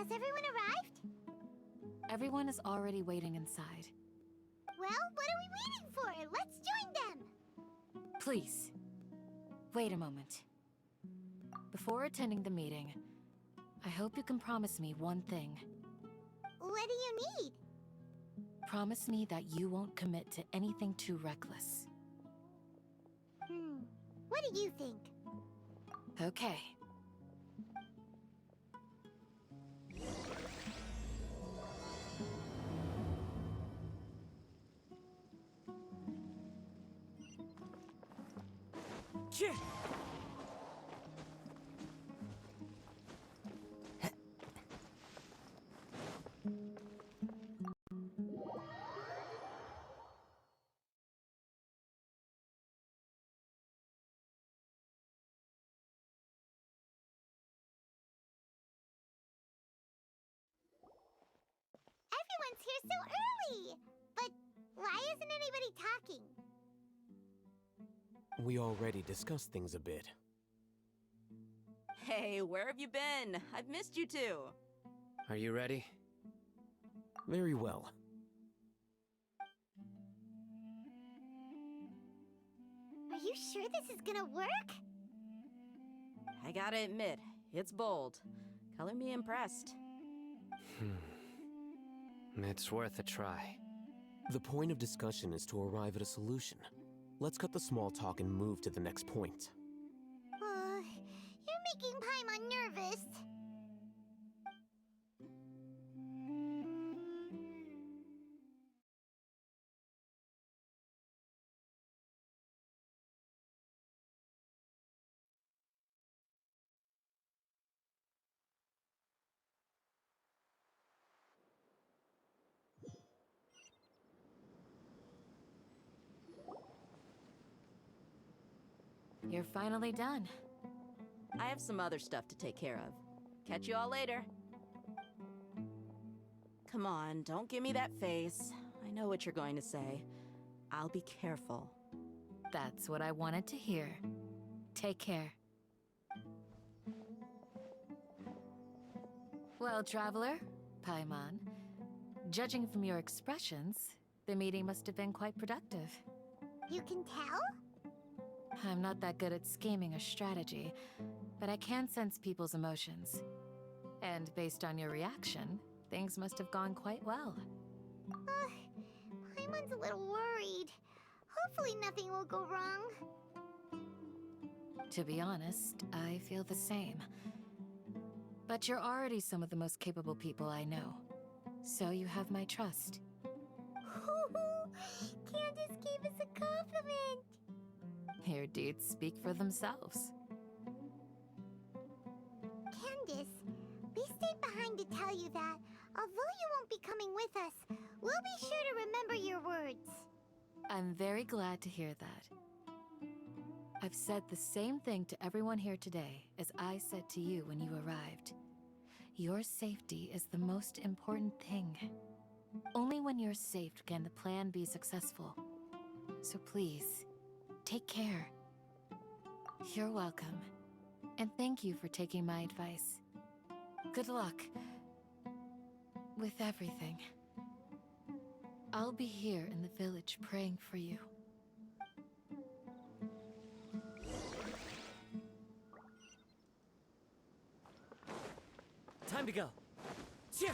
Has everyone arrived? Everyone is already waiting inside. Well, what are we waiting for? Let's join them! Please, wait a moment. Before attending the meeting, I hope you can promise me one thing. What do you need? Promise me that you won't commit to anything too reckless. What do you think? Okay. Everyone's here so early! But why isn't anybody talking? We already discussed things a bit. Hey, where have you been? I've missed you too. Are you ready? Very well. Are you sure this is gonna work? I gotta admit, it's bold. Color me impressed. It's worth a try. The point of discussion is to arrive at a solution. Let's cut the small talk and move to the next point. You're making Paimon nervous. You're finally done. I have some other stuff to take care of. Catch you all later. Come on, don't give me that face. I know what you're going to say. I'll be careful. That's what I wanted to hear. Take care. Well, Traveler, Paimon, judging from your expressions, the meeting must have been quite productive. You can tell? I'm not that good at scheming or strategy, but I can sense people's emotions. And based on your reaction, things must have gone quite well. Paimon's a little worried. Hopefully nothing will go wrong. To be honest, I feel the same. But you're already some of the most capable people I know, so you have my trust. Candace gave us a compliment! Your deeds speak for themselves. Candace, we stayed behind to tell you that, although you won't be coming with us, we'll be sure to remember your words. I'm very glad to hear that. I've said the same thing to everyone here today as I said to you when you arrived. Your safety is the most important thing. Only when you're safe can the plan be successful. So please, take care. You're welcome. And thank you for taking my advice. Good luck with everything. I'll be here in the village praying for you. Time to go. Yeah.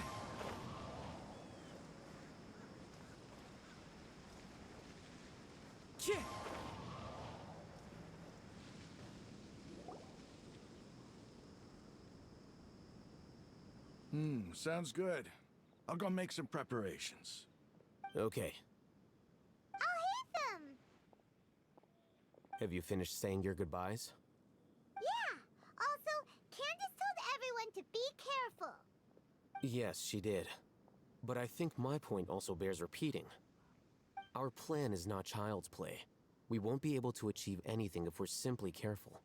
Yeah. Sounds good. I'll go make some preparations. Okay. I'll hit them! Have you finished saying your goodbyes? Yeah! Also, Candace told everyone to be careful. Yes, she did. But I think my point also bears repeating. Our plan is not child's play. We won't be able to achieve anything if we're simply careful.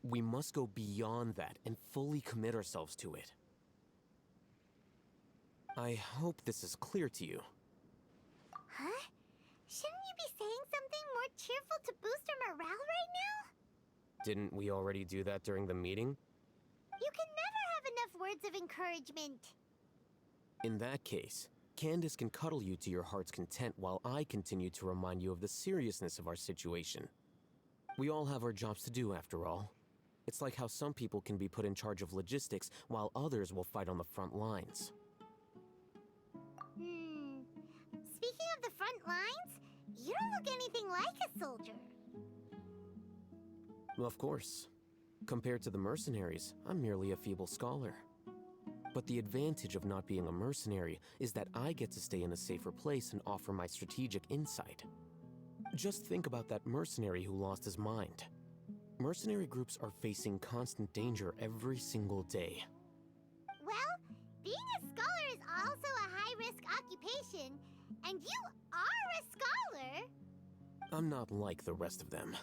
We must go beyond that and fully commit ourselves to it. I hope this is clear to you. Huh? Shouldn't you be saying something more cheerful to boost our morale right now? Didn't we already do that during the meeting? You can never have enough words of encouragement. In that case, Candace can cuddle you to your heart's content while I continue to remind you of the seriousness of our situation. We all have our jobs to do, after all. It's like how some people can be put in charge of logistics while others will fight on the front lines. Speaking of the front lines, you don't look anything like a soldier. Of course. Compared to the mercenaries, I'm merely a feeble scholar. But the advantage of not being a mercenary is that I get to stay in a safer place and offer my strategic insight. Just think about that mercenary who lost his mind. Mercenary groups are facing constant danger every single day. Well, being a scholar is also a high-risk occupation, and you are a scholar! I'm not like the rest of them.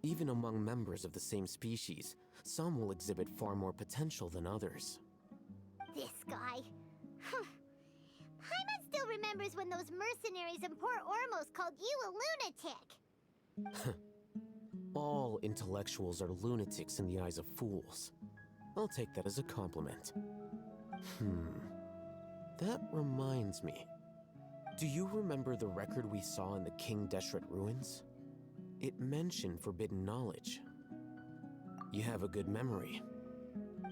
Even among members of the same species, some will exhibit far more potential than others. This guy. Paimon still remembers when those mercenaries in Port Ormos called you a lunatic. All intellectuals are lunatics in the eyes of fools. I'll take that as a compliment. That reminds me. Do you remember the record we saw in the King Deshret ruins? It mentioned forbidden knowledge. You have a good memory.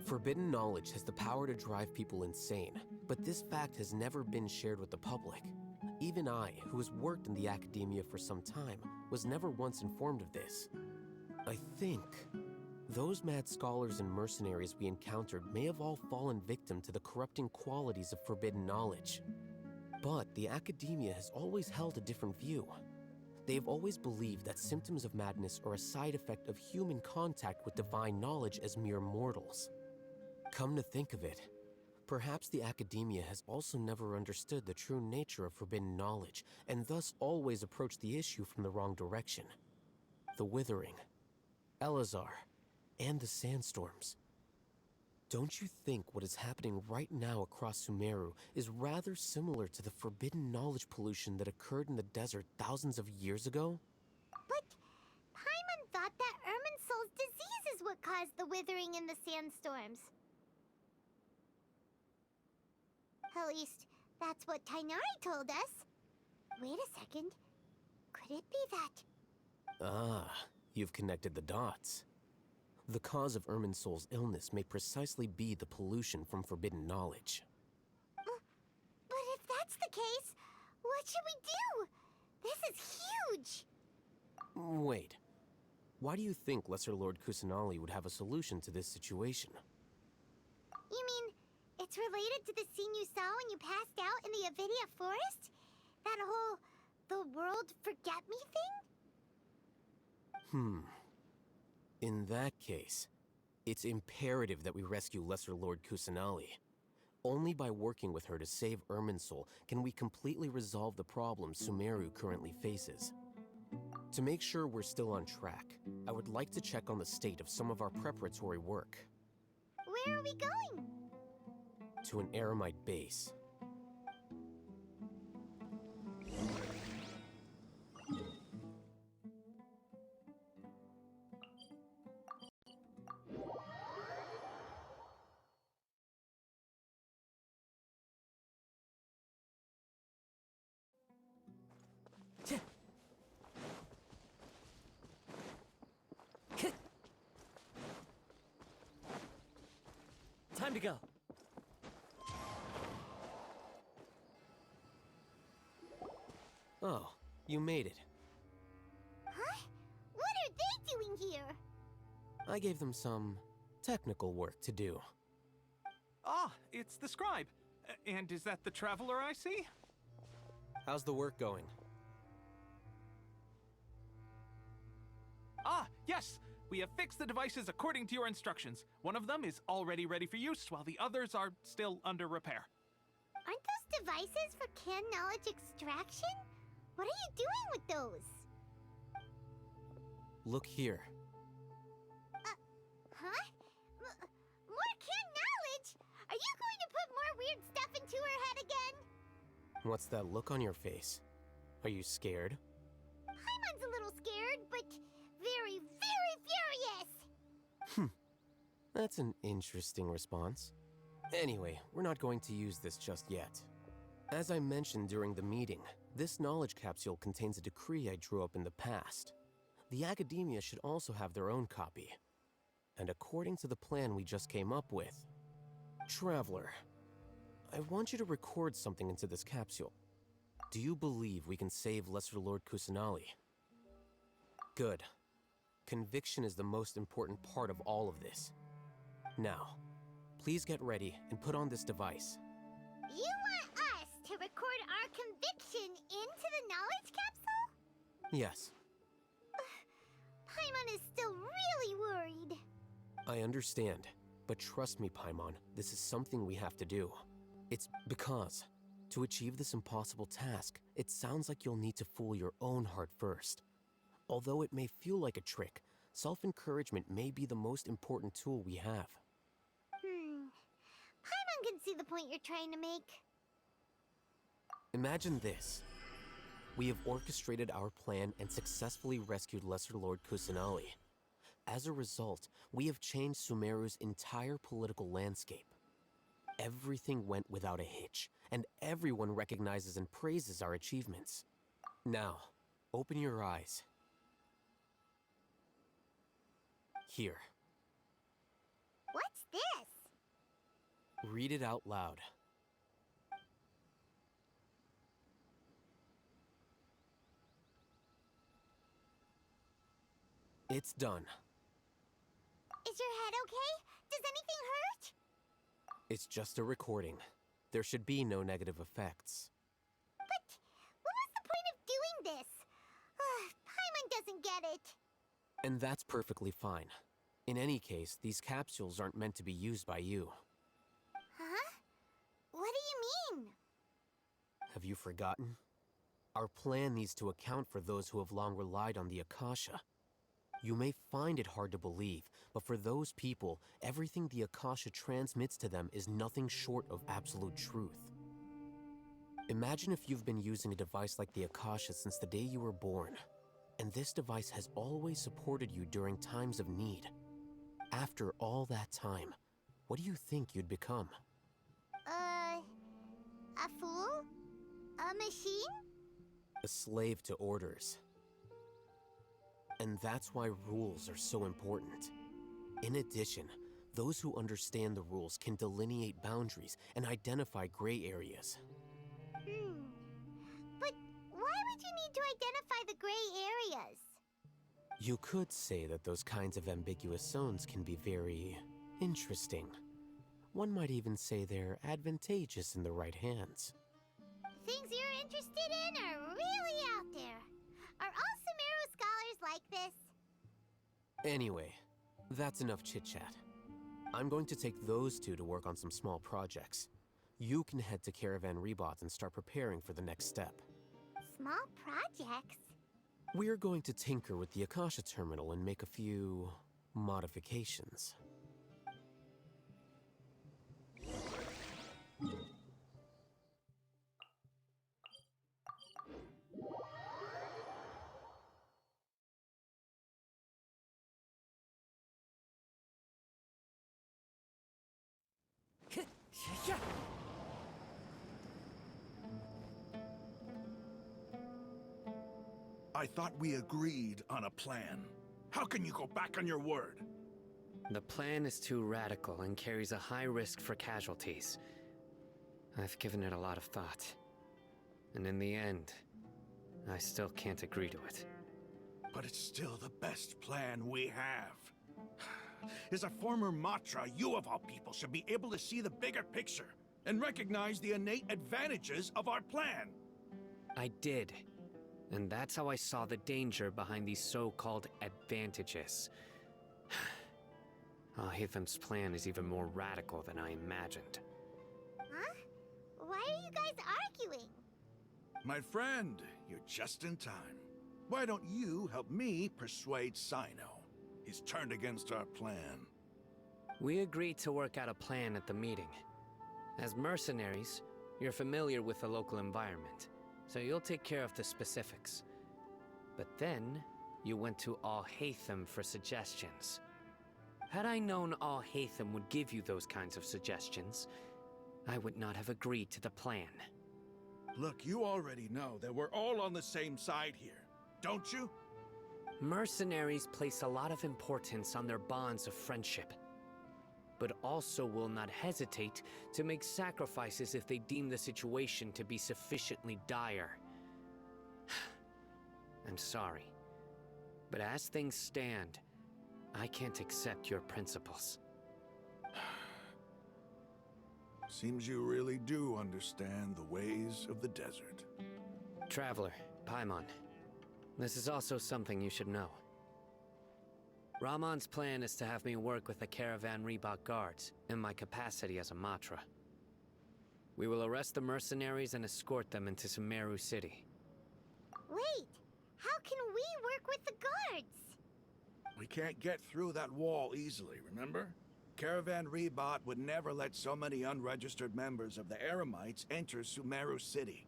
Forbidden knowledge has the power to drive people insane, but this fact has never been shared with the public. Even I, who has worked in the academia for some time, was never once informed of this. I think those mad scholars and mercenaries we encountered may have all fallen victim to the corrupting qualities of forbidden knowledge. But the academia has always held a different view. They've always believed that symptoms of madness are a side effect of human contact with divine knowledge as mere mortals. Come to think of it, perhaps the academia has also never understood the true nature of forbidden knowledge, and thus always approached the issue from the wrong direction. The Withering, Elazar, and the sandstorms. Don't you think what is happening right now across Sumero is rather similar to the forbidden knowledge pollution that occurred in the desert thousands of years ago? But Paimon thought that Irminsul's disease is what caused the withering and the sandstorms. At least, that's what Tainari told us. Wait a second. Could it be that? Ah, you've connected the dots. The cause of Irminsul's illness may precisely be the pollution from forbidden knowledge. But if that's the case, what should we do? This is huge! Wait. Why do you think Lesser Lord Kusanali would have a solution to this situation? You mean, it's related to the scene you saw when you passed out in the Avidia Forest? That whole, the world forget me thing? In that case, it's imperative that we rescue Lesser Lord Kusanali. Only by working with her to save Irminsul can we completely resolve the problems Sumero currently faces. To make sure we're still on track, I would like to check on the state of some of our preparatory work. Where are we going? To an Eremite base. Time to go. Oh, you made it. Huh? What are they doing here? I gave them some technical work to do. Ah, it's the scribe. And is that the traveler I see? How's the work going? Ah, yes! We have fixed the devices according to your instructions. One of them is already ready for use, while the others are still under repair. Aren't those devices for can knowledge extraction? What are you doing with those? Look here. Huh? More can knowledge? Are you going to put more weird stuff into her head again? What's that look on your face? Are you scared? Paimon's a little scared, but very, very furious! That's an interesting response. Anyway, we're not going to use this just yet. As I mentioned during the meeting, this knowledge capsule contains a decree I drew up in the past. The academia should also have their own copy. And according to the plan we just came up with... Traveler, I want you to record something into this capsule. Do you believe we can save Lesser Lord Kusanali? Good. Conviction is the most important part of all of this. Now, please get ready and put on this device. You want us to record our conviction into the knowledge capsule? Yes, Paimon is still really worried. I understand. But trust me, Paimon, this is something we have to do. It's because, to achieve this impossible task, it sounds like you'll need to fool your own heart first. Although it may feel like a trick, self-encouragement may be the most important tool we have. Paimon can see the point you're trying to make. Imagine this. We have orchestrated our plan and successfully rescued Lesser Lord Kusanali. As a result, we have changed Sumeru's entire political landscape. Everything went without a hitch, and everyone recognizes and praises our achievements. Now, open your eyes. Here. What's this? Read it out loud. It's done. Is your head okay? Does anything hurt? It's just a recording. There should be no negative effects. But what was the point of doing this? Paimon doesn't get it. And that's perfectly fine. In any case, these capsules aren't meant to be used by you. Huh? What do you mean? Have you forgotten? Our plan needs to account for those who have long relied on the Akasha. You may find it hard to believe, but for those people, everything the Akasha transmits to them is nothing short of absolute truth. Imagine if you've been using a device like the Akasha since the day you were born, and this device has always supported you during times of need. After all that time, what do you think you'd become? A fool? A machine? A slave to orders. And that's why rules are so important. In addition, those who understand the rules can delineate boundaries and identify gray areas. But why would you need to identify the gray areas? You could say that those kinds of ambiguous zones can be very interesting. One might even say they're advantageous in the right hands. Things you're interested in are really out there. Are all Sumero scholars like this? Anyway, that's enough chit-chat. I'm going to take those two to work on some small projects. You can head to Caravan Rebot and start preparing for the next step. Small projects? We're going to tinker with the Akasha terminal and make a few modifications. I thought we agreed on a plan. How can you go back on your word? The plan is too radical and carries a high risk for casualties. I've given it a lot of thought. And in the end, I still can't agree to it. But it's still the best plan we have. As a former Matra, you of all people should be able to see the bigger picture and recognize the innate advantages of our plan. I did. And that's how I saw the danger behind these so-called advantages. Al-Hitham's plan is even more radical than I imagined. Huh? Why are you guys arguing? My friend, you're just in time. Why don't you help me persuade Sino? He's turned against our plan. We agreed to work out a plan at the meeting. As mercenaries, you're familiar with the local environment, so you'll take care of the specifics. But then, you went to Al-Haytham for suggestions. Had I known Al-Haytham would give you those kinds of suggestions, I would not have agreed to the plan. Look, you already know that we're all on the same side here, don't you? Mercenaries place a lot of importance on their bonds of friendship, but also will not hesitate to make sacrifices if they deem the situation to be sufficiently dire. I'm sorry, but as things stand, I can't accept your principles. Seems you really do understand the ways of the desert. Traveler, Paimon, this is also something you should know. Rahman's plan is to have me work with the Caravan Reebok guards in my capacity as a Matra. We will arrest the mercenaries and escort them into Summeru City. Wait, how can we work with the guards? We can't get through that wall easily, remember? Caravan Reebok would never let so many unregistered members of the Eremites enter Summeru City.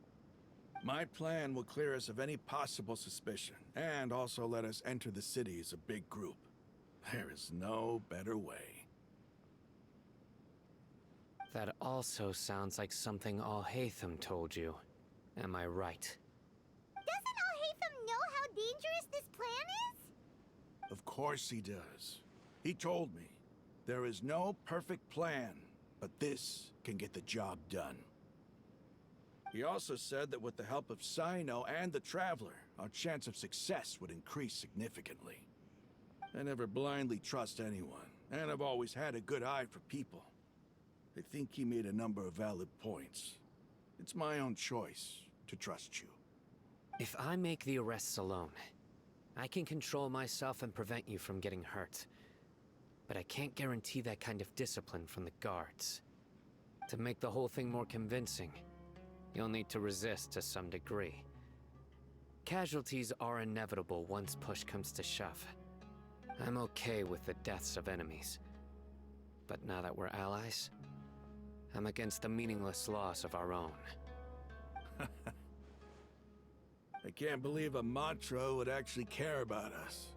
My plan will clear us of any possible suspicion, and also let us enter the city as a big group. There is no better way. That also sounds like something Al-Haytham told you. Am I right? Doesn't Al-Haytham know how dangerous this plan is? Of course he does. He told me, there is no perfect plan, but this can get the job done. He also said that with the help of Sino and the Traveler, our chance of success would increase significantly. I never blindly trust anyone, and I've always had a good eye for people. I think he made a number of valid points. It's my own choice to trust you. If I make the arrests alone, I can control myself and prevent you from getting hurt. But I can't guarantee that kind of discipline from the guards. To make the whole thing more convincing, you'll need to resist to some degree. Casualties are inevitable once push comes to shove. I'm okay with the deaths of enemies. But now that we're allies, I'm against the meaningless loss of our own. I can't believe a Matra would actually care about us.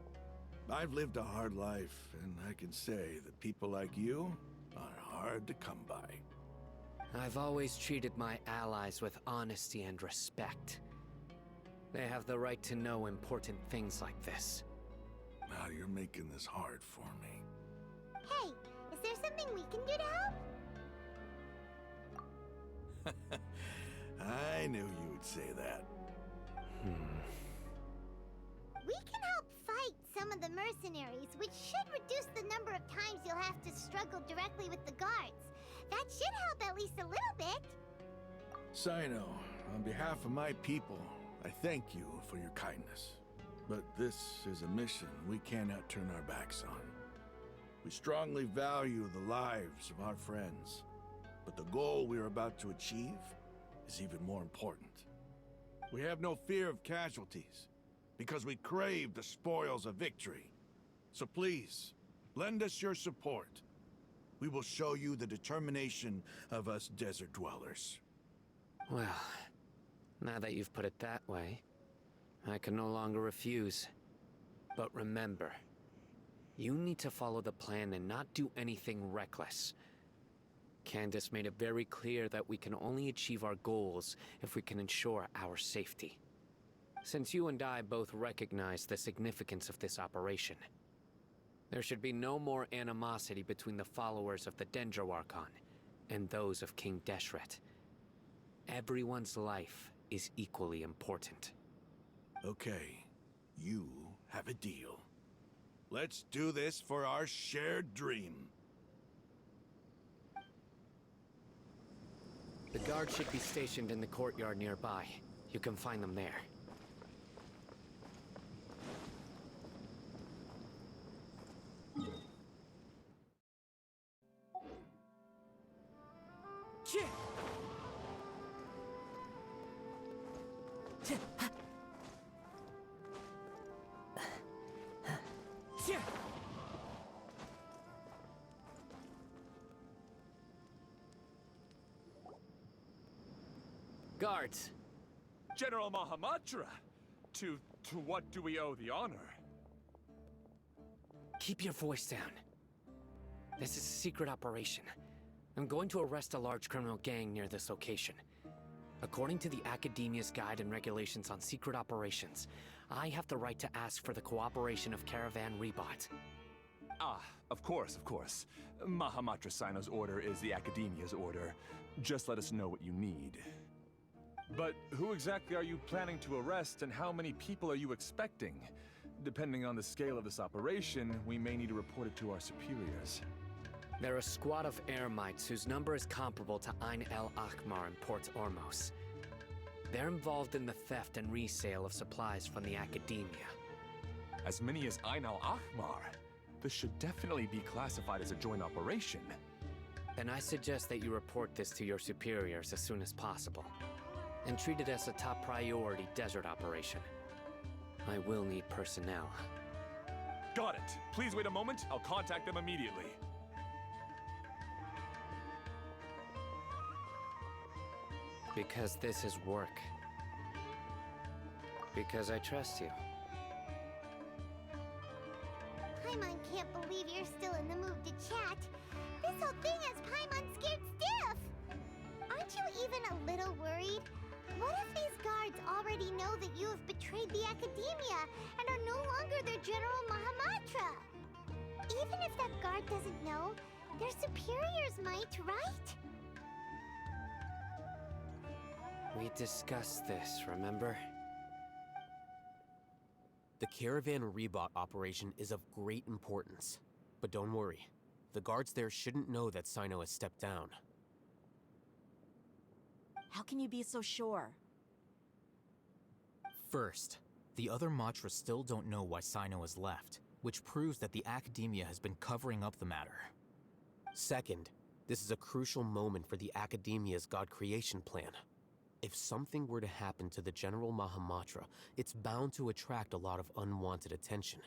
I've lived a hard life, and I can say that people like you are hard to come by. I've always treated my allies with honesty and respect. They have the right to know important things like this. Now you're making this hard for me. Hey, is there something we can do to help? I knew you would say that. We can help fight some of the mercenaries, which should reduce the number of times you'll have to struggle directly with the guards. That should help at least a little bit. Sino, on behalf of my people, I thank you for your kindness. But this is a mission we cannot turn our backs on. We strongly value the lives of our friends, but the goal we are about to achieve is even more important. We have no fear of casualties, because we crave the spoils of victory. So please, lend us your support. We will show you the determination of us desert dwellers. Well, now that you've put it that way, I can no longer refuse. But remember, you need to follow the plan and not do anything reckless. Candace made it very clear that we can only achieve our goals if we can ensure our safety. Since you and I both recognize the significance of this operation, there should be no more animosity between the followers of the Dendroarchon and those of King Deshret. Everyone's life is equally important. Okay, you have a deal. Let's do this for our shared dream. The guard should be stationed in the courtyard nearby. You can find them there. Guards! General Mahamatra! To what do we owe the honor? Keep your voice down. This is a secret operation. I'm going to arrest a large criminal gang near this location. According to the Academia's Guide and Regulations on Secret Operations, I have the right to ask for the cooperation of Caravan Rebot. Ah, of course, of course. Mahamatra Sino's order is the Academia's order. Just let us know what you need. But who exactly are you planning to arrest, and how many people are you expecting? Depending on the scale of this operation, we may need to report it to our superiors. They're a squad of Eremites whose number is comparable to Ain el Akhmar in Port Ormos. They're involved in the theft and resale of supplies from the Academia. As many as Ain al Akhmar? This should definitely be classified as a joint operation. Then I suggest that you report this to your superiors as soon as possible, and treat it as a top priority desert operation. I will need personnel. Got it. Please wait a moment. I'll contact them immediately. Because this is work. Because I trust you. Paimon can't believe you're still in the mood to chat. This whole thing has Paimon scared stiff. Aren't you even a little worried? What if these guards already know that you have betrayed the Academia and are no longer their General Mahamatra? Even if that guard doesn't know, their superiors might, right? We discussed this, remember? The Caravan Rebot operation is of great importance. But don't worry, the guards there shouldn't know that Sino has stepped down. How can you be so sure? First, the other Matras still don't know why Sino has left, which proves that the Academia has been covering up the matter. Second, this is a crucial moment for the Academia's God creation plan. If something were to happen to the General Mahamatra, it's bound to attract a lot of unwanted attention.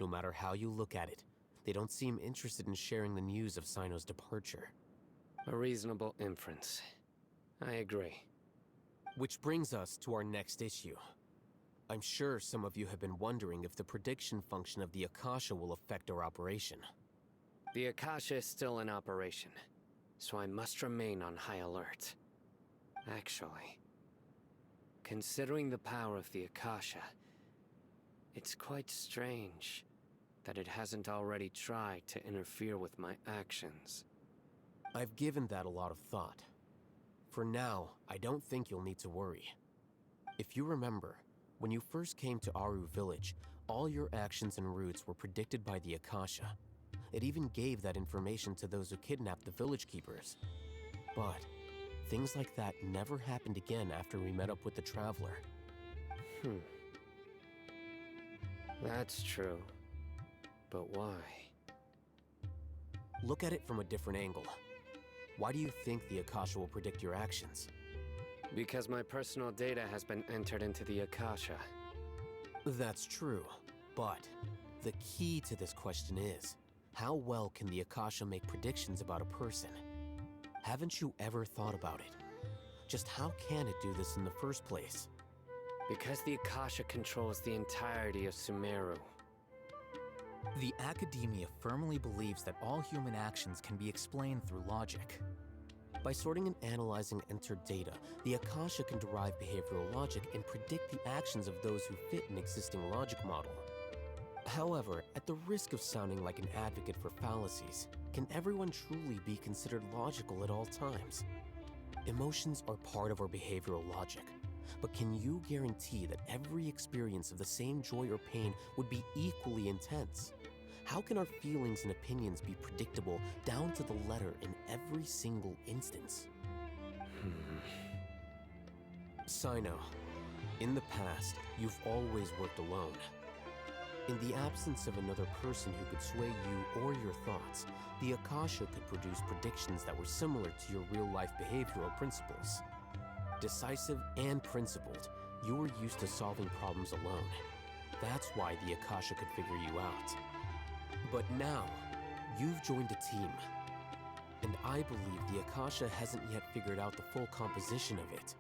No matter how you look at it, they don't seem interested in sharing the news of Sino's departure. A reasonable inference. I agree. Which brings us to our next issue. I'm sure some of you have been wondering if the prediction function of the Akasha will affect our operation. The Akasha is still in operation, so I must remain on high alert. Actually, considering the power of the Akasha, it's quite strange that it hasn't already tried to interfere with my actions. I've given that a lot of thought. For now, I don't think you'll need to worry. If you remember, when you first came to Aru Village, all your actions and routes were predicted by the Akasha. It even gave that information to those who kidnapped the village keepers. But things like that never happened again after we met up with the Traveler. That's true. But why? Look at it from a different angle. Why do you think the Akasha will predict your actions? Because my personal data has been entered into the Akasha. That's true, but the key to this question is, how well can the Akasha make predictions about a person? Haven't you ever thought about it? Just how can it do this in the first place? Because the Akasha controls the entirety of Sumero. The Academia firmly believes that all human actions can be explained through logic. By sorting and analyzing entered data, the Akasha can derive behavioral logic and predict the actions of those who fit an existing logic model. However, at the risk of sounding like an advocate for fallacies, can everyone truly be considered logical at all times? Emotions are part of our behavioral logic, but can you guarantee that every experience of the same joy or pain would be equally intense? How can our feelings and opinions be predictable down to the letter in every single instance? Sino, in the past, you've always worked alone. In the absence of another person who could sway you or your thoughts, the Akasha could produce predictions that were similar to your real-life behavioral principles. Decisive and principled, you were used to solving problems alone. That's why the Akasha could figure you out. But now, you've joined a team. And I believe the Akasha hasn't yet figured out the full composition of it.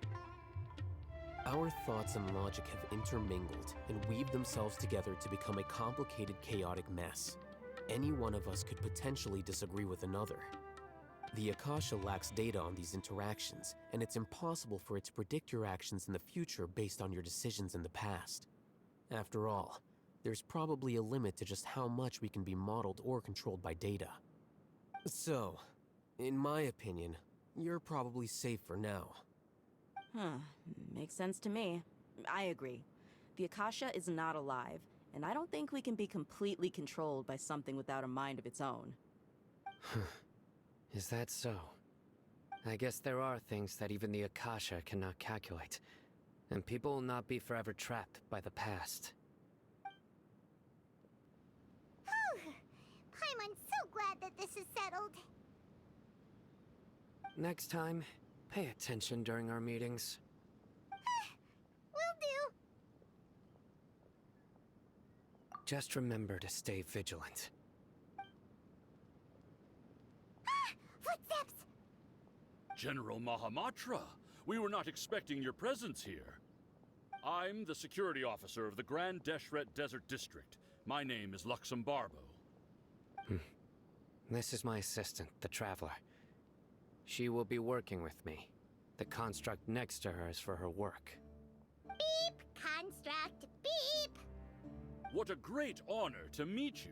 Our thoughts and logic have intermingled and weaved themselves together to become a complicated, chaotic mess. any one of us could potentially disagree with another. The Akasha lacks data on these interactions, and it's impossible for it to predict your actions in the future based on your decisions in the past. After all, there's probably a limit to just how much we can be modeled or controlled by data. So, in my opinion, you're probably safe for now. Makes sense to me. I agree. The Akasha is not alive, and I don't think we can be completely controlled by something without a mind of its own. Is that so? I guess there are things that even the Akasha cannot calculate, and people will not be forever trapped by the past. Whew! Paimon's so glad that this is settled. Next time, pay attention during our meetings. Will do. Just remember to stay vigilant. Footsteps! General Mahamatra, we were not expecting your presence here. I'm the security officer of the Grand Deshret Desert District. My name is Luxembarbo. This is my assistant, the Traveler. She will be working with me. The construct next to her is for her work. Beep! Construct! Beep! What a great honor to meet you.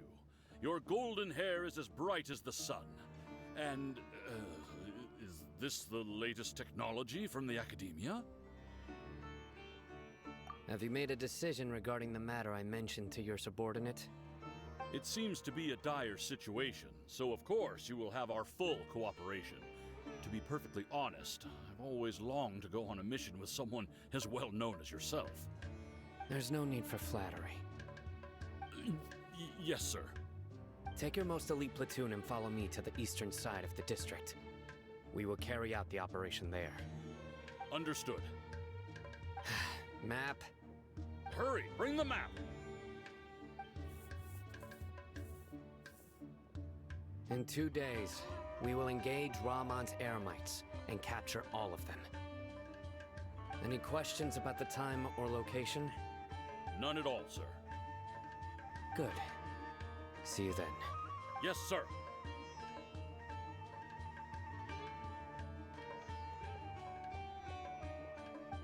Your golden hair is as bright as the sun. And, is this the latest technology from the Academia? Have you made a decision regarding the matter I mentioned to your subordinate? It seems to be a dire situation, so of course you will have our full cooperation. To be perfectly honest, I've always longed to go on a mission with someone as well known as yourself. There's no need for flattery. Yes, sir. Take your most elite platoon and follow me to the eastern side of the district. We will carry out the operation there. Understood. Map. Hurry, bring the map! In 2 days, we will engage Rahman's Eremites and capture all of them. Any questions about the time or location? None at all, sir. Good. See you then. Yes, sir.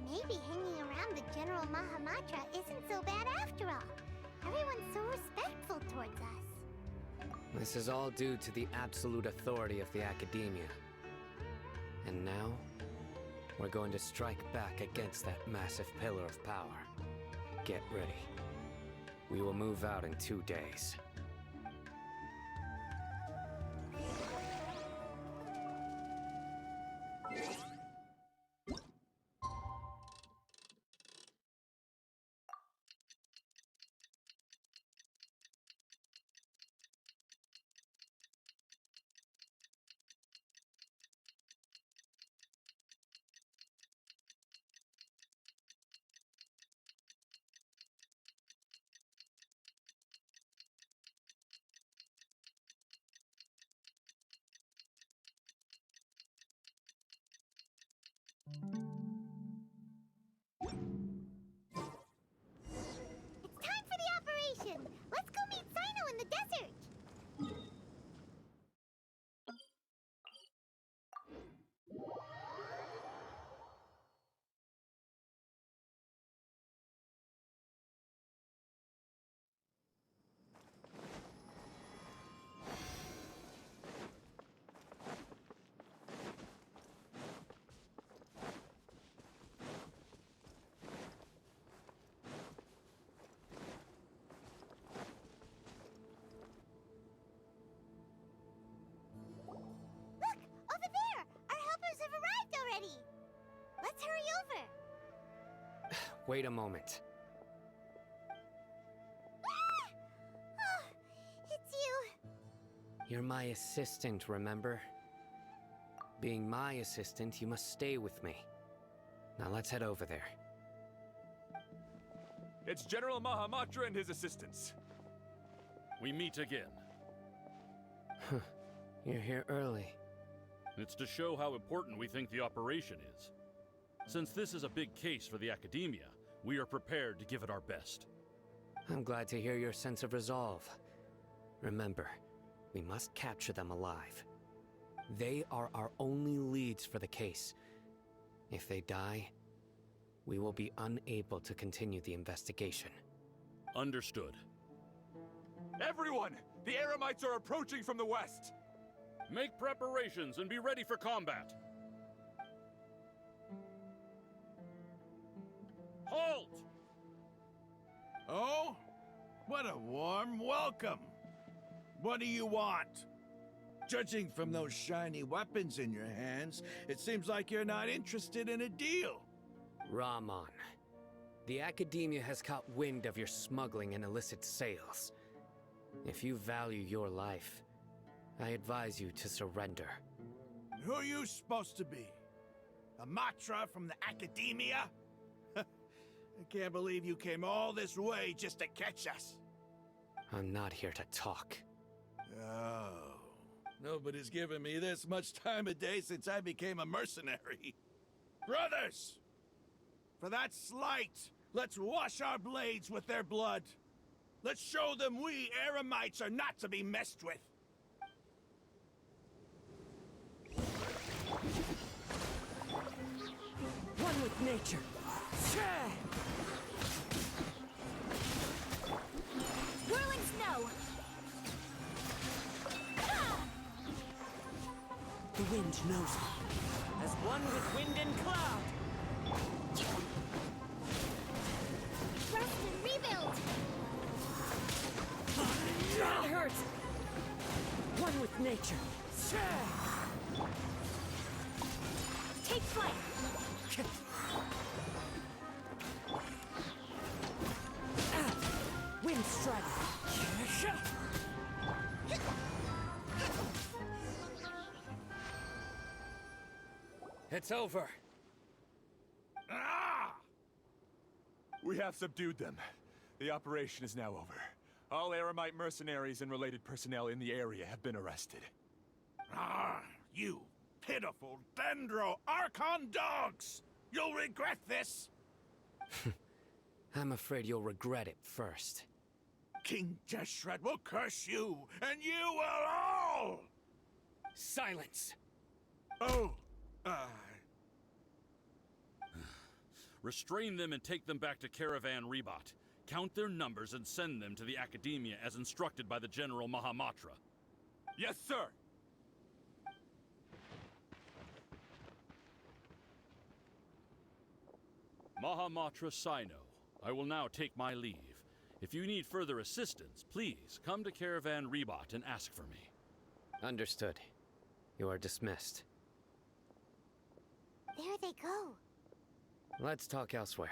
Maybe hanging around the General Mahamatra isn't so bad after all. Everyone's so respectful towards us. This is all due to the absolute authority of the Academia. And now, we're going to strike back against that massive pillar of power. Get ready. We will move out in 2 days. It's time for the operation! Let's go meet Sino in the desert! Look! Over there! Our helpers have arrived already! Let's hurry over! Wait a moment. Ah! Oh, it's you! You're my assistant, remember? Being my assistant, you must stay with me. Now let's head over there. It's General Mahamatra and his assistants. We meet again. You're here early. It's to show how important we think the operation is. Since this is a big case for the Academia, we are prepared to give it our best. I'm glad to hear your sense of resolve. Remember, we must capture them alive. They are our only leads for the case. If they die, we will be unable to continue the investigation. Understood. Everyone! The Eremites are approaching from the west! Make preparations and be ready for combat. Halt! Oh? What a warm welcome! What do you want? Judging from those shiny weapons in your hands, it seems like you're not interested in a deal. Rahman, the Academia has caught wind of your smuggling and illicit sales. If you value your life, I advise you to surrender. Who are you supposed to be? A Matra from the Academia? I can't believe you came all this way just to catch us. I'm not here to talk. Oh, nobody's given me this much time of day since I became a mercenary. Brothers! For that slight, let's wash our blades with their blood. Let's show them we Eremites are not to be messed with. One with nature. Whirling snow! The wind knows me. As one with wind and cloud. Rest and rebuild! That hurts! One with nature. Take flight! Wind strike. It's over. Ah! We have subdued them. The operation is now over. All Eremite mercenaries and related personnel in the area have been arrested. Ah, you pitiful Dendro Archon dogs! You'll regret this! I'm afraid you'll regret it first. King Jeshret will curse you, and you will all! Silence! Oh, Restrain them and take them back to Caravan Rebot. Count their numbers and send them to the Academia as instructed by the General Mahamatra. Yes, sir! Mahamatra Sino, I will now take my leave. If you need further assistance, please come to Caravan Rebot and ask for me. Understood. You are dismissed. There they go. Let's talk elsewhere.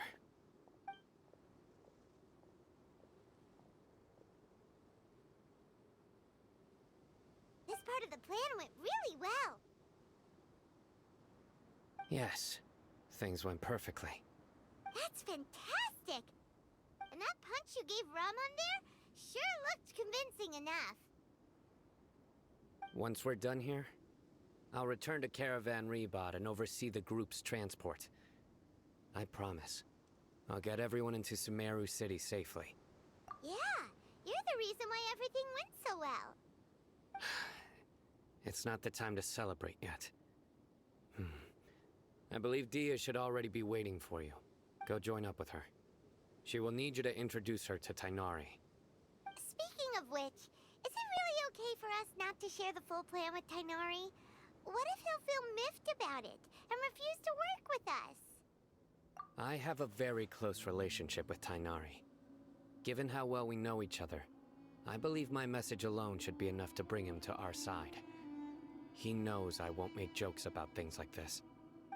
This part of the plan went really well. Yes, things went perfectly. That's fantastic! And that punch you gave Ramon there sure looked convincing enough. Once we're done here, I'll return to Caravan Rebot and oversee the group's transport. I promise. I'll get everyone into Sumero City safely. Yeah, you're the reason why everything went so well. It's not the time to celebrate yet. I believe Dia should already be waiting for you. Go join up with her. She will need you to introduce her to Tainari. Speaking of which, is it really okay for us not to share the full plan with Tainari? What if he'll feel miffed about it and refuse to work with us? I have a very close relationship with Tainari. Given how well we know each other, I believe my message alone should be enough to bring him to our side. He knows I won't make jokes about things like this.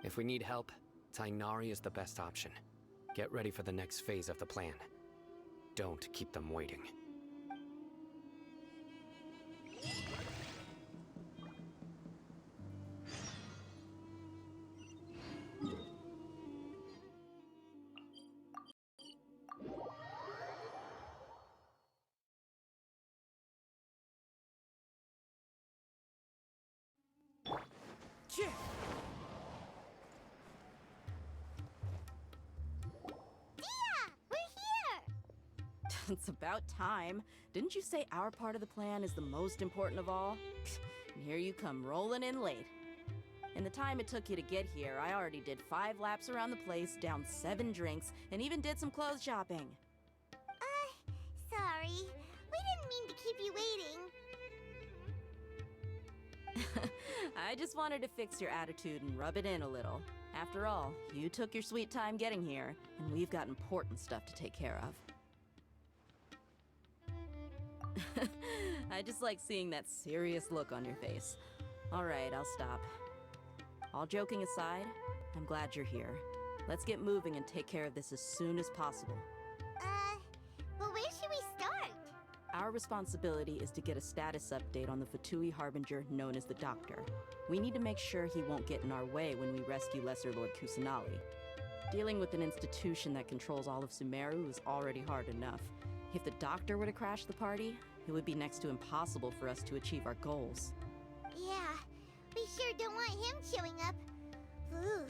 If we need help, Tainari is the best option. Get ready for the next phase of the plan. Don't keep them waiting. Dia! We're here! It's about time. Didn't you say our part of the plan is the most important of all? And here you come rolling in late. In the time it took you to get here, I already did 5 laps around the place, downed 7 drinks, and even did some clothes shopping. Sorry. We didn't mean to keep you waiting. I just wanted to fix your attitude and rub it in a little. After all, you took your sweet time getting here, and we've got important stuff to take care of. I just like seeing that serious look on your face. All right, I'll stop. All joking aside, I'm glad you're here. Let's get moving and take care of this as soon as possible. But where should we start? Our responsibility is to get a status update on the Fatui Harbinger known as the Doctor. We need to make sure he won't get in our way when we rescue Lesser Lord Kusanali. Dealing with an institution that controls all of Sumeru is already hard enough. If the Doctor were to crash the party, it would be next to impossible for us to achieve our goals. Yeah, we sure don't want him showing up. Ooh,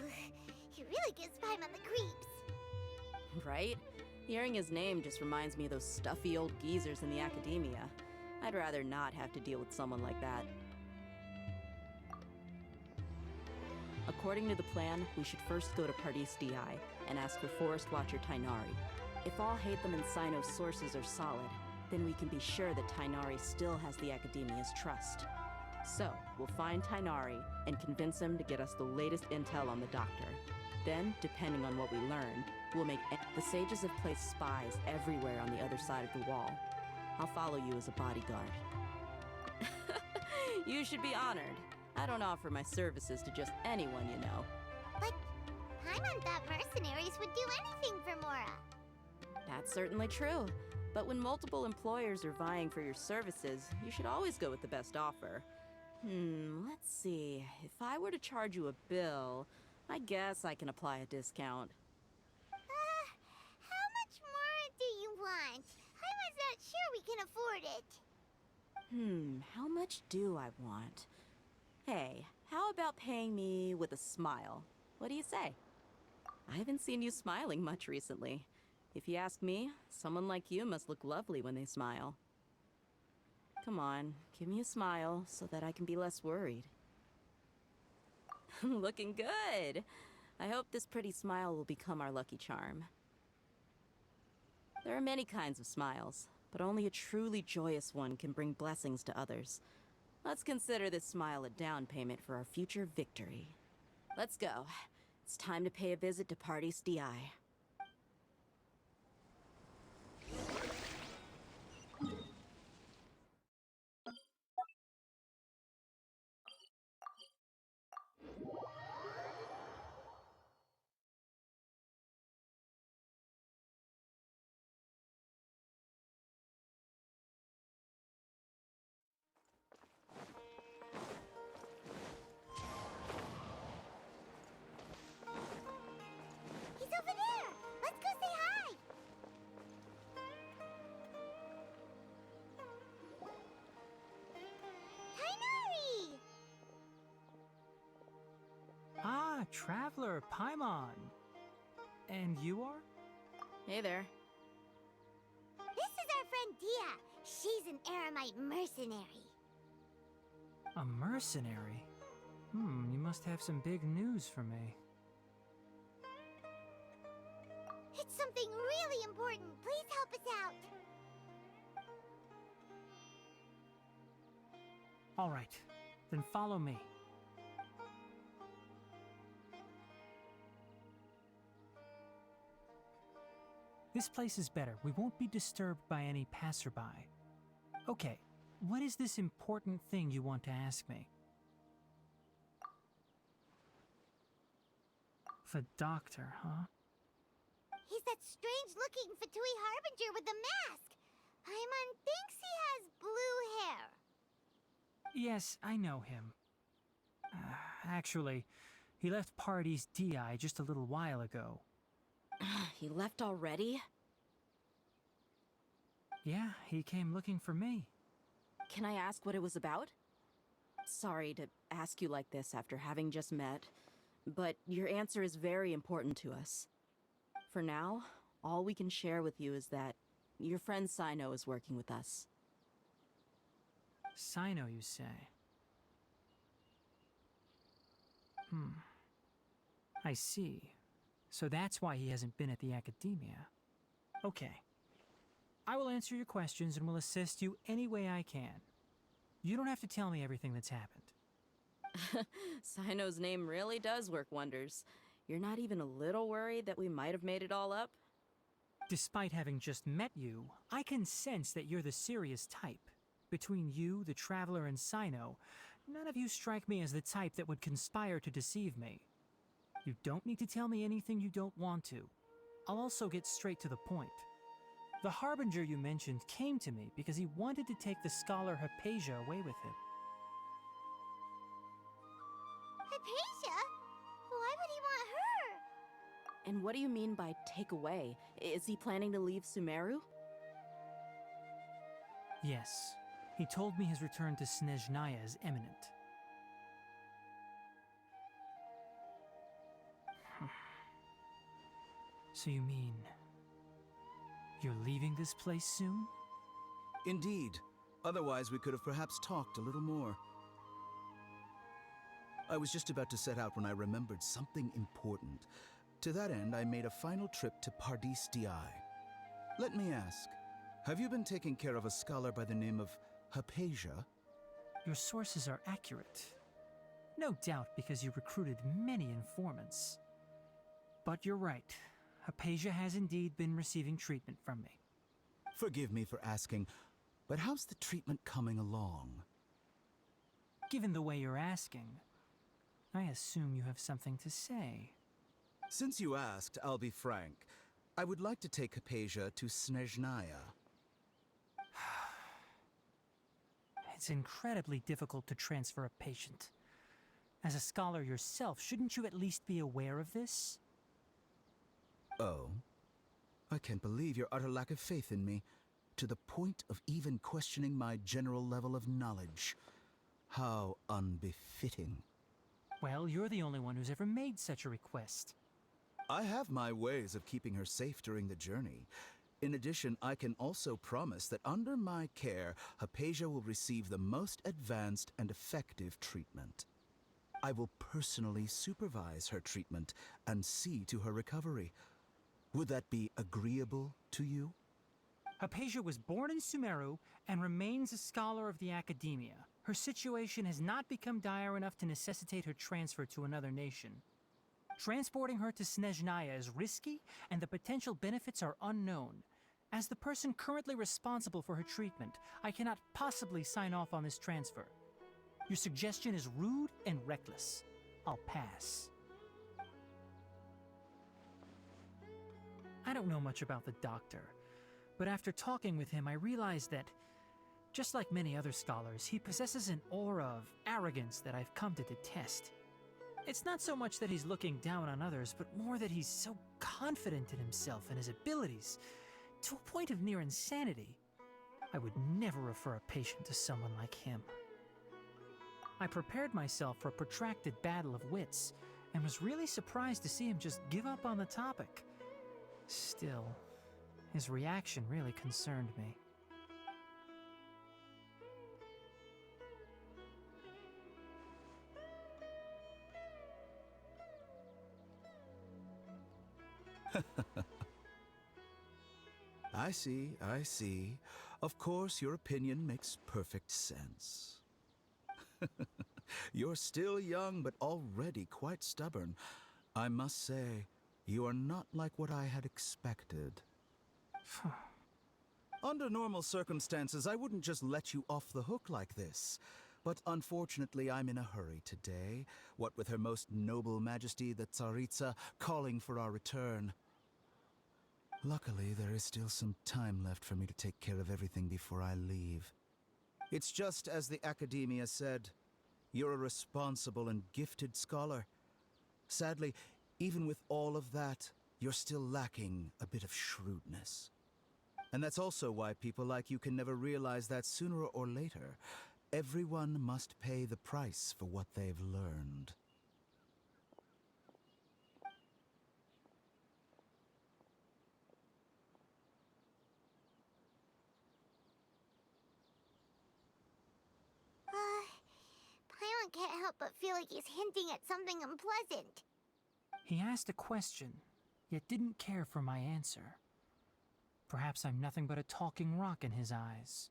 he really gives Paimon the creeps. Right? Hearing his name just reminds me of those stuffy old geezers in the academia. I'd rather not have to deal with someone like that. According to the plan, we should first go to Pardis DI and ask for Forest Watcher Tainari. If all Hatham and Sino's sources are solid, then we can be sure that Tainari still has the Academia's trust. So, we'll find Tainari and convince him to get us the latest intel on the Doctor. Then, depending on what we learn, we'll make the sages have placed spies everywhere on the other side of the wall. I'll follow you as a bodyguard. You should be honored. I don't offer my services to just anyone you know. But Paimon thought mercenaries would do anything for Mora. That's certainly true. But when multiple employers are vying for your services, you should always go with the best offer. Let's see. If I were to charge you a bill, I guess I can apply a discount. How much more do you want? Paimon's not sure we can afford it. How much do I want? Hey, how about paying me with a smile? What do you say? I haven't seen you smiling much recently. If you ask me, someone like you must look lovely when they smile. Come on, give me a smile so that I can be less worried. Looking good! I hope this pretty smile will become our lucky charm. There are many kinds of smiles, but only a truly joyous one can bring blessings to others. Let's consider this smile a down payment for our future victory. Let's go. It's time to pay a visit to Pardis DI. He's over there! Let's go say hi! Tainari! Ah, Traveler, Paimon. And you are? Hey there. This is our friend Dia. She's an Aramite mercenary. A mercenary? You must have some big news for me. It's something really important. Please help us out. All right, then follow me. This place is better. We won't be disturbed by any passerby. Okay, what is this important thing you want to ask me? The Doctor, huh? He's that strange-looking Fatui Harbinger with the mask. Paimon thinks he has blue hair. Yes, I know him. Actually, he left Pardis DI just a little while ago. He left already? Yeah, he came looking for me. Can I ask what it was about? Sorry to ask you like this after having just met, but your answer is very important to us. For now, all we can share with you is that Your friend Sino is working with us. Sino, you say? I see. So that's why he hasn't been at the academia. Okay. I will answer your questions and will assist you any way I can. You don't have to tell me everything that's happened. Sino's name really does work wonders. You're not even a little worried that we might have made it all up? Despite having just met you, I can sense that you're the serious type. Between you, the Traveler, and Sino, none of you strike me as the type that would conspire to deceive me. You don't need to tell me anything you don't want to. I'll also get straight to the point. The Harbinger you mentioned came to me because he wanted to take the scholar Hypatia away with him. Hypatia? Why would he want her? And what do you mean by take away? Is he planning to leave Sumeru? Yes. He told me his return to Snezhnaya is imminent. So you mean... you're leaving this place soon? Indeed. Otherwise, we could have perhaps talked a little more. I was just about to set out when I remembered something important. To that end, I made a final trip to Pardis Di. Let me ask, have you been taking care of a scholar by the name of Hypatia? Your sources are accurate. No doubt because you recruited many informants. But you're right. Hypatia has indeed been receiving treatment from me. Forgive me for asking, but how's the treatment coming along? Given the way you're asking, I assume you have something to say. Since you asked, I'll be frank. I would like to take Hypatia to Snezhnaya. It's incredibly difficult to transfer a patient. As a scholar yourself, shouldn't you at least be aware of this? Oh? I can't believe your utter lack of faith in me, to the point of even questioning my general level of knowledge. How unbefitting. Well, you're the only one who's ever made such a request. I have my ways of keeping her safe during the journey. In addition, I can also promise that under my care, Hypatia will receive the most advanced and effective treatment. I will personally supervise her treatment and see to her recovery. Would that be agreeable to you? Hypatia was born in Sumeru and remains a scholar of the academia. Her situation has not become dire enough to necessitate her transfer to another nation. Transporting her to Snezhnaya is risky, and the potential benefits are unknown. As the person currently responsible for her treatment, I cannot possibly sign off on this transfer. Your suggestion is rude and reckless. I'll pass. I don't know much about the doctor, but after talking with him, I realized that, just like many other scholars, he possesses an aura of arrogance that I've come to detest. It's not so much that he's looking down on others, but more that he's so confident in himself and his abilities, to a point of near insanity. I would never refer a patient to someone like him. I prepared myself for a protracted battle of wits, and was really surprised to see him just give up on the topic. Still, his reaction really concerned me. I see. Of course, your opinion makes perfect sense. You're still young, but already quite stubborn. I must say, you are not like what I had expected. Under normal circumstances, I wouldn't just let you off the hook like this. But unfortunately, I'm in a hurry today, what with Her Most Noble Majesty the Tsaritsa calling for our return. Luckily, there is still some time left for me to take care of everything before I leave. It's just as the Academia said, you're a responsible and gifted scholar. Sadly, even with all of that, you're still lacking a bit of shrewdness. And that's also why people like you can never realize that sooner or later, everyone must pay the price for what they've learned. Paimon can't help but feel like he's hinting at something unpleasant. He asked a question, yet didn't care for my answer. Perhaps I'm nothing but a talking rock in his eyes.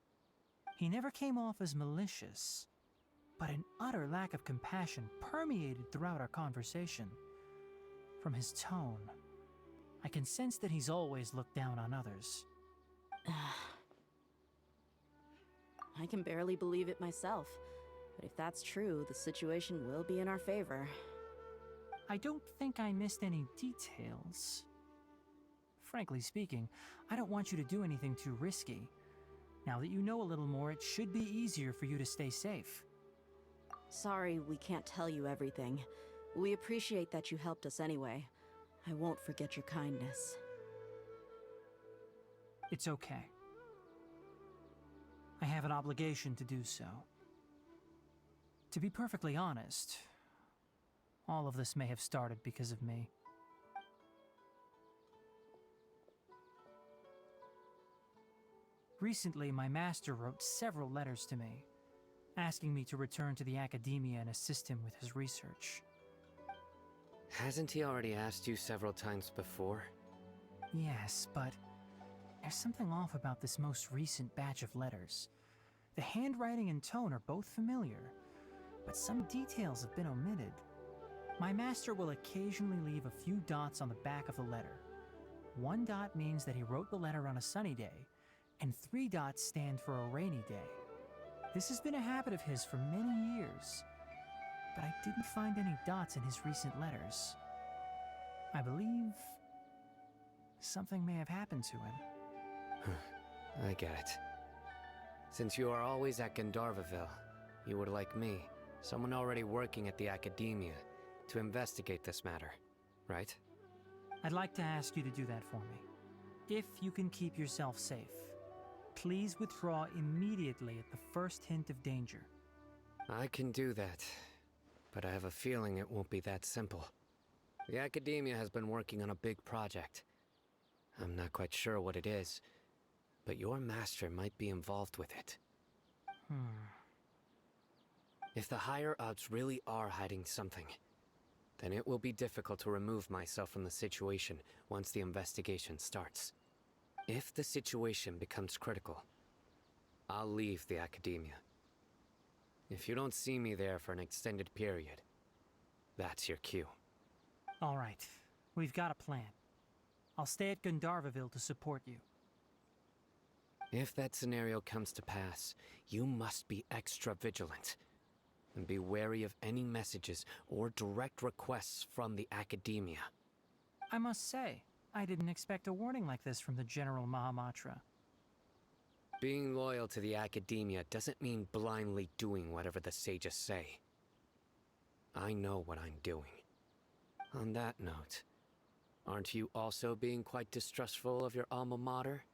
He never came off as malicious, but an utter lack of compassion permeated throughout our conversation. From his tone, I can sense that he's always looked down on others. I can barely believe it myself. But if that's true, the situation will be in our favor. I don't think I missed any details. Frankly speaking, I don't want you to do anything too risky. Now that you know a little more, it should be easier for you to stay safe. Sorry we can't tell you everything. We appreciate that you helped us anyway. I won't forget your kindness. It's okay. I have an obligation to do so. To be perfectly honest, all of this may have started because of me. Recently, my master wrote several letters to me, asking me to return to the academia and assist him with his research. Hasn't he already asked you several times before? Yes, but there's something off about this most recent batch of letters. The handwriting and tone are both familiar, but some details have been omitted. My master will occasionally leave a few dots on the back of the letter. 1 dot means that he wrote the letter on a sunny day, and 3 dots stand for a rainy day. This has been a habit of his for many years, but I didn't find any dots in his recent letters. I believe something may have happened to him. I get it. Since you are always at Gandharvaville, you would like me, someone already working at the academia, to investigate this matter, right? I'd like to ask you to do that for me. If you can keep yourself safe, please withdraw immediately at the first hint of danger. I can do that, but I have a feeling it won't be that simple. The academia has been working on a big project. I'm not quite sure what it is, but your master might be involved with it. If the higher-ups really are hiding something, then it will be difficult to remove myself from the situation once the investigation starts. If the situation becomes critical, I'll leave the academia. If you don't see me there for an extended period, that's your cue. All right, we've got a plan. I'll stay at Gandharvaville to support you. If that scenario comes to pass, you must be extra vigilant. And be wary of any messages or direct requests from the academia. I must say, I didn't expect a warning like this from the General Mahamatra. Being loyal to the academia doesn't mean blindly doing whatever the sages say. I know what I'm doing. On that note, aren't you also being quite distrustful of your alma mater?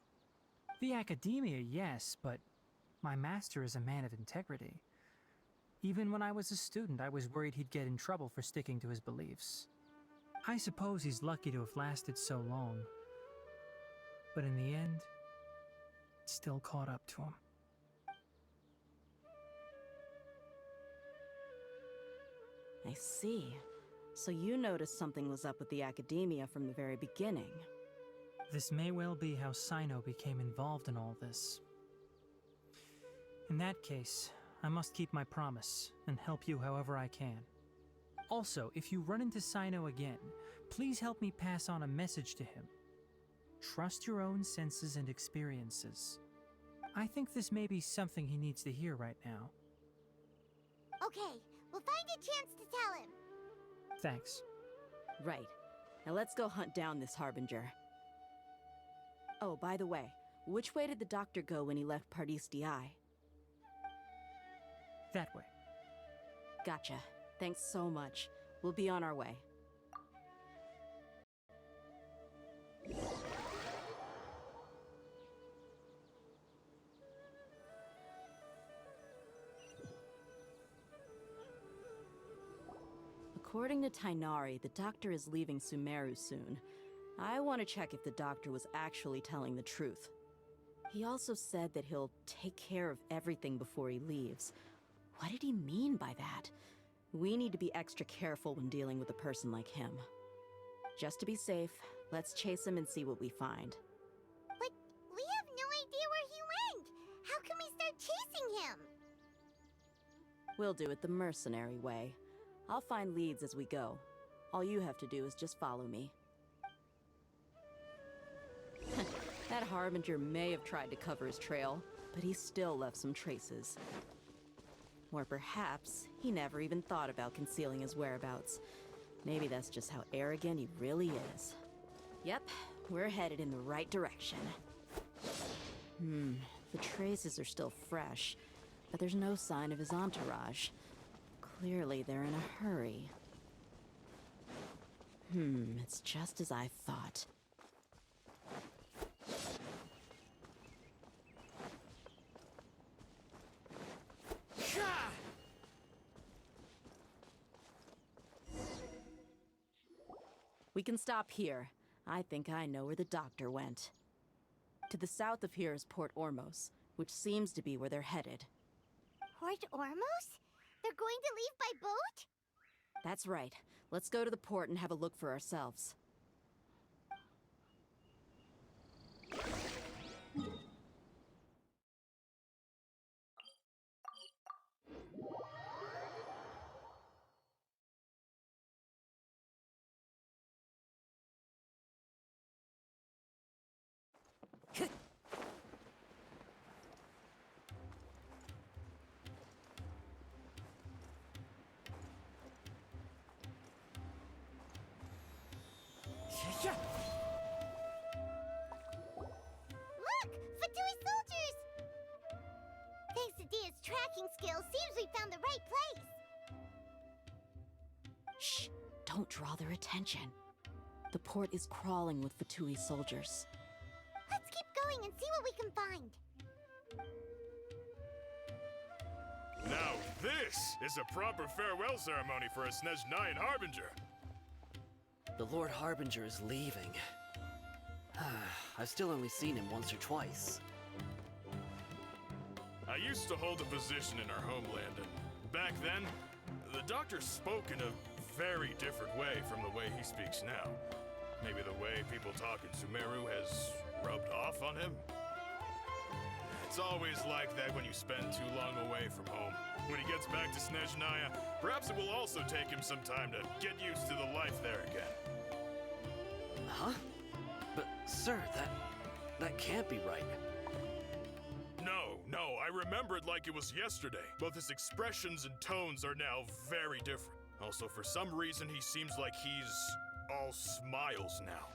The academia, yes, but my master is a man of integrity. Even when I was a student, I was worried he'd get in trouble for sticking to his beliefs. I suppose he's lucky to have lasted so long. But in the end, it still caught up to him. I see. So you noticed something was up with the academia from the very beginning. This may well be how Sino became involved in all this. In that case, I must keep my promise and help you however I can. Also, if you run into Sino again, please help me pass on a message to him. Trust your own senses and experiences. I think this may be something he needs to hear right now. Okay, we'll find a chance to tell him. Thanks. Right. Now let's go hunt down this Harbinger. Oh, by the way, which way did the doctor go when he left Pardis DI? That way. Gotcha. Thanks so much. We'll be on our way. According to Tainari, the doctor is leaving Sumeru soon. I want to check if the doctor was actually telling the truth. He also said that he'll take care of everything before he leaves. What did he mean by that? We need to be extra careful when dealing with a person like him. Just to be safe, let's chase him and see what we find. But we have no idea where he went! How can we start chasing him? We'll do it the mercenary way. I'll find leads as we go. All you have to do is just follow me. That Harbinger may have tried to cover his trail, but he still left some traces. Or perhaps he never even thought about concealing his whereabouts. Maybe that's just how arrogant he really is. Yep, we're headed in the right direction. The traces are still fresh, but there's no sign of his entourage. Clearly they're in a hurry. It's just as I thought. We can stop here. I think I know where the doctor went. To the south of here is Port Ormos, which seems to be where they're headed. Port Ormos? They're going to leave by boat? That's right. Let's go to the port and have a look for ourselves. Look! Fatui soldiers! Thanks to Dia's tracking skills, seems we found the right place. Shh! Don't draw their attention. The port is crawling with Fatui soldiers. Let's keep going and see what we can find. Now this is a proper farewell ceremony for a Snezhnayan Harbinger. The Lord Harbinger is leaving. I've still only seen him once or twice. I used to hold a position in our homeland, and back then, the doctor spoke in a very different way from the way he speaks now. Maybe the way people talk in Sumero has rubbed off on him? It's always like that when you spend too long away from home. When he gets back to Snezhnaya, perhaps it will also take him some time to get used to the life there again. Huh? But, sir, that can't be right. No, I remember it like it was yesterday. Both his expressions and tones are now very different. Also, for some reason, he seems like he's all smiles now.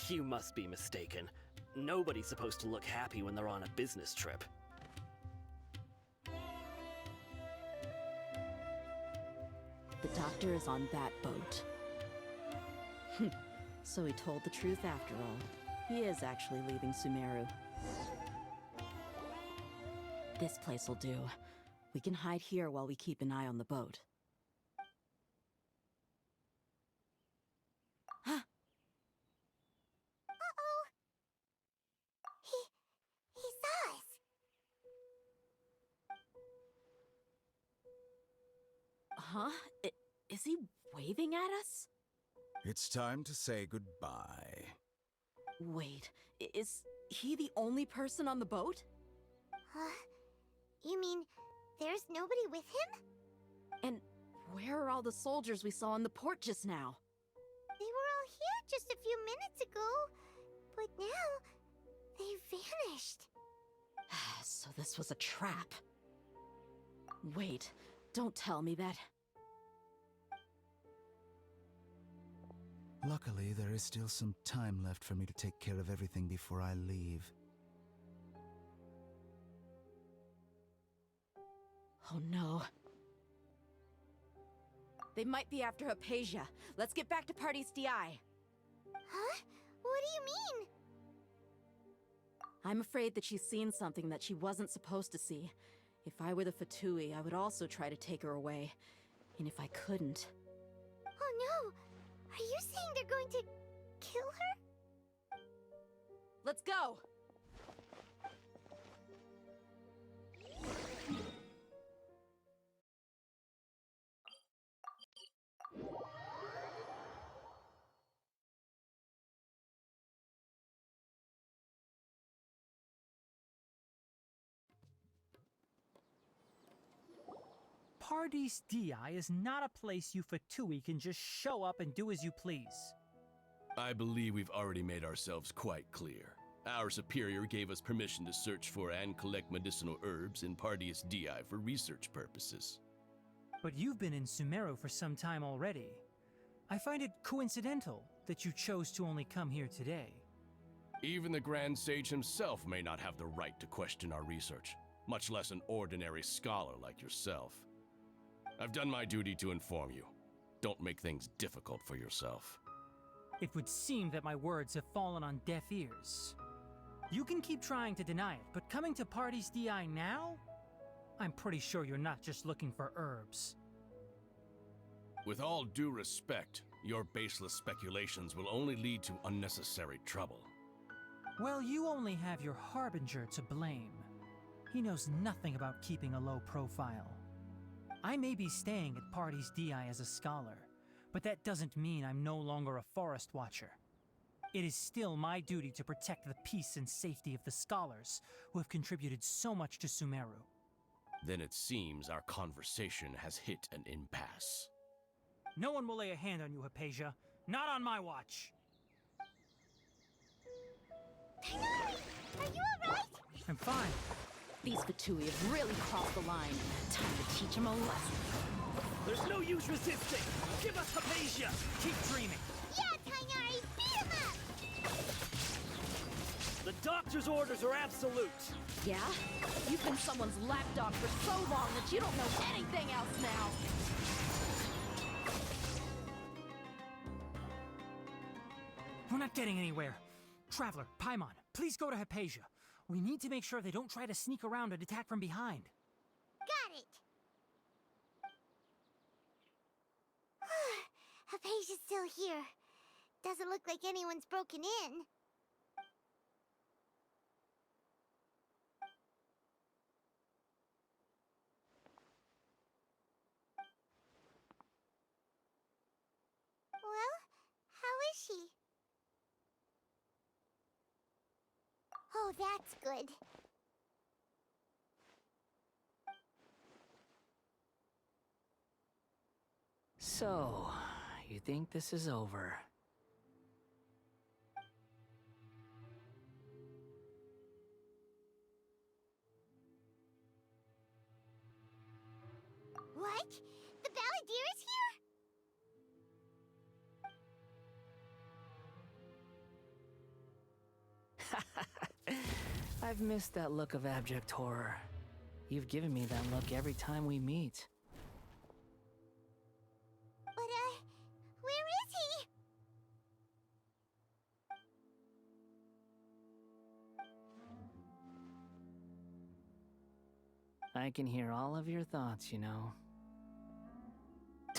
You must be mistaken. Nobody's supposed to look happy when they're on a business trip. The doctor is on that boat. So he told the truth after all. He is actually leaving Sumeru. This place will do. We can hide here while we keep an eye on the boat. Uh-oh. He saw us. Huh? Is he waving at us? It's time to say goodbye. Wait, is he the only person on the boat? You mean there's nobody with him? And where are all the soldiers we saw in the port just now? They were all here just a few minutes ago, but now they vanished. So this was a trap. Wait, don't tell me that. Luckily, there is still some time left for me to take care of everything before I leave. Oh no. They might be after Hypatia. Let's get back to Party's DI. Huh? What do you mean? I'm afraid that she's seen something that she wasn't supposed to see. If I were the Fatui, I would also try to take her away. And if I couldn't... Oh no! Are you saying they're going to kill her? Let's go! Paradis Di is not a place you Fatui can just show up and do as you please. I believe we've already made ourselves quite clear. Our superior gave us permission to search for and collect medicinal herbs in Paradis Di for research purposes. But you've been in Sumero for some time already. I find it coincidental that you chose to only come here today. Even the Grand Sage himself may not have the right to question our research, much less an ordinary scholar like yourself. I've done my duty to inform you. Don't make things difficult for yourself. It would seem that my words have fallen on deaf ears. You can keep trying to deny it, but coming to Paradis Di now? I'm pretty sure you're not just looking for herbs. With all due respect, your baseless speculations will only lead to unnecessary trouble. Well, you only have your Harbinger to blame. He knows nothing about keeping a low profile. I may be staying at Paradis Di as a scholar, but that doesn't mean I'm no longer a forest watcher. It is still my duty to protect the peace and safety of the scholars who have contributed so much to Sumeru. Then it seems our conversation has hit an impasse. No one will lay a hand on you, Hypatia. Not on my watch. Tighnari, are you alright? I'm fine. These Fatui have really crossed the line. Time to teach them a lesson. There's no use resisting! Give us Hypatia! Keep dreaming! Yeah, Tighnari, beat him up! The doctor's orders are absolute! Yeah? You've been someone's lapdog for so long that you don't know anything else now! We're not getting anywhere. Traveler, Paimon, please go to Hypatia. We need to make sure they don't try to sneak around and attack from behind. Got it! Hypatia's still here. Doesn't look like anyone's broken in. Well, how is she? Oh, that's good. So, you think this is over? What? The Balladeer is here? I've missed that look of abject horror. You've given me that look every time we meet. But, where is he? I can hear all of your thoughts, you know.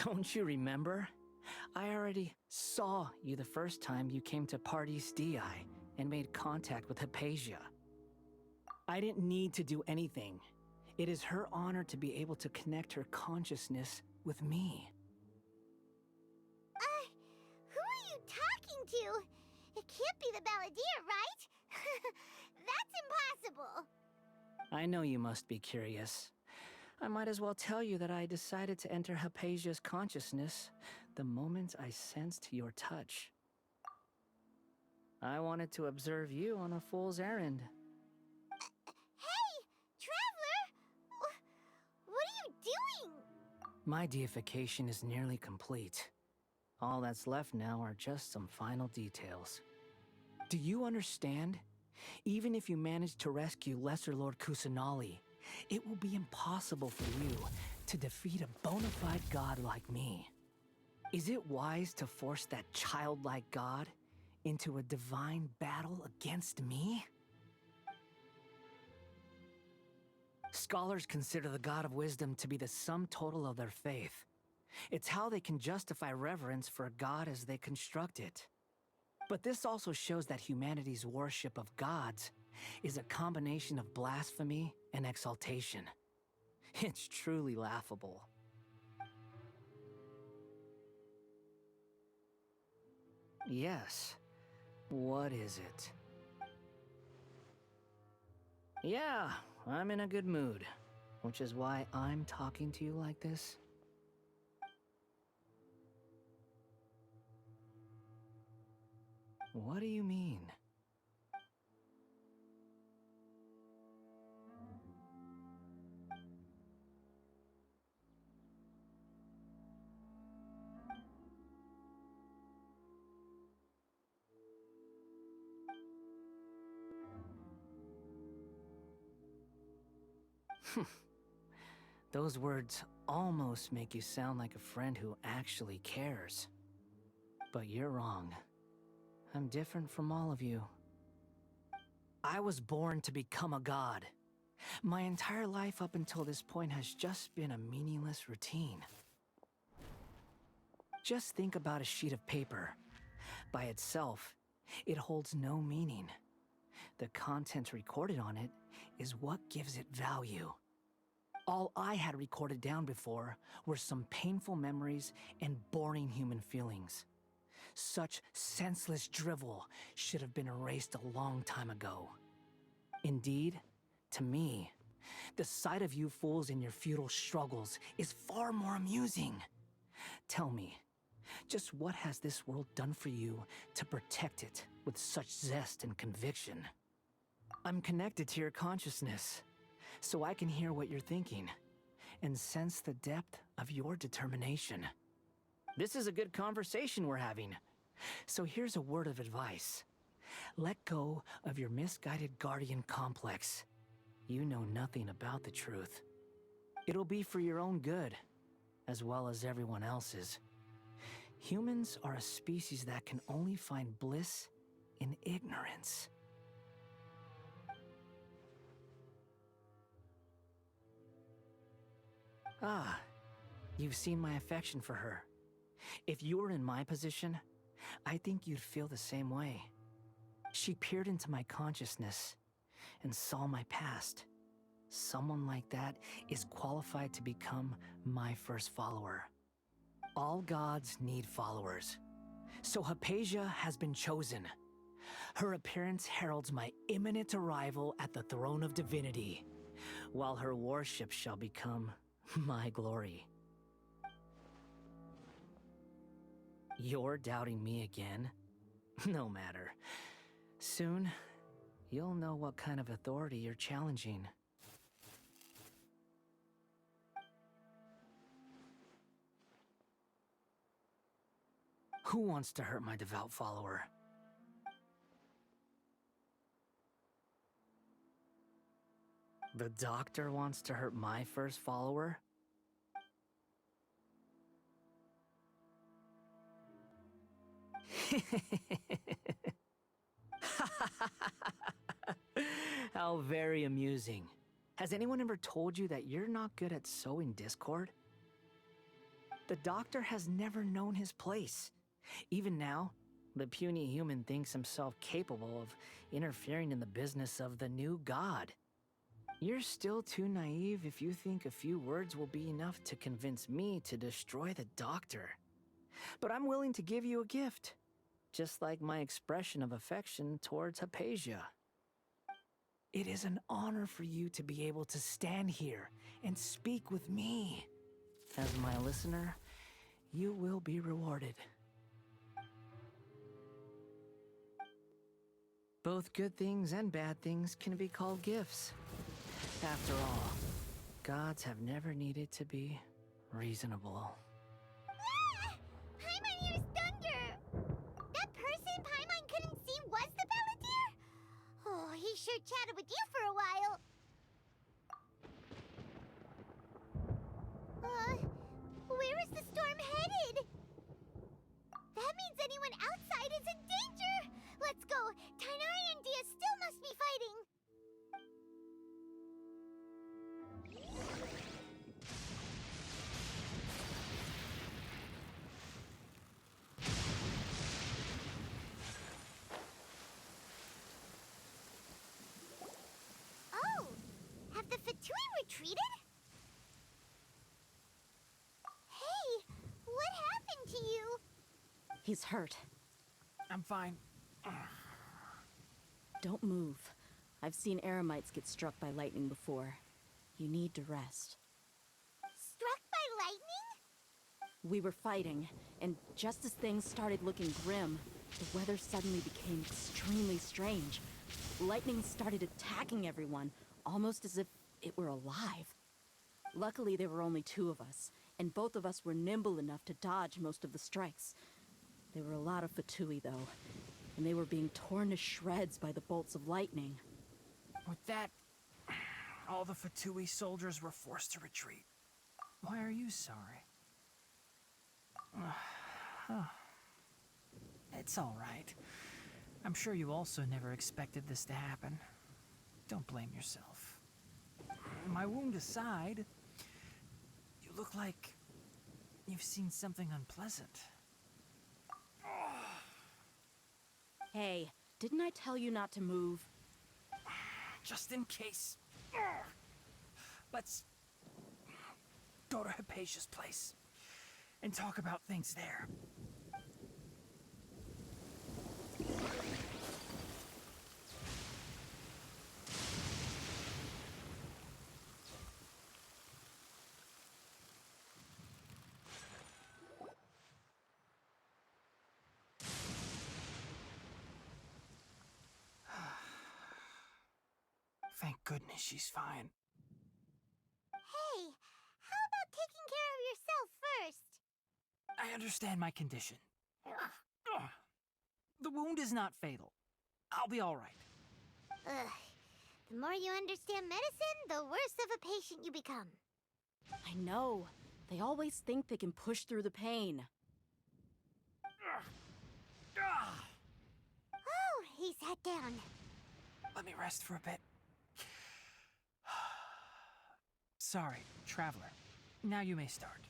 Don't you remember? I already saw you the first time you came to Paradis Di and made contact with Hypatia. I didn't need to do anything. It is her honor to be able to connect her consciousness with me. Who are you talking to? It can't be the Balladeer, right? That's impossible. I know you must be curious. I might as well tell you that I decided to enter Hypatia's consciousness the moment I sensed your touch. I wanted to observe you on a fool's errand. Hey, Traveler! What are you doing? My deification is nearly complete. All that's left now are just some final details. Do you understand? Even if you manage to rescue Lesser Lord Kusanali, it will be impossible for you to defeat a bona fide god like me. Is it wise to force that childlike god into a divine battle against me? Scholars consider the God of Wisdom to be the sum total of their faith. It's how they can justify reverence for a god as they construct it. But this also shows that humanity's worship of gods is a combination of blasphemy and exaltation. It's truly laughable. Yes. What is it? Yeah, I'm in a good mood. which is why I'm talking to you like this? What do you mean? Those words almost make you sound like a friend who actually cares. But you're wrong. I'm different from all of you. I was born to become a god. My entire life up until this point has just been a meaningless routine. Just think about a sheet of paper. By itself, it holds no meaning. The content recorded on it is what gives it value. All I had recorded down before were some painful memories and boring human feelings. Such senseless drivel should have been erased a long time ago. Indeed, to me, the sight of you fools in your futile struggles is far more amusing. Tell me, just what has this world done for you to protect it with such zest and conviction? I'm connected to your consciousness, so I can hear what you're thinking, and sense the depth of your determination. This is a good conversation we're having, so here's a word of advice. Let go of your misguided guardian complex. You know nothing about the truth. It'll be for your own good, as well as everyone else's. Humans are a species that can only find bliss in ignorance. Ah, you've seen my affection for her. If you were in my position, I think you'd feel the same way. She peered into my consciousness and saw my past. Someone like that is qualified to become my first follower. All gods need followers. So Hypatia has been chosen. Her appearance heralds my imminent arrival at the throne of divinity, while her worship shall become my glory. You're doubting me again? No matter. Soon, you'll know what kind of authority you're challenging. Who wants to hurt my devout follower? The doctor wants to hurt my first follower? How very amusing. Has anyone ever told you that you're not good at sowing discord? The doctor has never known his place. Even now, the puny human thinks himself capable of interfering in the business of the new god. You're still too naive if you think a few words will be enough to convince me to destroy the doctor. But I'm willing to give you a gift, just like my expression of affection towards Hypatia. It is an honor for you to be able to stand here and speak with me. As my listener, you will be rewarded. Both good things and bad things can be called gifts. After all, gods have never needed to be reasonable. Ah! Paimon hears thunder! That person Paimon couldn't see was the Palantir? Oh, he sure chatted with you for a while. Where is the storm headed? That means anyone outside is in danger! Let's go! Tainari and Dia still must be fighting! Oh! Have the Fatui retreated? Hey! What happened to you? He's hurt. I'm fine. Don't move. I've seen Eremites get struck by lightning before. You need to rest. Struck by lightning? We were fighting, and just as things started looking grim, the weather suddenly became extremely strange. Lightning started attacking everyone, almost as if it were alive. Luckily, there were only 2 of us, and both of us were nimble enough to dodge most of the strikes. There were a lot of Fatui, though, and they were being torn to shreds by the bolts of lightning. With that, all the Fatui soldiers were forced to retreat. Why are you sorry? It's all right. I'm sure you also never expected this to happen. Don't blame yourself. My wound aside, you look like you've seen something unpleasant. Hey, didn't I tell you not to move? Just in case. Let's go to Hypatia's place and talk about things there. Thank goodness she's fine. Hey, how about taking care of yourself first? I understand my condition. The wound is not fatal. I'll be all right. Ugh. The more you understand medicine, the worse of a patient you become. I know. They always think they can push through the pain. Oh, he sat down. Let me rest for a bit. Sorry, traveler. Now you may start.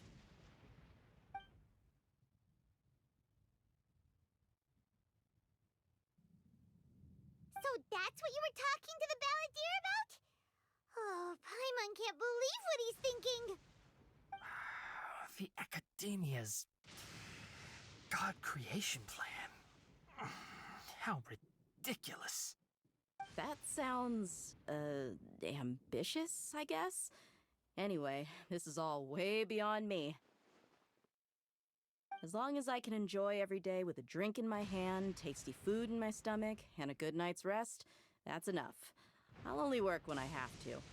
So that's what you were talking to the balladeer about? Oh, Paimon can't believe what he's thinking. The Academia's God creation plan. How ridiculous. That sounds, ambitious, I guess? Anyway, this is all way beyond me. As long as I can enjoy every day with a drink in my hand, tasty food in my stomach, and a good night's rest, that's enough. I'll only work when I have to.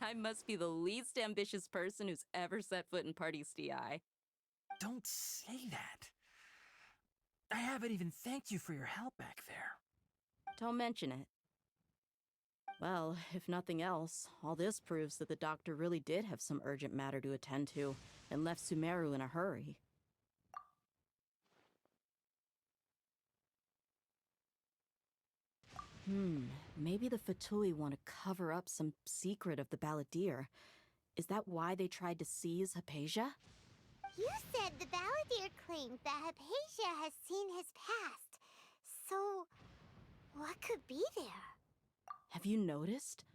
I must be the least ambitious person who's ever set foot in Party STI. Don't say that. I haven't even thanked you for your help back there. Don't mention it. Well, if nothing else, all this proves that the doctor really did have some urgent matter to attend to, and left Sumero in a hurry. Maybe the Fatui want to cover up some secret of the balladeer. Is that why they tried to seize Hypatia? You said the balladeer claimed that Hypatia has seen his past. So, what could be there? Have you noticed?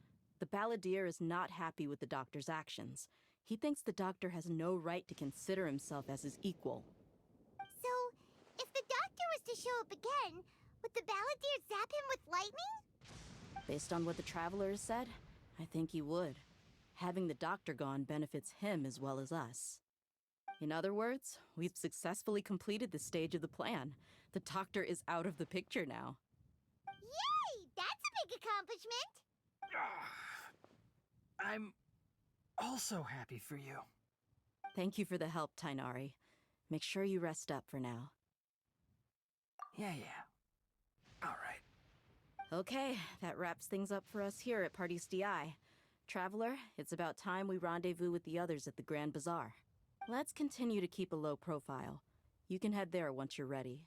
The balladeer is not happy with the doctor's actions. He thinks the doctor has no right to consider himself as his equal. So, if the doctor was to show up again, would the balladeer zap him with lightning? Based on what the traveler has said, I think he would. Having the doctor gone benefits him as well as us. In other words, we've successfully completed this stage of the plan. The doctor is out of the picture now. Yay! That's a big accomplishment! I'm also happy for you. Thank you for the help, Tainari. Make sure you rest up for now. Yeah. All right. Okay, that wraps things up for us here at Party STI. Traveler, it's about time we rendezvous with the others at the Grand Bazaar. Let's continue to keep a low profile. You can head there once you're ready.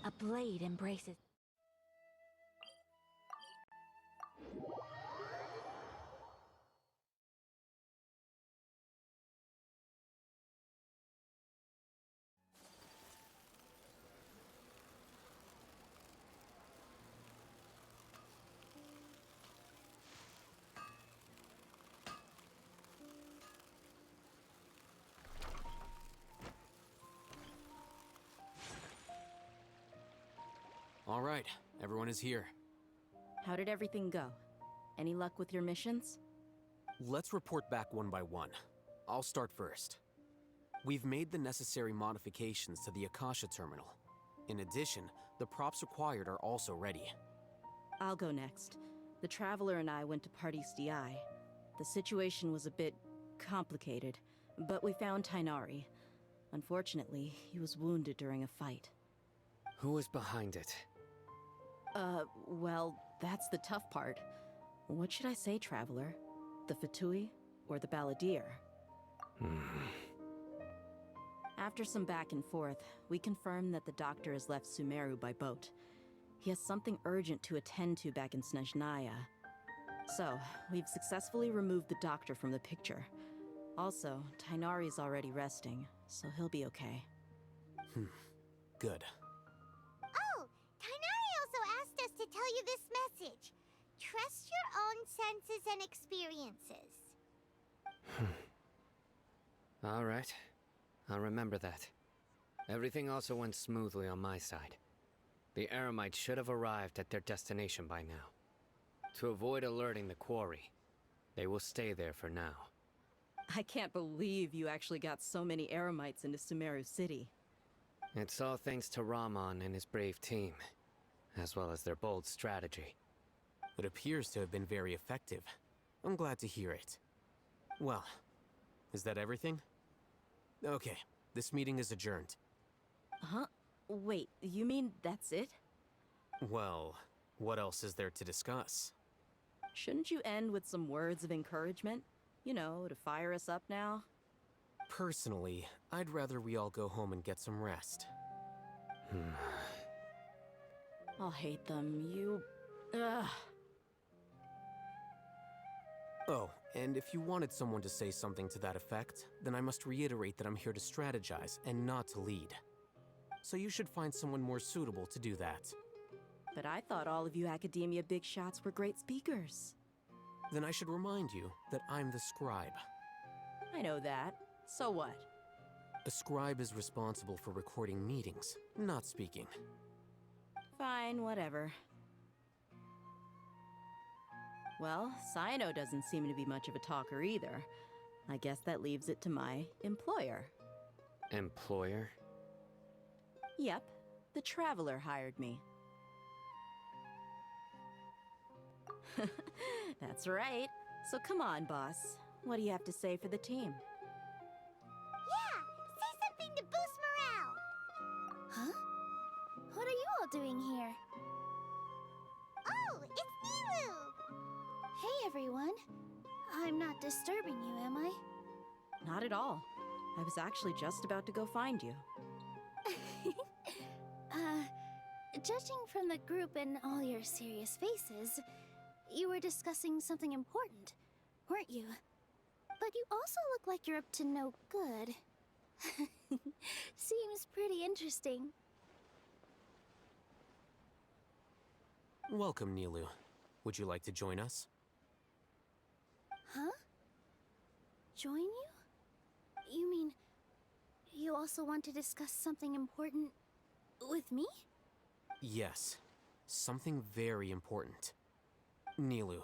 A blade embraces. All right, everyone is here. How did everything go? Any luck with your missions? Let's report back one by one. I'll start first. We've made the necessary modifications to the Akasha terminal. In addition, the props required are also ready. I'll go next. The Traveler and I went to Party's DI. The situation was a bit complicated, but we found Tainari. Unfortunately, he was wounded during a fight. Who was behind it? Well, that's the tough part. What should I say, Traveler? The Fatui or the Balladeer? After some back and forth, we confirmed that the doctor has left Sumero by boat. He has something urgent to attend to back in Snezhnaya. So, we've successfully removed the doctor from the picture. Also, Tainari's already resting, so he'll be okay. Good. Oh, Tainari also asked us to tell you this message. Trust your own senses and experiences. All right. I'll remember that. Everything also went smoothly on my side. The Eremites should have arrived at their destination by now. To avoid alerting the quarry, they will stay there for now. I can't believe you actually got so many Eremites into Sumeru City. It's all thanks to Rahman and his brave team, as well as their bold strategy. It appears to have been very effective. I'm glad to hear it. Well, is that everything? Okay, this meeting is adjourned. Huh? Wait, you mean that's it? Well, what else is there to discuss? Shouldn't you end with some words of encouragement? You know, to fire us up now? Personally, I'd rather we all go home and get some rest. I'll hate them, Ugh. Oh, and if you wanted someone to say something to that effect, then I must reiterate that I'm here to strategize and not to lead. So you should find someone more suitable to do that. But I thought all of you Academia big shots were great speakers. Then I should remind you that I'm the scribe. I know that. So what? A scribe is responsible for recording meetings, not speaking. Fine, whatever. Well, Cyno doesn't seem to be much of a talker either. I guess that leaves it to my employer. Employer? Yep, the Traveler hired me. That's right. So come on, boss. What do you have to say for the team? Yeah, say something to boost morale. Huh? What are you all doing here? Oh, it's Nilu! Hey, everyone. I'm not disturbing you, am I? Not at all. I was actually just about to go find you. Judging from the group and all your serious faces, you were discussing something important, weren't you? But you also look like you're up to no good. Seems pretty interesting. Welcome, Nilu. Would you like to join us? Huh? Join you? You mean, you also want to discuss something important with me? Yes. Something very important. Nilu,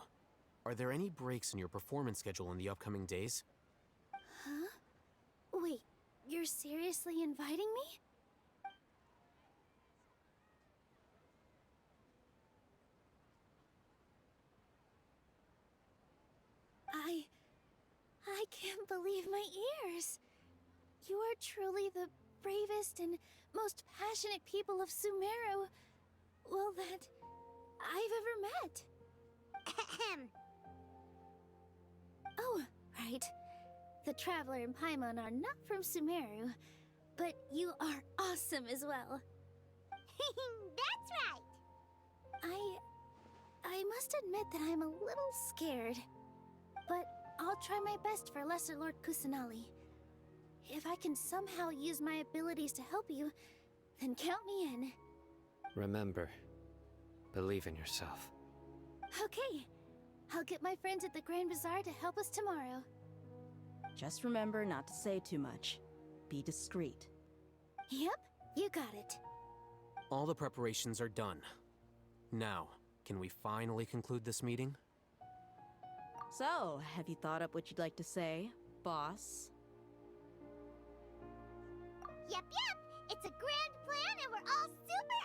are there any breaks in your performance schedule in the upcoming days? Huh? Wait, you're seriously inviting me? I can't believe my ears. You are truly the bravest and most passionate people of Sumeru, well, that I've ever met. Ahem. Oh, right. The Traveler and Paimon are not from Sumeru, but you are awesome as well. That's right! I must admit that I'm a little scared, but I'll try my best for Lesser Lord Kusanali. If I can somehow use my abilities to help you, then count me in. Remember, believe in yourself. Okay, I'll get my friends at the Grand Bazaar to help us tomorrow. Just remember not to say too much. Be discreet. Yep, you got it. All the preparations are done. Now, can we finally conclude this meeting? So, have you thought up what you'd like to say, boss? Yep. It's a grand plan and we're all super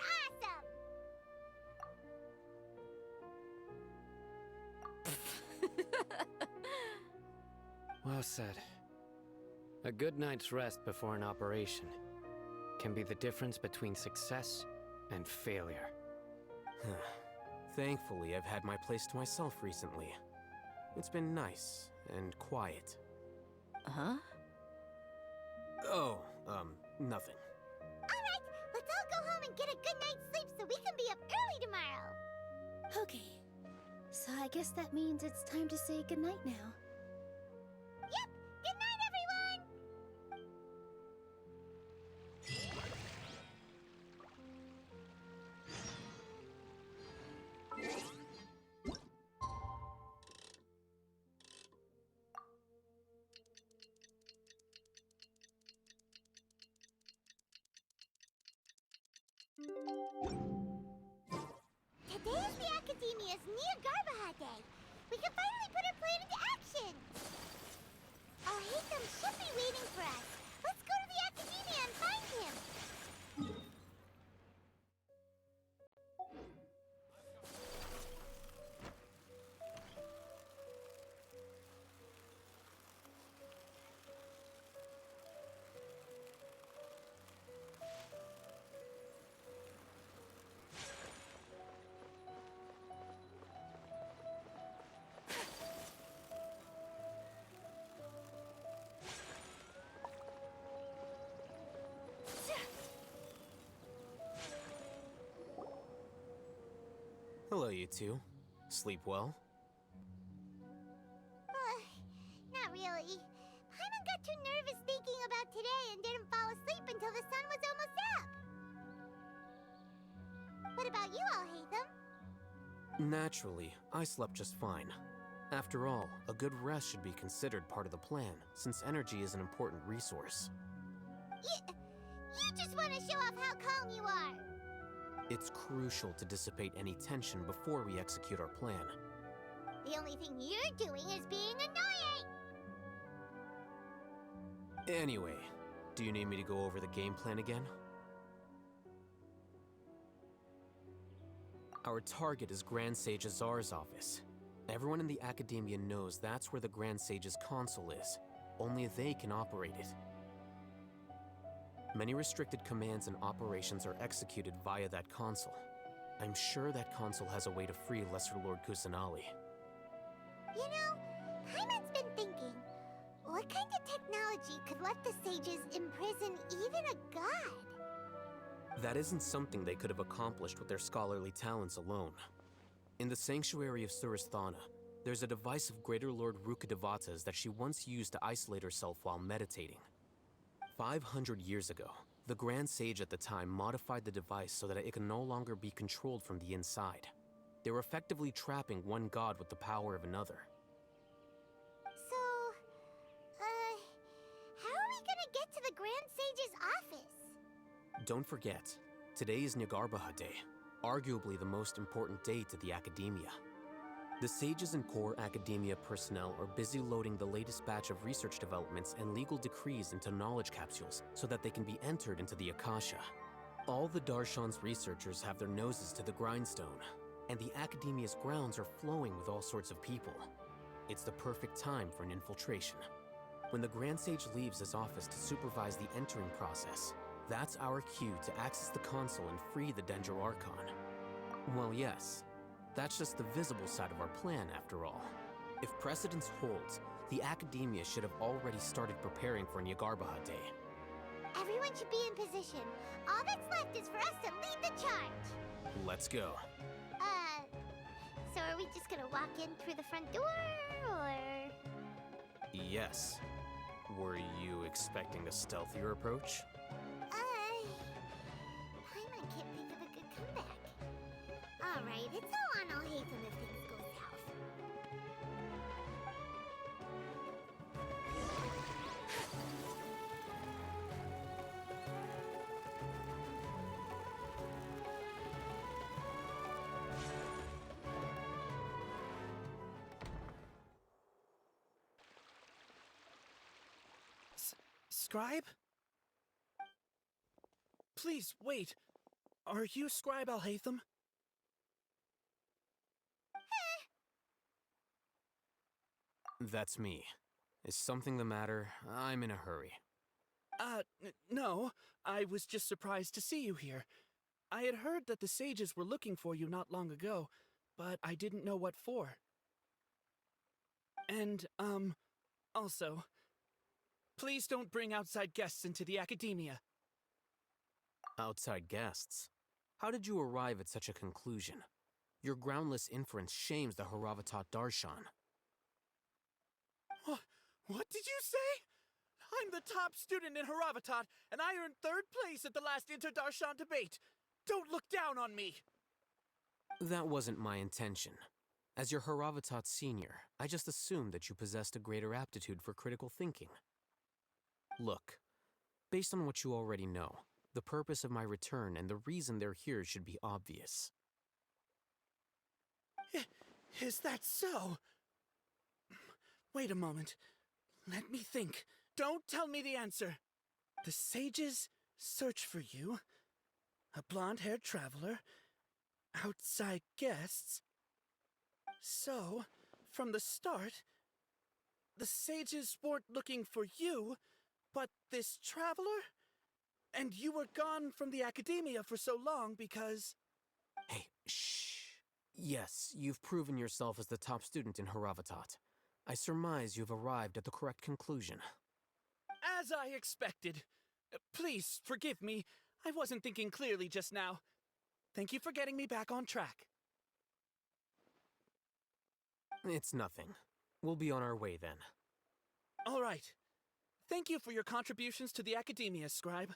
awesome! Well said. A good night's rest before an operation can be the difference between success and failure. Thankfully, I've had my place to myself recently. It's been nice and quiet. Huh? Oh, nothing. Alright, let's all go home and get a good night's sleep so we can be up early tomorrow. Okay. So I guess that means it's time to say goodnight now. Yep! Good night, everyone! Today is the Academia's Neo-Garbaha Day. We can finally put our plan into action. I'll hate them should be waiting for us. Let's go to the Academia and find him. Hello, you two. Sleep well? Not really. Paimon got too nervous thinking about today and didn't fall asleep until the sun was almost up. What about you all, Hatham? Naturally, I slept just fine. After all, a good rest should be considered part of the plan, since energy is an important resource. You just want to show off how calm you are. It's crucial to dissipate any tension before we execute our plan. The only thing you're doing is being annoying. Anyway, do you need me to go over the game plan again? Our target is Grand Sage Azar's office. Everyone in the Academia knows that's where the Grand Sage's console is. Only they can operate it. Many restricted commands and operations are executed via that console. I'm sure that console has a way to free Lesser Lord Kusanali. You know, Paimon's been thinking, what kind of technology could let the sages imprison even a god? That isn't something they could have accomplished with their scholarly talents alone. In the Sanctuary of Suristhana, there's a device of Greater Lord Rukkhadevata's that she once used to isolate herself while meditating. 500 years ago, the Grand Sage at the time modified the device so that it could no longer be controlled from the inside. They were effectively trapping one god with the power of another. So, how are we gonna get to the Grand Sage's office? Don't forget, today is Nyagarbaha Day, arguably the most important day to the Academia. The Sages and core Academia personnel are busy loading the latest batch of research developments and legal decrees into knowledge capsules so that they can be entered into the Akasha. All the Darshan's researchers have their noses to the grindstone, and the Academia's grounds are flowing with all sorts of people. It's the perfect time for an infiltration. When the Grand Sage leaves his office to supervise the entering process, that's our cue to access the console and free the Dendro Archon. Well, yes. That's just the visible side of our plan, after all. If precedence holds, the Academia should have already started preparing for Nyagarbaha Day. Everyone should be in position. All that's left is for us to lead the charge. Let's go. So are we just gonna walk in through the front door, or...? Yes. Were you expecting a stealthier approach? Paimon can't think of a good comeback. Alright, it's all on Alhaitham if things go south. Scribe? Please, wait. Are you Scribe Alhaitham? That's me. Is something the matter? I'm in a hurry. No. I was just surprised to see you here. I had heard that the sages were looking for you not long ago, but I didn't know what for. And, also, please don't bring outside guests into the academia. Outside guests? How did you arrive at such a conclusion? Your groundless inference shames the Haravatat Darshan. What did you say? I'm the top student in Haravatat, and I earned 3rd place at the last Inter-Darshan debate. Don't look down on me! That wasn't my intention. As your Haravatat senior, I just assumed that you possessed a greater aptitude for critical thinking. Look, based on what you already know, the purpose of my return and the reason they're here should be obvious. Is that so? Wait a moment. Let me think. Don't tell me the answer. The sages search for you. A blonde-haired traveler. Outside guests. So, from the start, the sages weren't looking for you, but this traveler? And you were gone from the academia for so long because... Hey, shh. Yes, you've proven yourself as the top student in Haravatat. I surmise you've arrived at the correct conclusion. As I expected. Please, forgive me. I wasn't thinking clearly just now. Thank you for getting me back on track. It's nothing. We'll be on our way then. All right. Thank you for your contributions to the academia, Scribe.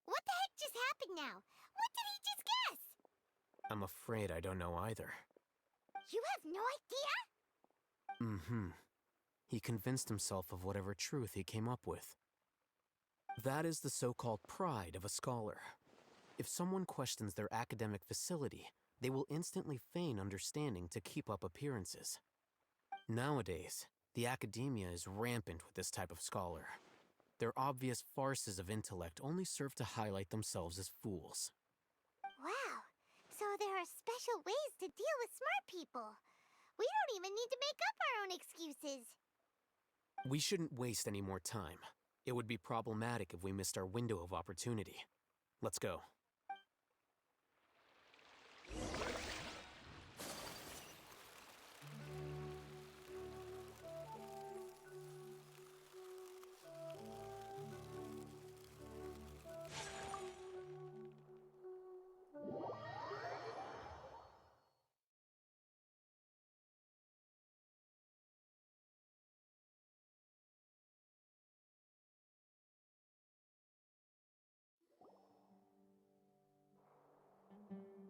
What the heck just happened now? What did he just guess? I'm afraid I don't know either. You have no idea? Mm-hmm. He convinced himself of whatever truth he came up with. That is the so-called pride of a scholar. If someone questions their academic facility, they will instantly feign understanding to keep up appearances. Nowadays, the academia is rampant with this type of scholar. Their obvious farces of intellect only serve to highlight themselves as fools. Wow, so there are special ways to deal with smart people. We don't even need to make up our own excuses. We shouldn't waste any more time. It would be problematic if we missed our window of opportunity. Let's go.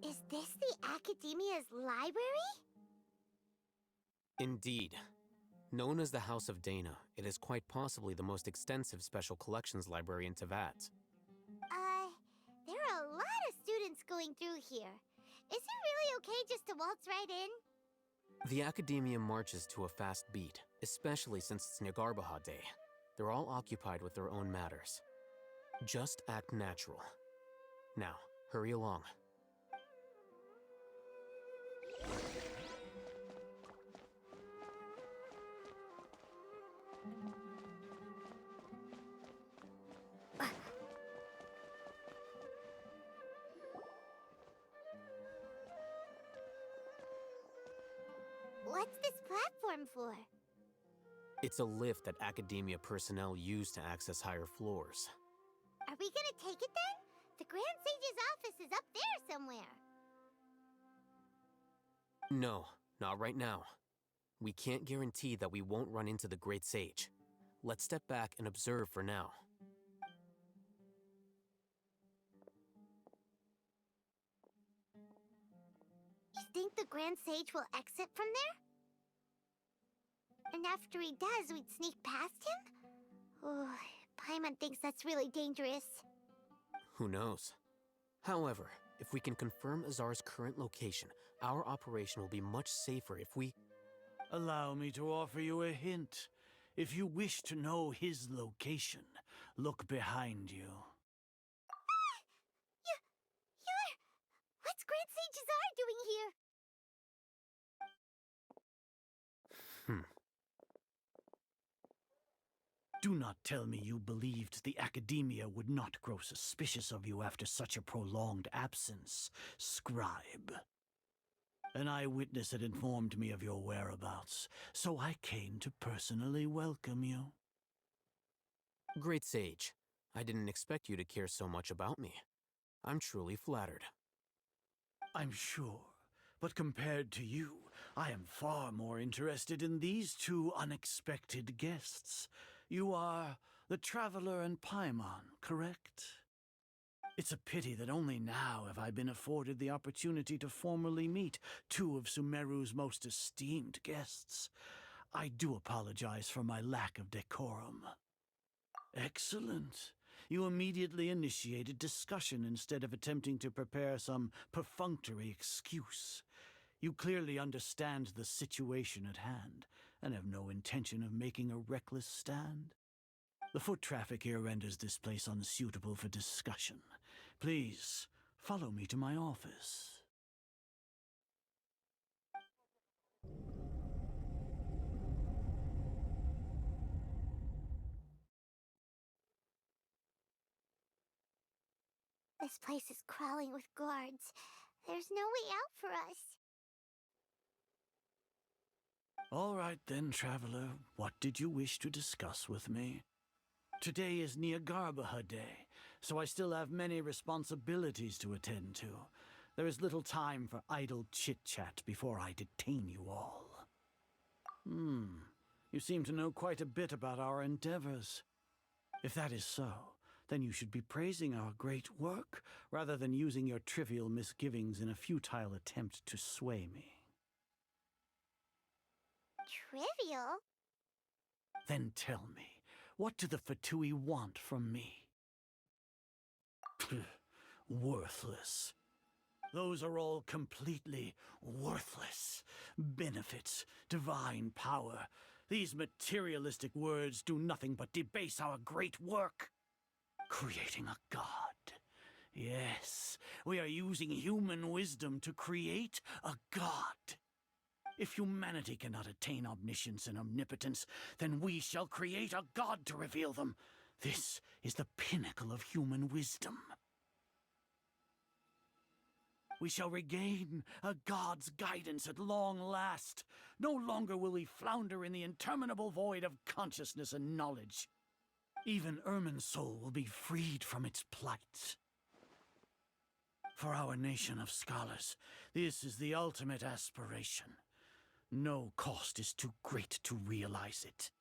Is this the Academia's library? Indeed. Known as the House of Dana, it is quite possibly the most extensive special collections library in Teyvat. There are a lot of students going through here. Is it really okay just to waltz right in? The Academia marches to a fast beat, especially since it's Nagarbaha Day. They're all occupied with their own matters. Just act natural. Now, hurry along. What's this platform for? It's a lift that Academia personnel use to access higher floors. Are we gonna take it then? The Grand Sage's office is up there somewhere. No, not right now. We can't guarantee that we won't run into the Great Sage. Let's step back and observe for now. You think the Grand Sage will exit from there? And after he does, we'd sneak past him? Oh, Paimon thinks that's really dangerous. Who knows? However, If we can confirm Azar's current location, our operation will be much safer if we... Allow me to offer you a hint. If you wish to know his location, look behind you. What's Grand Sage Azar doing here? Do not tell me you believed the Academia would not grow suspicious of you after such a prolonged absence, scribe. An eyewitness had informed me of your whereabouts, so I came to personally welcome you. Great Sage, I didn't expect you to care so much about me. I'm truly flattered. I'm sure, but compared to you, I am far more interested in these two unexpected guests. You are the Traveler and Paimon, correct? It's a pity that only now have I been afforded the opportunity to formally meet two of Sumeru's most esteemed guests. I do apologize for my lack of decorum. Excellent. You immediately initiated discussion instead of attempting to prepare some perfunctory excuse. You clearly understand the situation at hand, and have no intention of making a reckless stand. The foot traffic here renders this place unsuitable for discussion. Please, follow me to my office. This place is crawling with guards. There's no way out for us. All right then, Traveler. What did you wish to discuss with me? Today is Niagarbaha Day, so I still have many responsibilities to attend to. There is little time for idle chit-chat before I detain you all. You seem to know quite a bit about our endeavors. If that is so, then you should be praising our great work, rather than using your trivial misgivings in a futile attempt to sway me. Trivial? Then tell me, what do the Fatui want from me? Worthless. Those are all completely worthless. Benefits, divine power. These materialistic words do nothing but debase our great work. Creating a god. Yes, we are using human wisdom to create a god. If humanity cannot attain omniscience and omnipotence, then we shall create a god to reveal them. This is the pinnacle of human wisdom. We shall regain a god's guidance at long last. No longer will we flounder in the interminable void of consciousness and knowledge. Even Irminsul will be freed from its plight. For our nation of scholars, this is the ultimate aspiration. No cost is too great to realize it.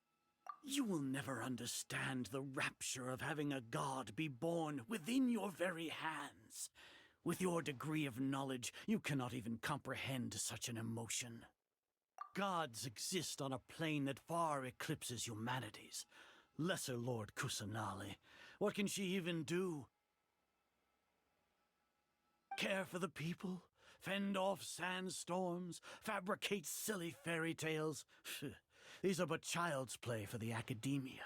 You will never understand the rapture of having a god be born within your very hands. With your degree of knowledge, you cannot even comprehend such an emotion. Gods exist on a plane that far eclipses humanity's. Lesser Lord Kusanali, what can she even do? Care for the people? Fend off sandstorms? Fabricate silly fairy tales? These are but child's play for the Academia.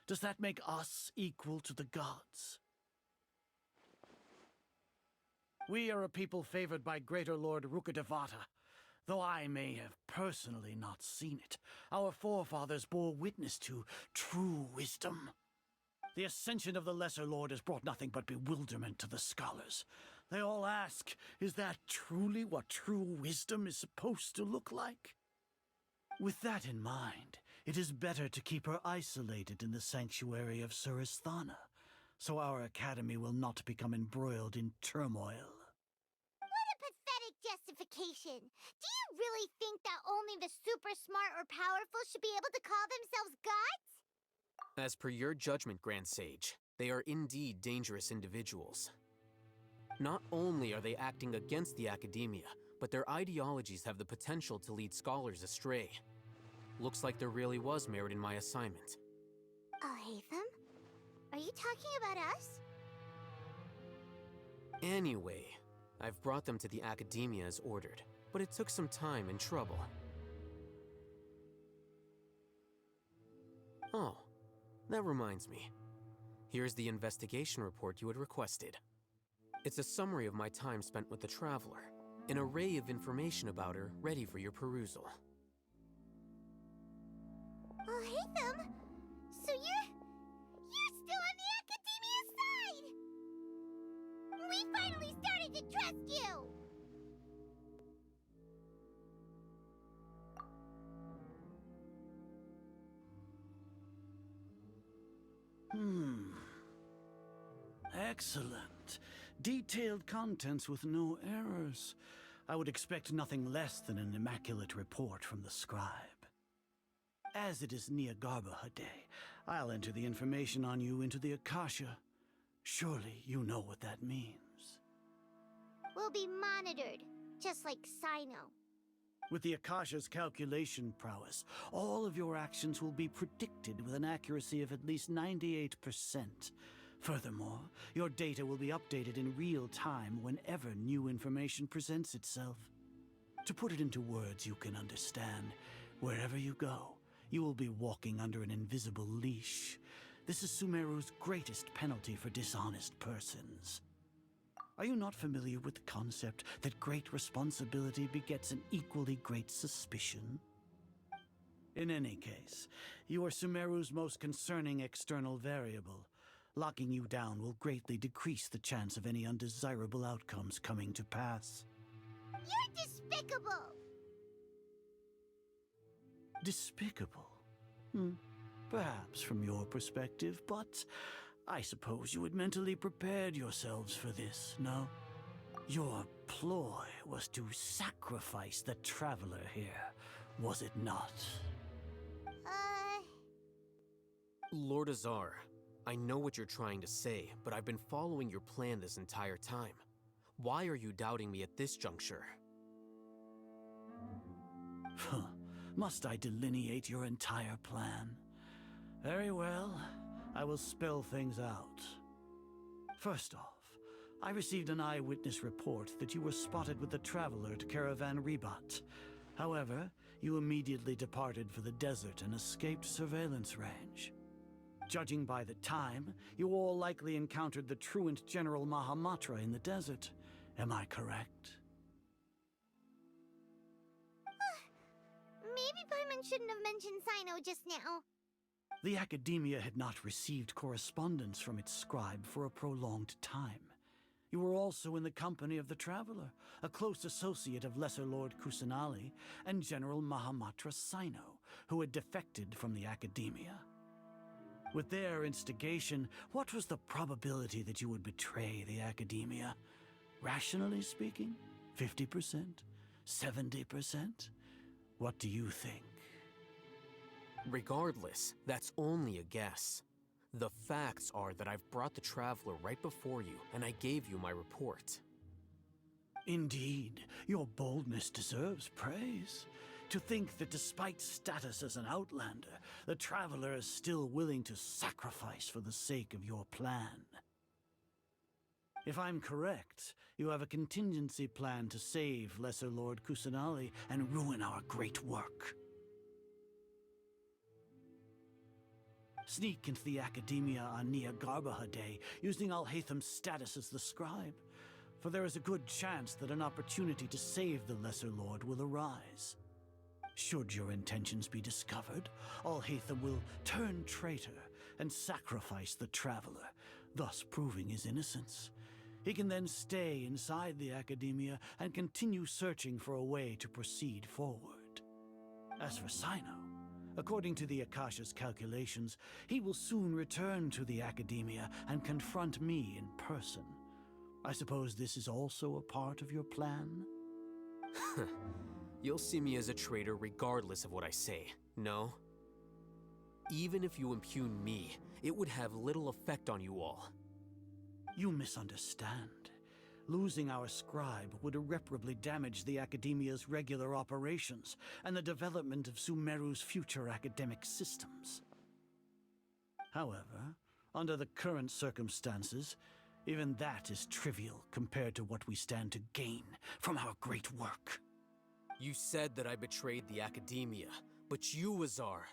Does that make us equal to the gods? We are a people favored by Greater Lord Rukkhadevata. Though I may have personally not seen it, our forefathers bore witness to true wisdom. The ascension of the Lesser Lord has brought nothing but bewilderment to the scholars. They all ask, is that truly what true wisdom is supposed to look like? With that in mind, it is better to keep her isolated in the sanctuary of Surasthana, so our academy will not become embroiled in turmoil. What a pathetic justification! Do you really think that only the super smart or powerful should be able to call themselves gods? As per your judgment, Grand Sage, they are indeed dangerous individuals. Not only are they acting against the Academia, but their ideologies have the potential to lead scholars astray. Looks like there really was merit in my assignment. Alhaitham? Are you talking about us? Anyway, I've brought them to the Academia as ordered, but it took some time and trouble. Oh, that reminds me. Here's the investigation report you had requested. It's a summary of my time spent with the Traveler, an array of information about her ready for your perusal. Oh, Haytham! So you're still on the Academia's side! We finally started to trust you! Excellent. Detailed contents with no errors. I would expect nothing less than an immaculate report from the scribe. As it is Niagarbaha Day, I'll enter the information on you into the Akasha. Surely you know what that means. We'll be monitored, just like Sino. With the Akasha's calculation prowess, all of your actions will be predicted with an accuracy of at least 98%. Furthermore, your data will be updated in real time whenever new information presents itself. To put it into words you can understand, wherever you go, you will be walking under an invisible leash. This is Sumeru's greatest penalty for dishonest persons. Are you not familiar with the concept that great responsibility begets an equally great suspicion? In any case, you are Sumeru's most concerning external variable. Locking you down will greatly decrease the chance of any undesirable outcomes coming to pass. You're despicable! Despicable? Perhaps from your perspective, but I suppose you had mentally prepared yourselves for this, no? Your ploy was to sacrifice the Traveler here, was it not? Lord Azar, I know what you're trying to say, but I've been following your plan this entire time. Why are you doubting me at this juncture? Must I delineate your entire plan? Very well, I will spell things out. First off, I received an eyewitness report that you were spotted with the Traveler to Caravan Ribat. However, you immediately departed for the desert and escaped surveillance range. Judging by the time, you all likely encountered the truant General Mahamatra in the desert. Am I correct? Maybe Paimon shouldn't have mentioned Sino just now. The Academia had not received correspondence from its scribe for a prolonged time. You were also in the company of the Traveler, a close associate of Lesser Lord Kusanali and General Mahamatra Sino, who had defected from the Academia. With their instigation, what was the probability that you would betray the Academia? Rationally speaking, 50%? 70%? What do you think? Regardless, that's only a guess. The facts are that I've brought the Traveler right before you, and I gave you my report. Indeed, your boldness deserves praise. To think that despite status as an outlander, the Traveler is still willing to sacrifice for the sake of your plan. If I'm correct, you have a contingency plan to save Lesser Lord Kusanali and ruin our great work. Sneak into the Academia on Niagarbaha Day, using Alhaitham's status as the scribe, for there is a good chance that an opportunity to save the Lesser Lord will arise. Should your intentions be discovered, Alhaitham will turn traitor and sacrifice the Traveler, thus proving his innocence. He can then stay inside the Academia and continue searching for a way to proceed forward. As for Sino, according to the Akasha's calculations, he will soon return to the Academia and confront me in person. I suppose this is also a part of your plan? You'll see me as a traitor regardless of what I say, no? Even if you impugn me, it would have little effect on you all. You misunderstand. Losing our scribe would irreparably damage the Academia's regular operations and the development of Sumeru's future academic systems. However, under the current circumstances, Even that is trivial compared to what we stand to gain from our great work. You said that I betrayed the Academia, but you, Azar,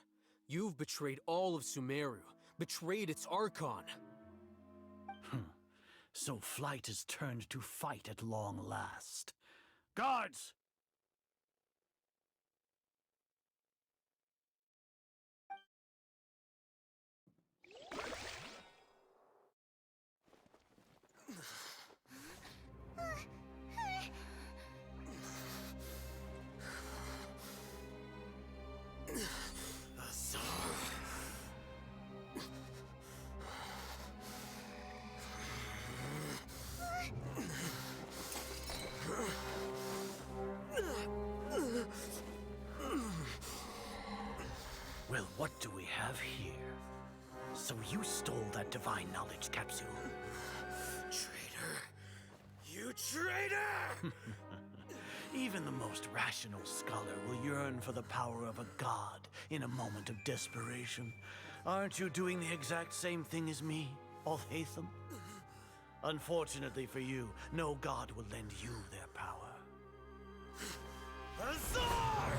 you've betrayed all of Sumeru, betrayed its Archon. So flight has turned to fight at long last. Guards! Well, what do we have here? So you stole that divine knowledge capsule. Traitor! You traitor! Even the most rational scholar will yearn for the power of a god in a moment of desperation. Aren't you doing the exact same thing as me, Alhaitham? Unfortunately for you, no god will lend you their power. Azar!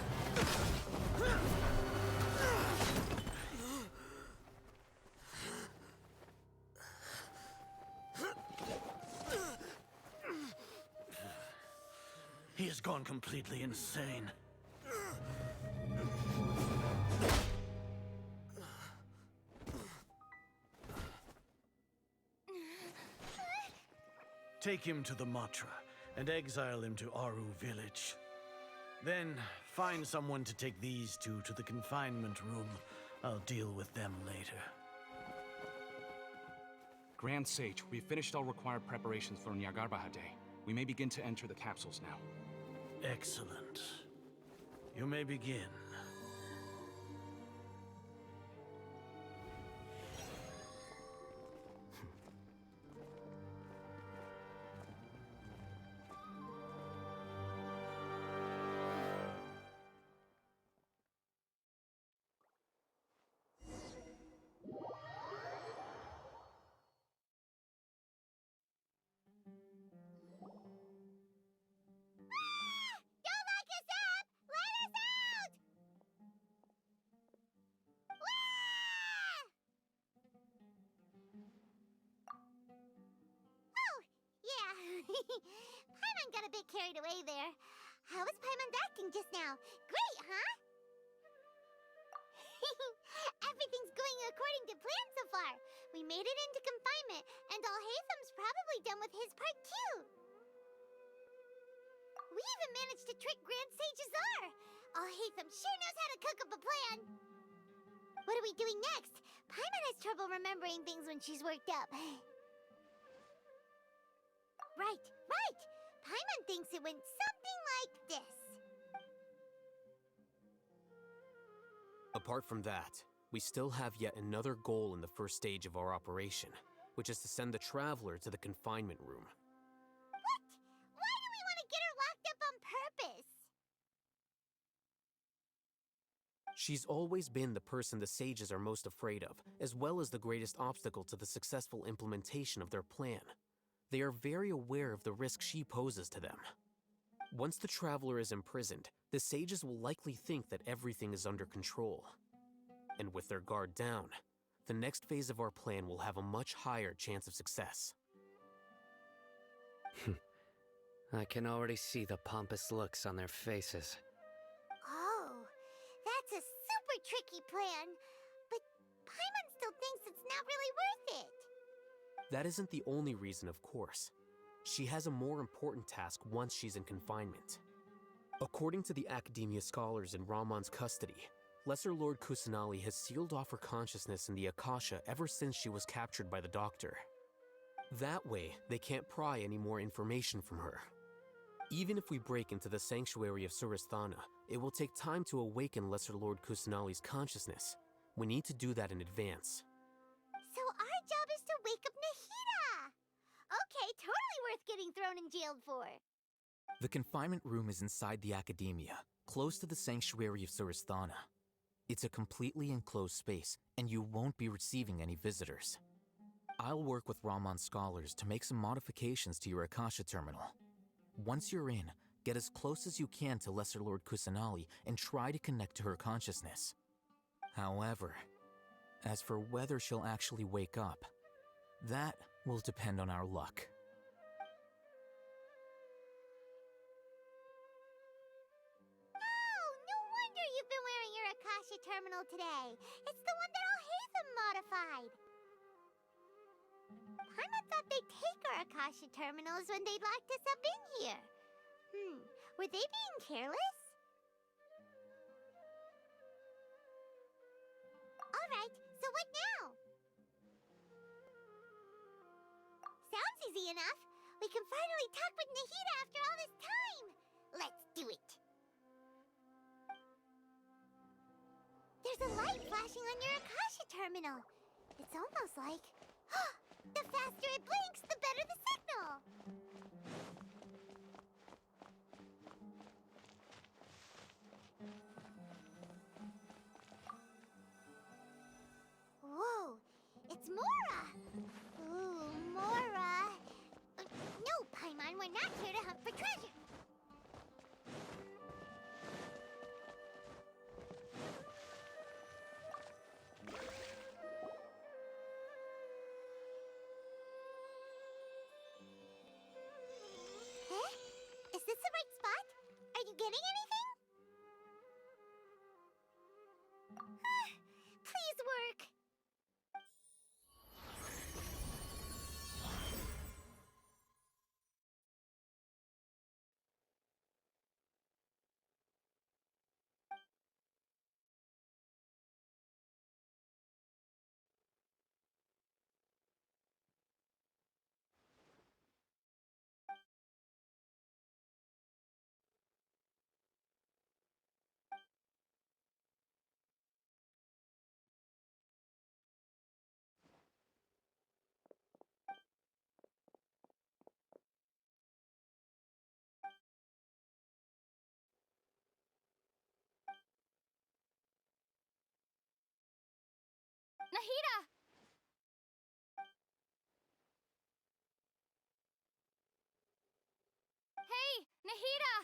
He has gone completely insane. Take him to the Matra and exile him to Aru village. Then find someone to take these two to the confinement room. I'll deal with them later. Grand Sage, we've finished all required preparations for Nyagarbahade. We may begin to enter the capsules now. Excellent. You may begin. Paimon got a bit carried away there. How was Paimon acting just now? Great, huh? Everything's going according to plan so far. We made it into confinement, and Alhaitham's probably done with his part too. We even managed to trick Grand Sage Azar. Alhaitham sure knows how to cook up a plan. What are we doing next? Paimon has trouble remembering things when she's worked up. Right. Paimon thinks it went something like this. Apart from that, we still have yet another goal in the first stage of our operation, which is to send the Traveler to the confinement room. What? Why do we want to get her locked up on purpose? She's always been the person the sages are most afraid of, as well as the greatest obstacle to the successful implementation of their plan. They are very aware of the risk she poses to them. Once the Traveler is imprisoned, the sages will likely think that everything is under control. And with their guard down, the next phase of our plan will have a much higher chance of success. I can already see the pompous looks on their faces. Oh, that's a super tricky plan. But Paimon still thinks it's not really worth it. That isn't the only reason, of course. She has a more important task once she's in confinement. According to the Academia scholars in Ramon's custody, Lesser Lord Kusanali has sealed off her consciousness in the Akasha ever since she was captured by the Doctor. That way, they can't pry any more information from her. Even if we break into the sanctuary of Surasthana, it will take time to awaken Lesser Lord Kusanali's consciousness. We need to do that in advance. So our job is to wake up Nahida! Okay, totally worth getting thrown in jail for. The confinement room is inside the Academia, close to the sanctuary of Surasthana. It's a completely enclosed space, and you won't be receiving any visitors. I'll work with Raman scholars to make some modifications to your Akasha terminal. Once you're in, get as close as you can to Lesser Lord Kusanali and try to connect to her consciousness. However, as for whether she'll actually wake up, that will depend on our luck. Oh, no wonder you've been wearing your Akasha terminal today. It's the one that Al-Haytham modified. Paimon thought they'd take our Akasha terminals when they locked us up in here. Were they being careless? Alright, so what now? Sounds easy enough. We can finally talk with Nahida after all this time. Let's do it. There's a light flashing on your Akasha terminal. It's almost like... the faster it blinks, the better the signal. Whoa, it's Mora! Ooh, Mora! No, Paimon, we're not here to hunt for treasure! Huh? Is this the right spot? Are you getting anything? Please work! Nahida! Hey, Nahida!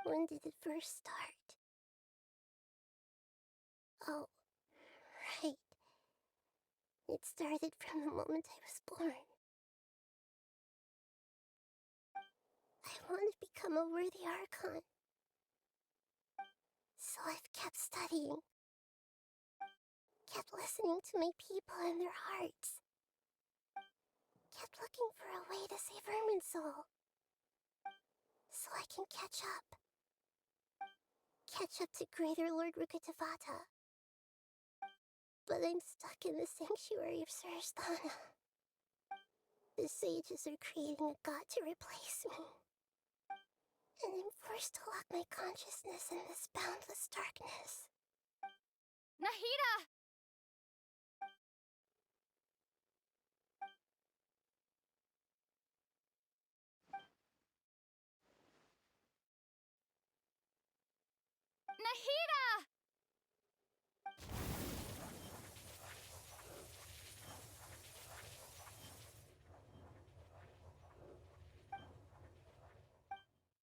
When did it first start? Oh, right. It started from the moment I was born. I want to become a worthy Archon. So I've kept studying. Kept listening to my people and their hearts. Kept looking for a way to save Irminsul. So I can catch up. Catch up to Greater Lord Rukkhadevata. But I'm stuck in the sanctuary of Sarasthana. The sages are creating a god to replace me. And I'm forced to lock my consciousness in this boundless darkness. Nahida! Nahida!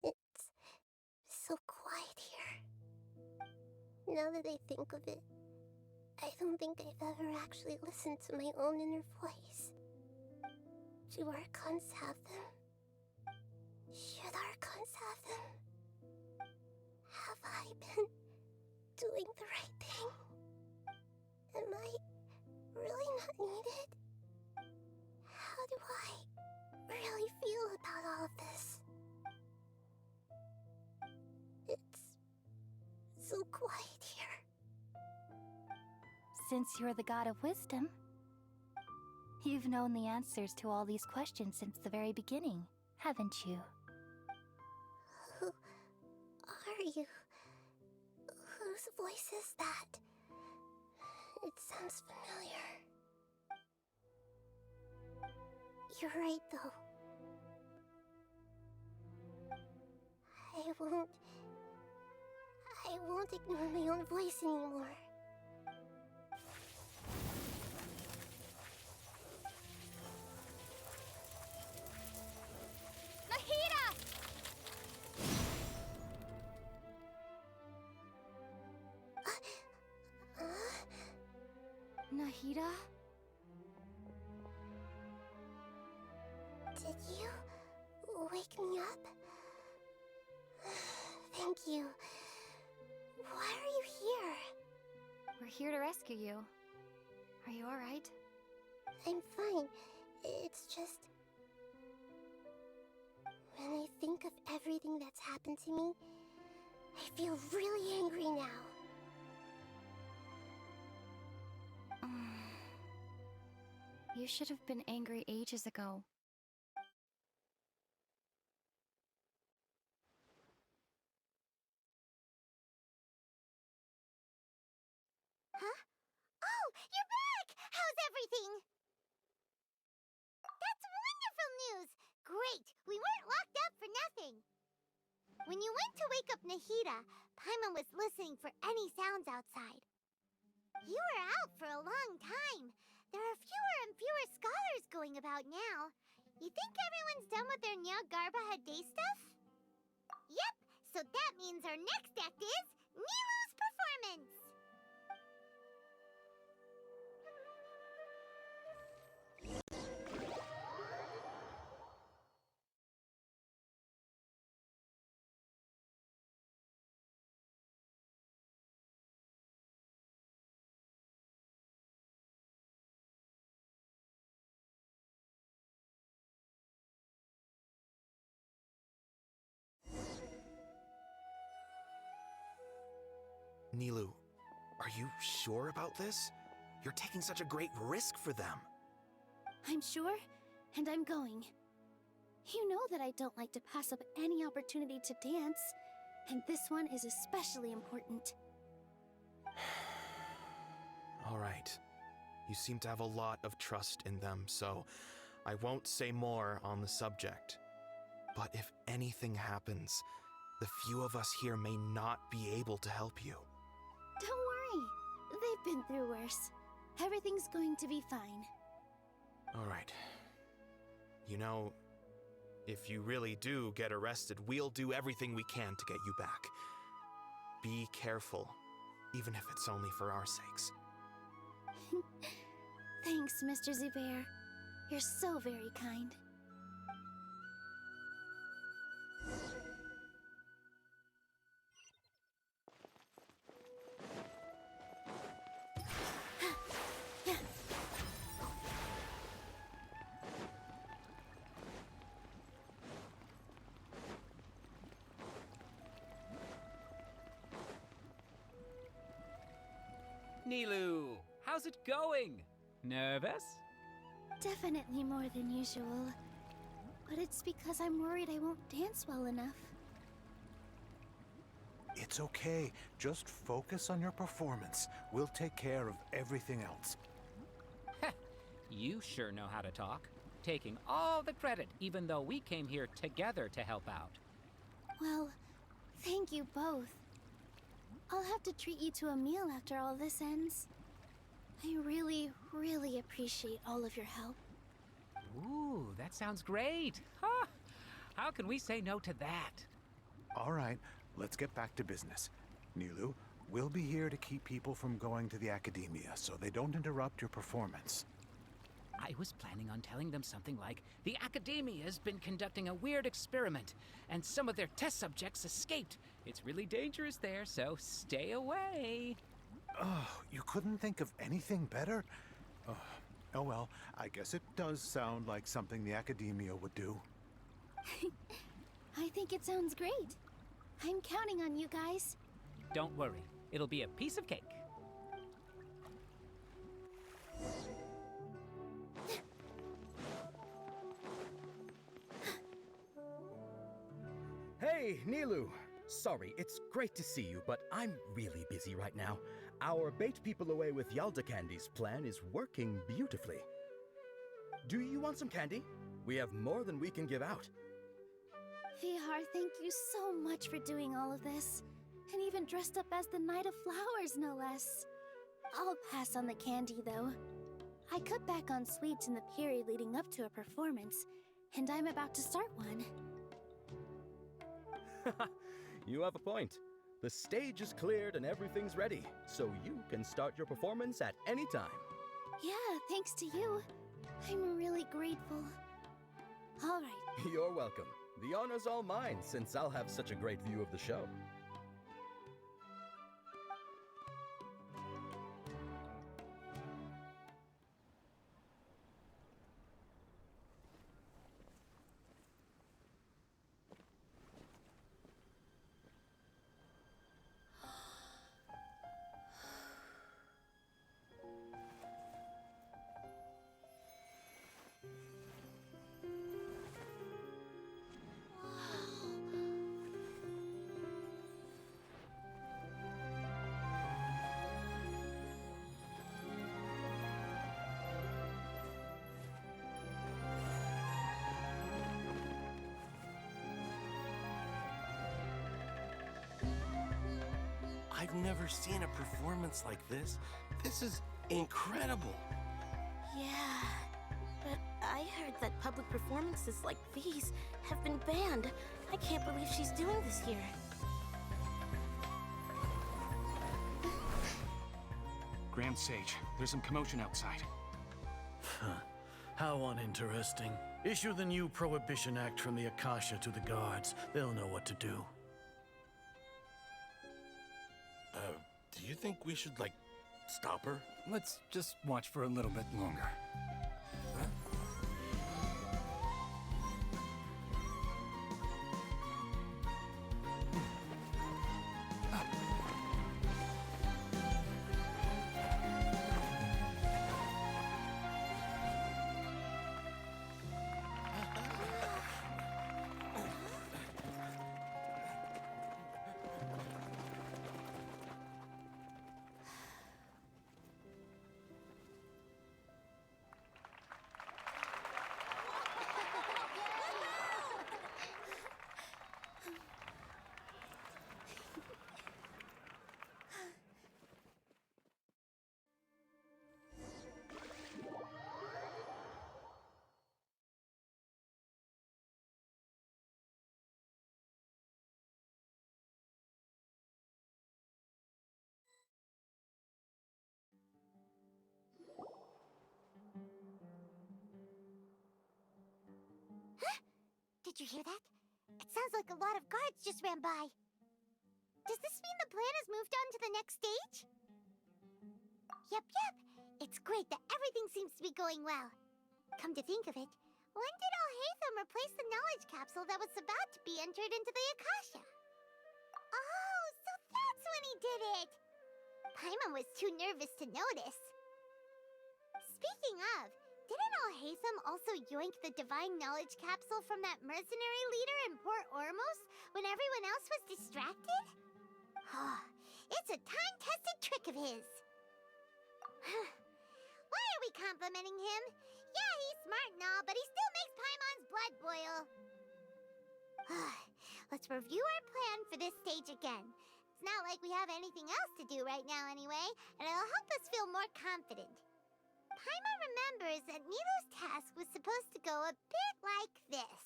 It's so quiet here. Now that I think of it, I don't think I've ever actually listened to my own inner voice. Do Archons have them? Should Archons have them? Have I been doing the right thing? Am I really not needed? How do I really feel about all of this? It's so quiet here. Since you're the god of wisdom, you've known the answers to all these questions since the very beginning, haven't you? Who are you? Whose voice is that? It sounds familiar. You're right, though. I won't ignore my own voice anymore. Nahida! Nahida? Did you wake me up? Thank you. Why are you here? We're here to rescue you. Are you alright? I'm fine. It's just... when I think of everything that's happened to me, I feel really angry now. You should have been angry ages ago. Huh? Oh, you're back! How's everything? That's wonderful news! Great! We weren't locked up for nothing! When you went to wake up Nahida, Paimon was listening for any sounds outside. You were out for a long time. There are fewer and fewer scholars going about now. You think everyone's done with their Nyargarba Hade stuff? Yep, so that means our next act is Nilu's performance! Nilu, are you sure about this? You're taking such a great risk for them. I'm sure, and I'm going. You know that I don't like to pass up any opportunity to dance, and this one is especially important. All right. You seem to have a lot of trust in them, so I won't say more on the subject. But if anything happens, the few of us here may not be able to help you. Don't worry. They've been through worse. Everything's going to be fine. All right. You know, if you really do get arrested, we'll do everything we can to get you back. Be careful, even if it's only for our sakes. Thanks, Mr. Zubair. You're so very kind. Nilu, how's it going? Nervous? Definitely more than usual. But it's because I'm worried I won't dance well enough. It's okay. Just focus on your performance. We'll take care of everything else. You sure know how to talk. Taking all the credit, even though we came here together to help out. Well, thank you both. I'll have to treat you to a meal after all this ends. I really, really appreciate all of your help. Ooh, that sounds great. Huh? How can we say no to that? All right, let's get back to business. Nilu, we'll be here to keep people from going to the academia so they don't interrupt your performance. I was planning on telling them something like, the Academia's been conducting a weird experiment, and some of their test subjects escaped. It's really dangerous there, so stay away. Oh, you couldn't think of anything better? Oh well, I guess it does sound like something the Academia would do. I think it sounds great. I'm counting on you guys. Don't worry, it'll be a piece of cake. Hey, Nilu! Sorry, it's great to see you, but I'm really busy right now. Our Bait People Away with Yalda Candy's plan is working beautifully. Do you want some candy? We have more than we can give out. Vihar, thank you so much for doing all of this. And even dressed up as the Knight of Flowers, no less. I'll pass on the candy, though. I cut back on sweets in the period leading up to a performance, and I'm about to start one. You have a point. The stage is cleared and everything's ready, so you can start your performance at any time. Yeah, thanks to you. I'm really grateful. All right. You're welcome. The honor's all mine, since I'll have such a great view of the show. I've never seen a performance like this. This is incredible. Yeah, but I heard that public performances like these have been banned. I can't believe she's doing this here. Grand Sage, there's some commotion outside. How uninteresting. Issue the new Prohibition Act from the Akasha to the guards. They'll know what to do. Do you think we should, like, stop her? Let's just watch for a little bit longer. Did you hear that? It sounds like a lot of guards just ran by. Does this mean the plan has moved on to the next stage? Yep. It's great that everything seems to be going well. Come to think of it, when did Alhaitham replace the knowledge capsule that was about to be entered into the Akasha? Oh, so that's when he did it! Paimon was too nervous to notice. Speaking of, didn't Alhaitham also yoink the divine knowledge capsule from that mercenary leader in Port Ormos when everyone else was distracted? It's a time-tested trick of his. Why are we complimenting him? Yeah, he's smart and all, but he still makes Paimon's blood boil. Let's review our plan for this stage again. It's not like we have anything else to do right now anyway, and it'll help us feel more confident. Paimon remembers that Nilou's task was supposed to go a bit like this.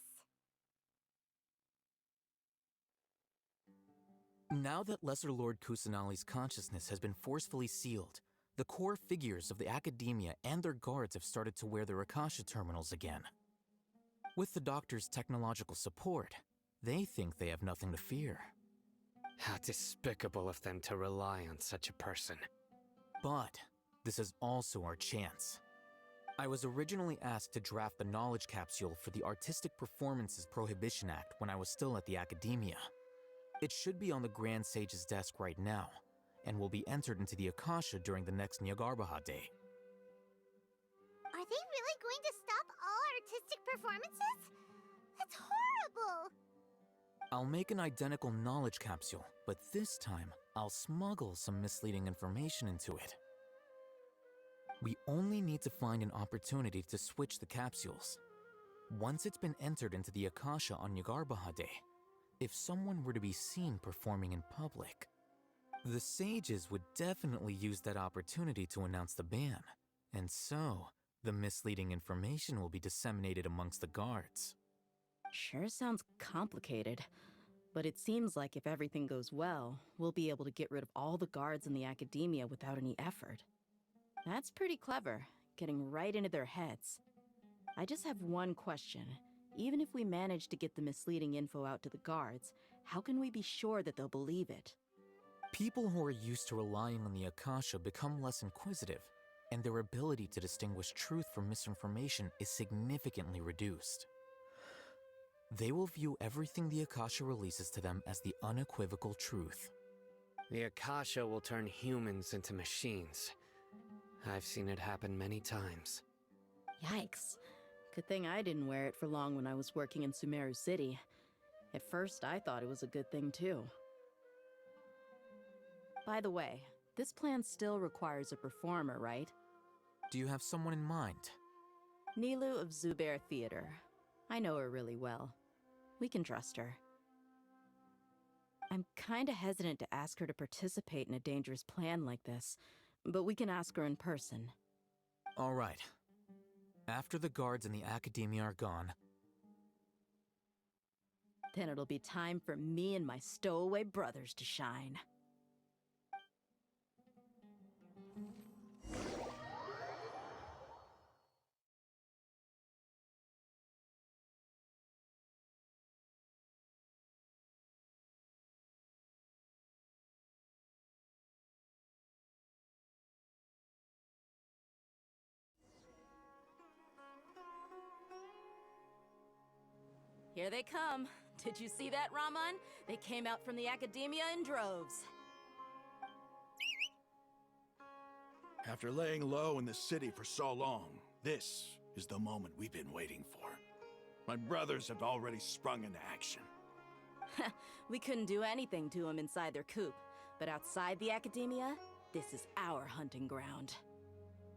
Now that Lesser Lord Kusanali's consciousness has been forcefully sealed, the core figures of the Academia and their guards have started to wear their Akasha terminals again. With the Doctor's technological support, they think they have nothing to fear. How despicable of them to rely on such a person. But this is also our chance. I was originally asked to draft the knowledge capsule for the Artistic Performances Prohibition Act when I was still at the Academia. It should be on the Grand Sage's desk right now, and will be entered into the Akasha during the next Nyagarbha Day. Are they really going to stop all artistic performances? That's horrible! I'll make an identical knowledge capsule, but this time, I'll smuggle some misleading information into it. We only need to find an opportunity to switch the capsules. Once it's been entered into the Akasha on Yagarbahade, if someone were to be seen performing in public, the sages would definitely use that opportunity to announce the ban, and so the misleading information will be disseminated amongst the guards. Sure sounds complicated, but it seems like if everything goes well, we'll be able to get rid of all the guards in the academia without any effort. That's pretty clever, getting right into their heads. I just have one question. Even if we manage to get the misleading info out to the guards, how can we be sure that they'll believe it? People who are used to relying on the Akasha become less inquisitive, and their ability to distinguish truth from misinformation is significantly reduced. They will view everything the Akasha releases to them as the unequivocal truth. The Akasha will turn humans into machines. I've seen it happen many times. Yikes. Good thing I didn't wear it for long when I was working in Sumeru City. At first, I thought it was a good thing too. By the way, this plan still requires a performer, right? Do you have someone in mind? Nilu of Zubair Theater. I know her really well. We can trust her. I'm kinda hesitant to ask her to participate in a dangerous plan like this, but we can ask her in person. All right. After the guards and the academia are gone, then it'll be time for me and my stowaway brothers to shine. Here they come. Did you see that, Raman? They came out from the academia in droves. After laying low in the city for so long, this is the moment we've been waiting for. My brothers have already sprung into action. We couldn't do anything to them inside their coop, but outside the academia, this is our hunting ground.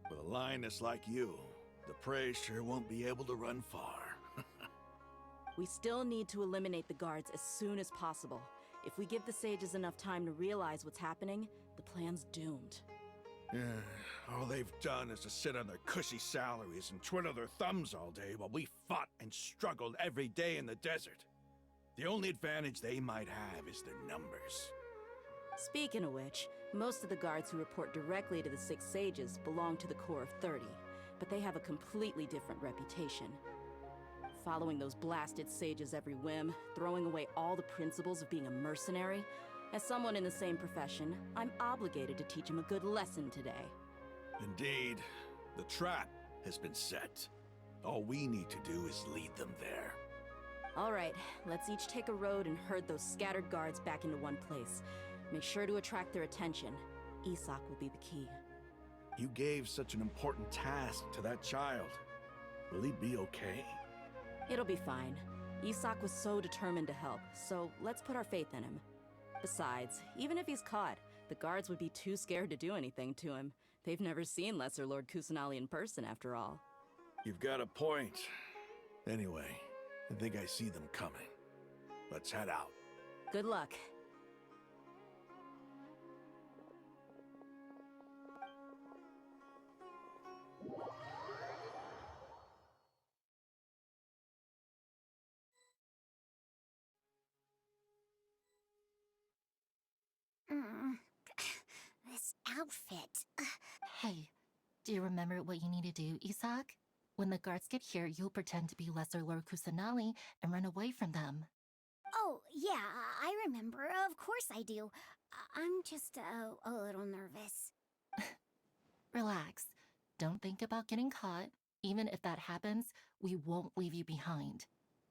With a lioness like you, the prey sure won't be able to run far. We still need to eliminate the guards as soon as possible. If we give the sages enough time to realize what's happening, the plan's doomed. All they've done is to sit on their cushy salaries and twiddle their thumbs all day while we fought and struggled every day in the desert. The only advantage they might have is their numbers. Speaking of which, most of the guards who report directly to the Six Sages belong to the Corps of 30, but they have a completely different reputation. Following those blasted sages every whim, throwing away all the principles of being a mercenary. As someone in the same profession, I'm obligated to teach them a good lesson today. Indeed, the trap has been set. All we need to do is lead them there. All right, let's each take a road and herd those scattered guards back into one place. Make sure to attract their attention. Isak will be the key. You gave such an important task to that child. Will he be okay? It'll be fine. Isak was so determined to help, so let's put our faith in him. Besides, even if he's caught, the guards would be too scared to do anything to him. They've never seen Lesser Lord Kusanali in person, after all. You've got a point. Anyway, I think I see them coming. Let's head out. Good luck. This outfit. Hey, do you remember what you need to do, Isak? When the guards get here, you'll pretend to be Lesser Lord Kusanali and run away from them. Oh, yeah, I remember. Of course I do. I'm just a little nervous. Relax. Don't think about getting caught. Even if that happens, we won't leave you behind.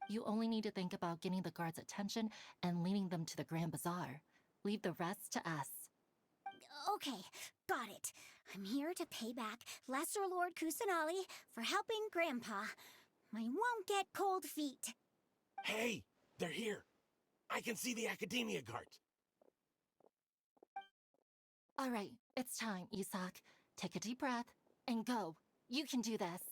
You only need to think about getting the guards' attention and leading them to the Grand Bazaar. Leave the rest to us. Okay, got it. I'm here to pay back Lesser Lord Kusanali for helping Grandpa. I won't get cold feet. Hey, they're here. I can see the academia guards. All right, it's time, Isak. Take a deep breath and go. You can do this.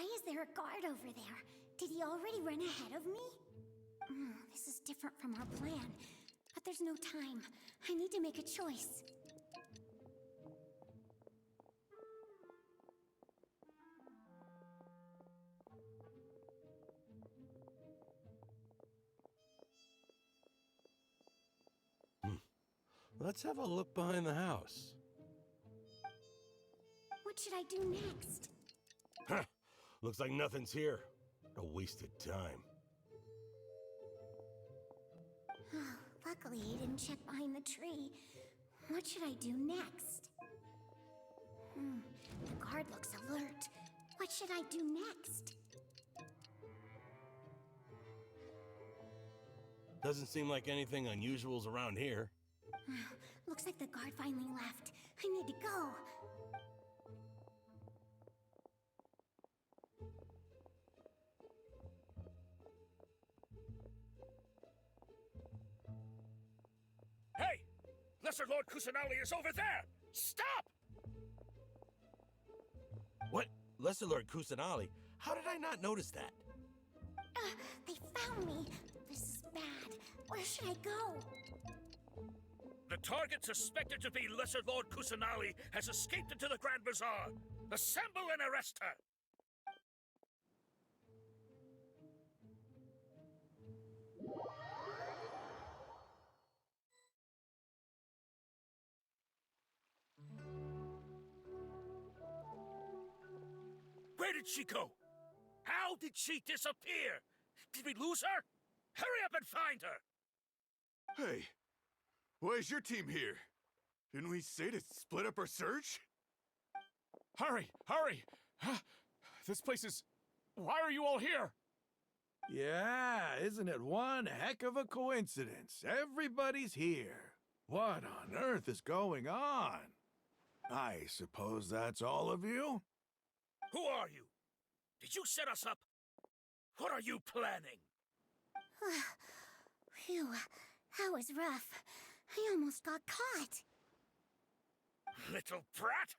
Why is there a guard over there? Did he already run ahead of me? This is different from our plan. But there's no time. I need to make a choice. Let's have a look behind the house. What should I do next? Huh. Looks like nothing's here. A wasted time. Luckily, he didn't check behind the tree. What should I do next? The guard looks alert. What should I do next? Doesn't seem like anything unusual's around here. Looks like the guard finally left. I need to go. Hey! Lesser Lord Kusanali is over there! Stop! What? Lesser Lord Kusanali? How did I not notice that? They found me. This is bad. Where should I go? The target suspected to be Lesser Lord Kusanali has escaped into the Grand Bazaar. Assemble and arrest her! Where did she go? How did she disappear? Did we lose her? Hurry up and find her! Hey, why is your team here? Didn't we say to split up our search? Hurry! Hurry! This place is... Why are you all here? Yeah, isn't it one heck of a coincidence? Everybody's here. What on earth is going on? I suppose that's all of you? Who are you? Did you set us up? What are you planning? Phew, that was rough. I almost got caught. Little brat!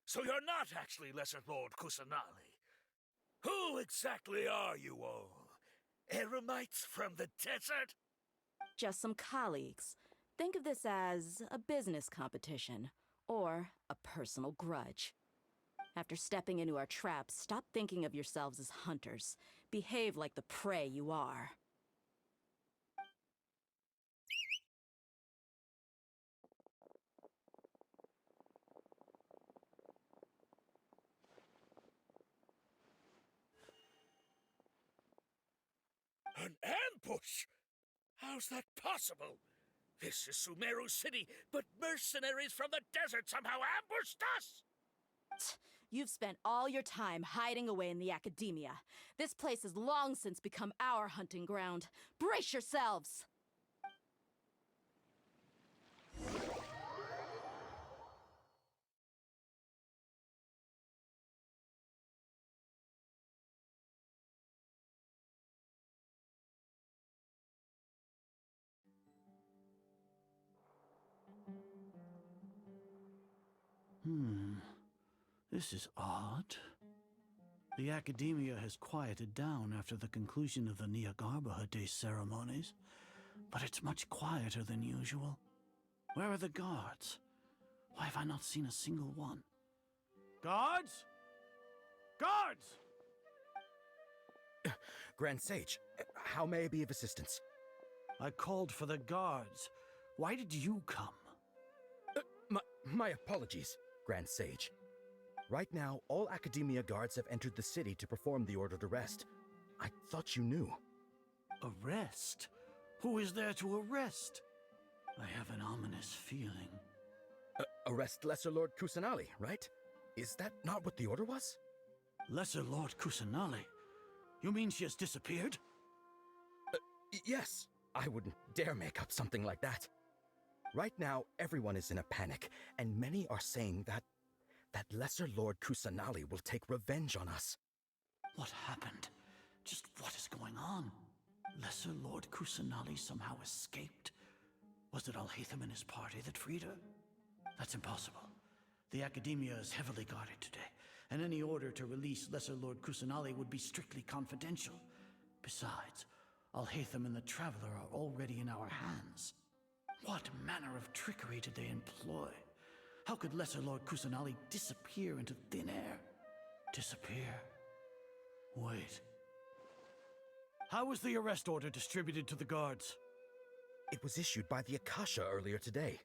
So you're not actually Lesser Lord Kusanali. Who exactly are you all? Eremites from the desert? Just some colleagues. Think of this as a business competition, or a personal grudge. After stepping into our trap, stop thinking of yourselves as hunters. Behave like the prey you are. An ambush? How's that possible? This is Sumeru City, but mercenaries from the desert somehow ambushed us! You've spent all your time hiding away in the academia. This place has long since become our hunting ground. Brace yourselves! This is odd. The academia has quieted down after the conclusion of the Nyagarbha Day ceremonies, but it's much quieter than usual. Where are the guards? Why have I not seen a single one? Guards? Guards! Grand Sage, how may I be of assistance? I called for the guards. Why did you come? My apologies, Grand Sage. Right now, all Academia guards have entered the city to perform the ordered arrest. I thought you knew. Arrest? Who is there to arrest? I have an ominous feeling. Arrest Lesser Lord Kusanali, right? Is that not what the order was? Lesser Lord Kusanali? You mean she has disappeared? Yes. I wouldn't dare make up something like that. Right now, everyone is in a panic, and many are saying that Lesser Lord Kusanali will take revenge on us. What happened? Just what is going on? Lesser Lord Kusanali somehow escaped? Was it Alhaitham and his party that freed her? That's impossible. The Academia is heavily guarded today. and any order to release Lesser Lord Kusanali would be strictly confidential. Besides, Alhaitham and the Traveler are already in our hands. What manner of trickery did they employ? How could Lesser Lord Kusanali disappear into thin air? Disappear? Wait. How was the arrest order distributed to the guards? It was issued by the Akasha earlier today.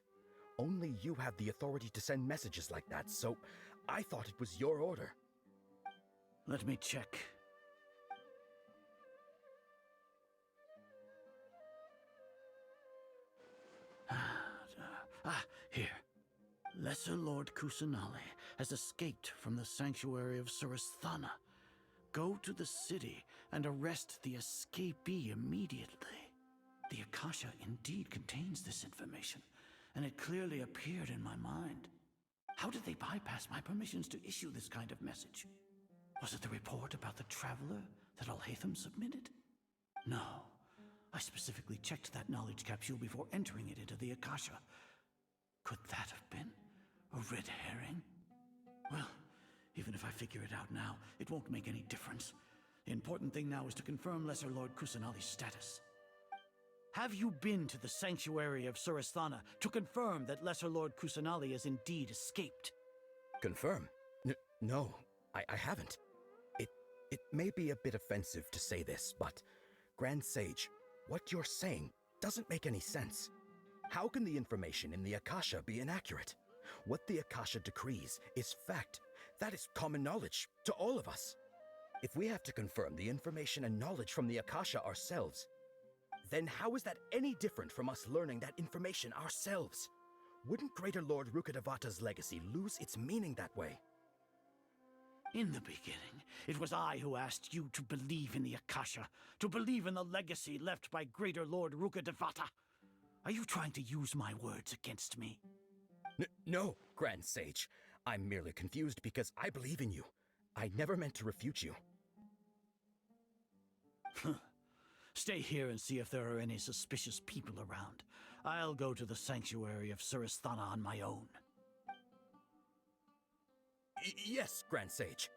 Only you have the authority to send messages like that, so I thought it was your order. Let me check. Here. Lesser Lord Kusanali has escaped from the sanctuary of Surasthana. Go to the city and arrest the escapee immediately. The Akasha indeed contains this information, and it clearly appeared in my mind. How did they bypass my permissions to issue this kind of message? Was it the report about the Traveler that Alhaitham submitted? No. I specifically checked that knowledge capsule before entering it into the Akasha. Could that have been a red herring? Well, even if I figure it out now, it won't make any difference. The important thing now is to confirm Lesser Lord Kusanali's status. Have you been to the sanctuary of Surasthana to confirm that Lesser Lord Kusanali has indeed escaped? Confirm? No, I haven't. It may be a bit offensive to say this, but Grand Sage, what you're saying doesn't make any sense. How can the information in the Akasha be inaccurate? What the Akasha decrees is fact. That is common knowledge to all of us. If we have to confirm the information and knowledge from the Akasha ourselves, then how is that any different from us learning that information ourselves? Wouldn't Greater Lord Rukkhadevata's legacy lose its meaning that way? In the beginning, it was I who asked you to believe in the Akasha, to believe in the legacy left by Greater Lord Rukkhadevata. Are you trying to use my words against me? No, Grand Sage. I'm merely confused because I believe in you. I never meant to refute you. Stay here and see if there are any suspicious people around. I'll go to the sanctuary of Surasthana on my own. Yes, Grand Sage.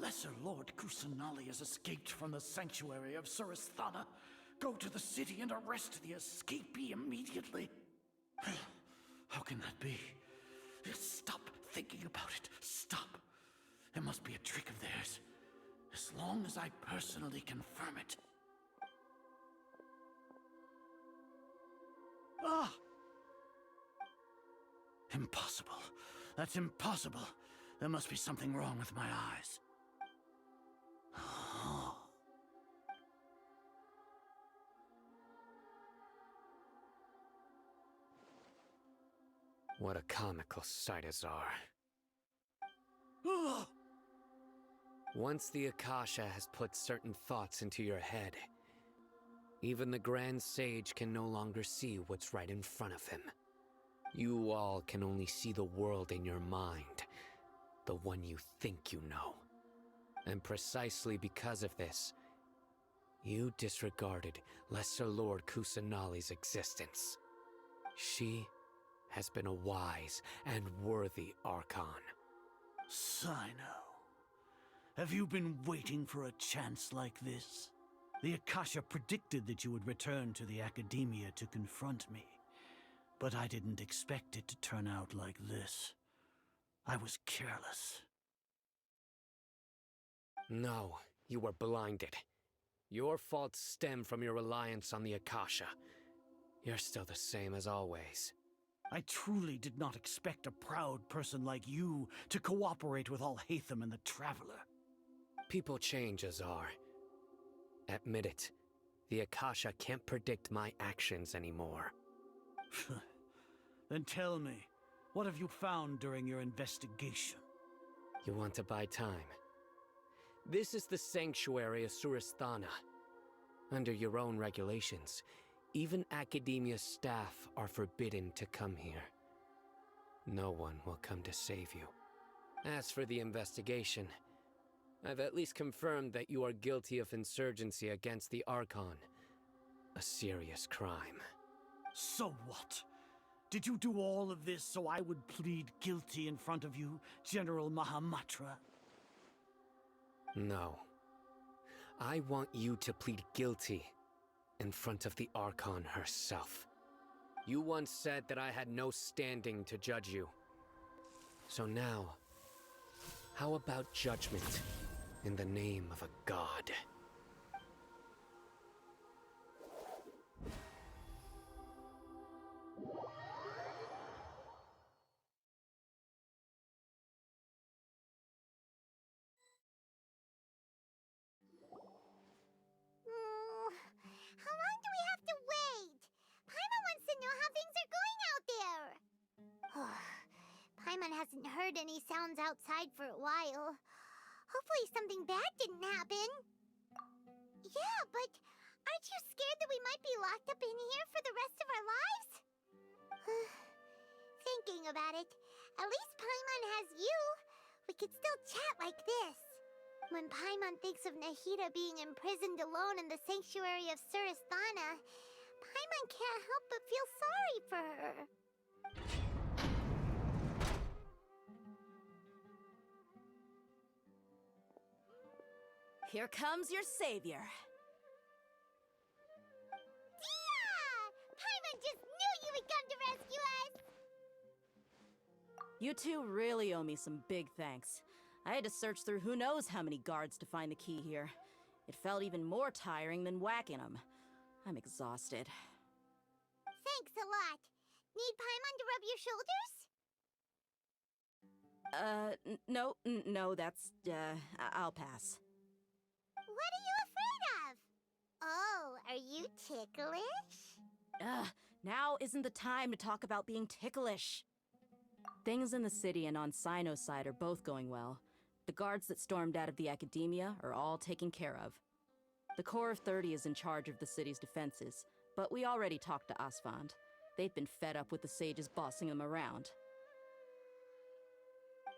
Lesser Lord Kusanali has escaped from the sanctuary of Surasthana. Go to the city and arrest the escapee immediately. How can that be? Stop thinking about it. Stop. It must be a trick of theirs. As long as I personally confirm it. Ah! Impossible. That's impossible. There must be something wrong with my eyes. What a comical sight as are. Once the Akasha has put certain thoughts into your head, even the Grand Sage can no longer see what's right in front of him. You all can only see the world in your mind, the one you think you know. And precisely because of this, you disregarded Lesser Lord Kusanali's existence. She has been a wise and worthy Archon. Sino, have you been waiting for a chance like this? The Akasha predicted that you would return to the Academia to confront me, but I didn't expect it to turn out like this. I was careless. No, you were blinded. Your faults stem from your reliance on the Akasha. You're still the same as always. I truly did not expect a proud person like you to cooperate with Alhaitham and the Traveler. People change, Azar. Admit it. The Akasha can't predict my actions anymore. Then tell me, what have you found during your investigation? You want to buy time? This is the sanctuary of Surasthana. Under your own regulations, even Academia staff are forbidden to come here. no one will come to save you. As for the investigation, I've at least confirmed that you are guilty of insurgency against the Archon. A serious crime. So what? Did you do all of this so I would plead guilty in front of you, General Mahamatra? No. I want you to plead guilty in front of the Archon herself. You once said that I had no standing to judge you. So now, how about judgment in the name of a god? How long do we have to wait? Paimon wants to know how things are going out there. Paimon hasn't heard any sounds outside for a while. Hopefully something bad didn't happen. Yeah, but aren't you scared that we might be locked up in here for the rest of our lives? Thinking about it, at least Paimon has you. We could still chat like this. When Paimon thinks of Nahida being imprisoned alone in the sanctuary of Surasthana, Paimon can't help but feel sorry for her. Here comes your savior. Dia! Paimon just knew you would come to rescue us! You two really owe me some big thanks. I had to search through who knows how many guards to find the key here. It felt even more tiring than whacking them. I'm exhausted. Thanks a lot. Need Paimon to rub your shoulders? No, that's, I'll pass. What are you afraid of? Oh, are you ticklish? Now isn't the time to talk about being ticklish. Things in the city and on Sino's side are both going well. The guards that stormed out of the academia are all taken care of. The Corps of 30 is in charge of the city's defenses, but we already talked to Asfand. They've been fed up with the sages bossing them around.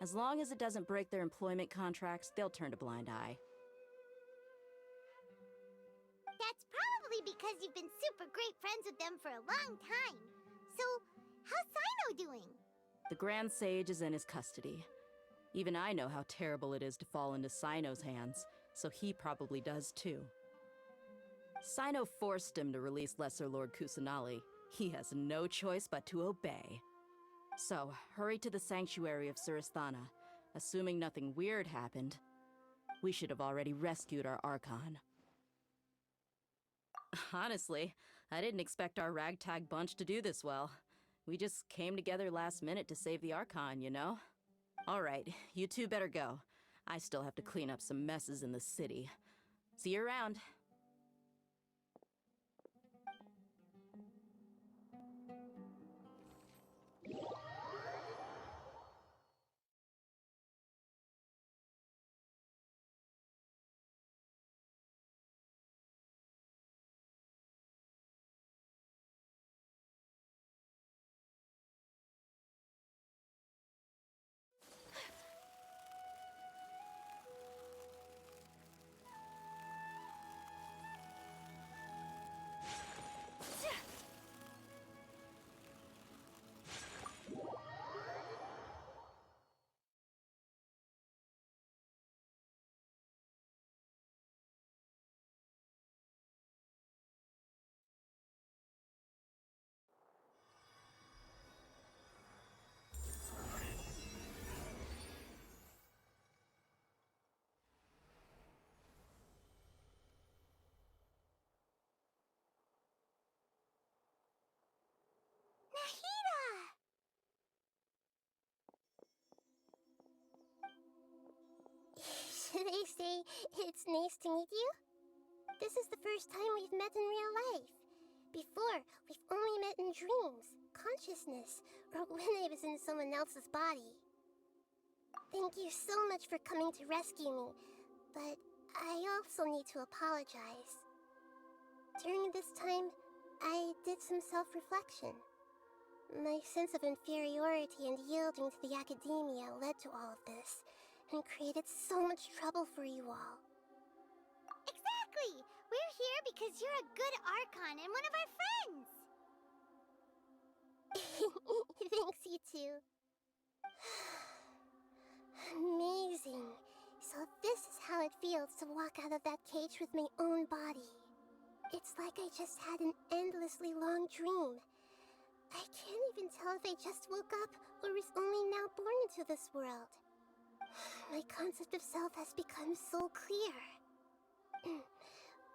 As long as it doesn't break their employment contracts, they'll turn a blind eye. That's probably because you've been super great friends with them for a long time. So, how's Sino doing? The Grand Sage is in his custody. Even I know how terrible it is to fall into Sino's hands, so he probably does too. Sino forced him to release Lesser Lord Kusanali. He has no choice but to obey. So, hurry to the sanctuary of Surasthana. Assuming nothing weird happened, we should have already rescued our Archon. Honestly, I didn't expect our ragtag bunch to do this well. We just came together last minute to save the Archon, you know? Alright, you two better go. I still have to clean up some messes in the city. See you around. Should I say it's nice to meet you? This is the first time we've met in real life. Before, we've only met in dreams, consciousness, or when I was in someone else's body. Thank you so much for coming to rescue me, but I also need to apologize. During this time, I did some self-reflection. My sense of inferiority and yielding to the academia led to all of this, and created so much trouble for you all. Exactly! We're here because you're a good Archon and one of our friends! Thanks, you two. Amazing. So this is how it feels to walk out of that cage with my own body. It's like I just had an endlessly long dream. I can't even tell if I just woke up or was only now born into this world. My concept of self has become so clear.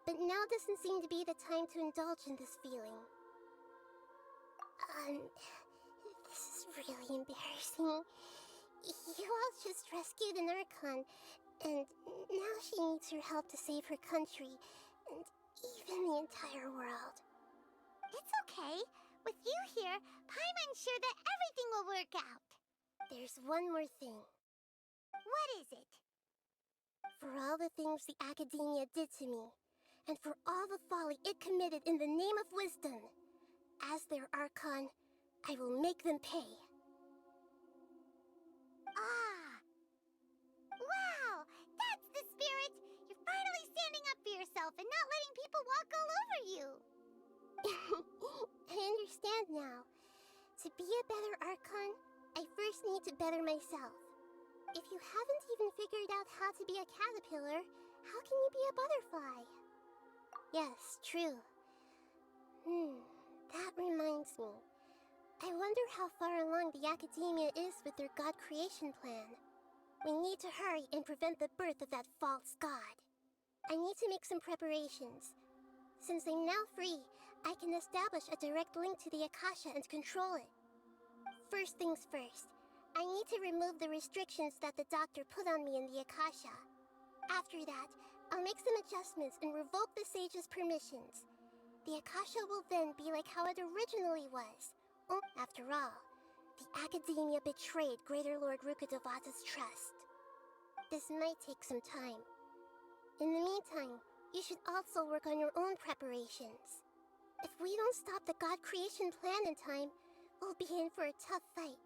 But now doesn't seem to be the time to indulge in this feeling. This is really embarrassing. You all just rescued an Archon, and now she needs your help to save her country, and even the entire world. It's okay. With you here, Paimon's sure that everything will work out. There's one more thing. What is it? For all the things the academia did to me, and for all the folly it committed in the name of wisdom, as their Archon, I will make them pay. Ah! Wow! That's the spirit! You're finally standing up for yourself and not letting people walk all over you! I understand now. To be a better Archon, I first need to better myself. If you haven't even figured out how to be a caterpillar, how can you be a butterfly? Yes, true. That reminds me. I wonder how far along the academia is with their god creation plan. We need to hurry and prevent the birth of that false god. I need to make some preparations. Since I'm now free, I can establish a direct link to the Akasha and control it. First things first, I need to remove the restrictions that the doctor put on me in the Akasha. After that, I'll make some adjustments and revoke the sage's permissions. The Akasha will then be like how it originally was. After all, the academia betrayed Greater Lord Rukkhadevata's trust. This might take some time. In the meantime, you should also work on your own preparations. If we don't stop the god creation plan in time, we'll be in for a tough fight.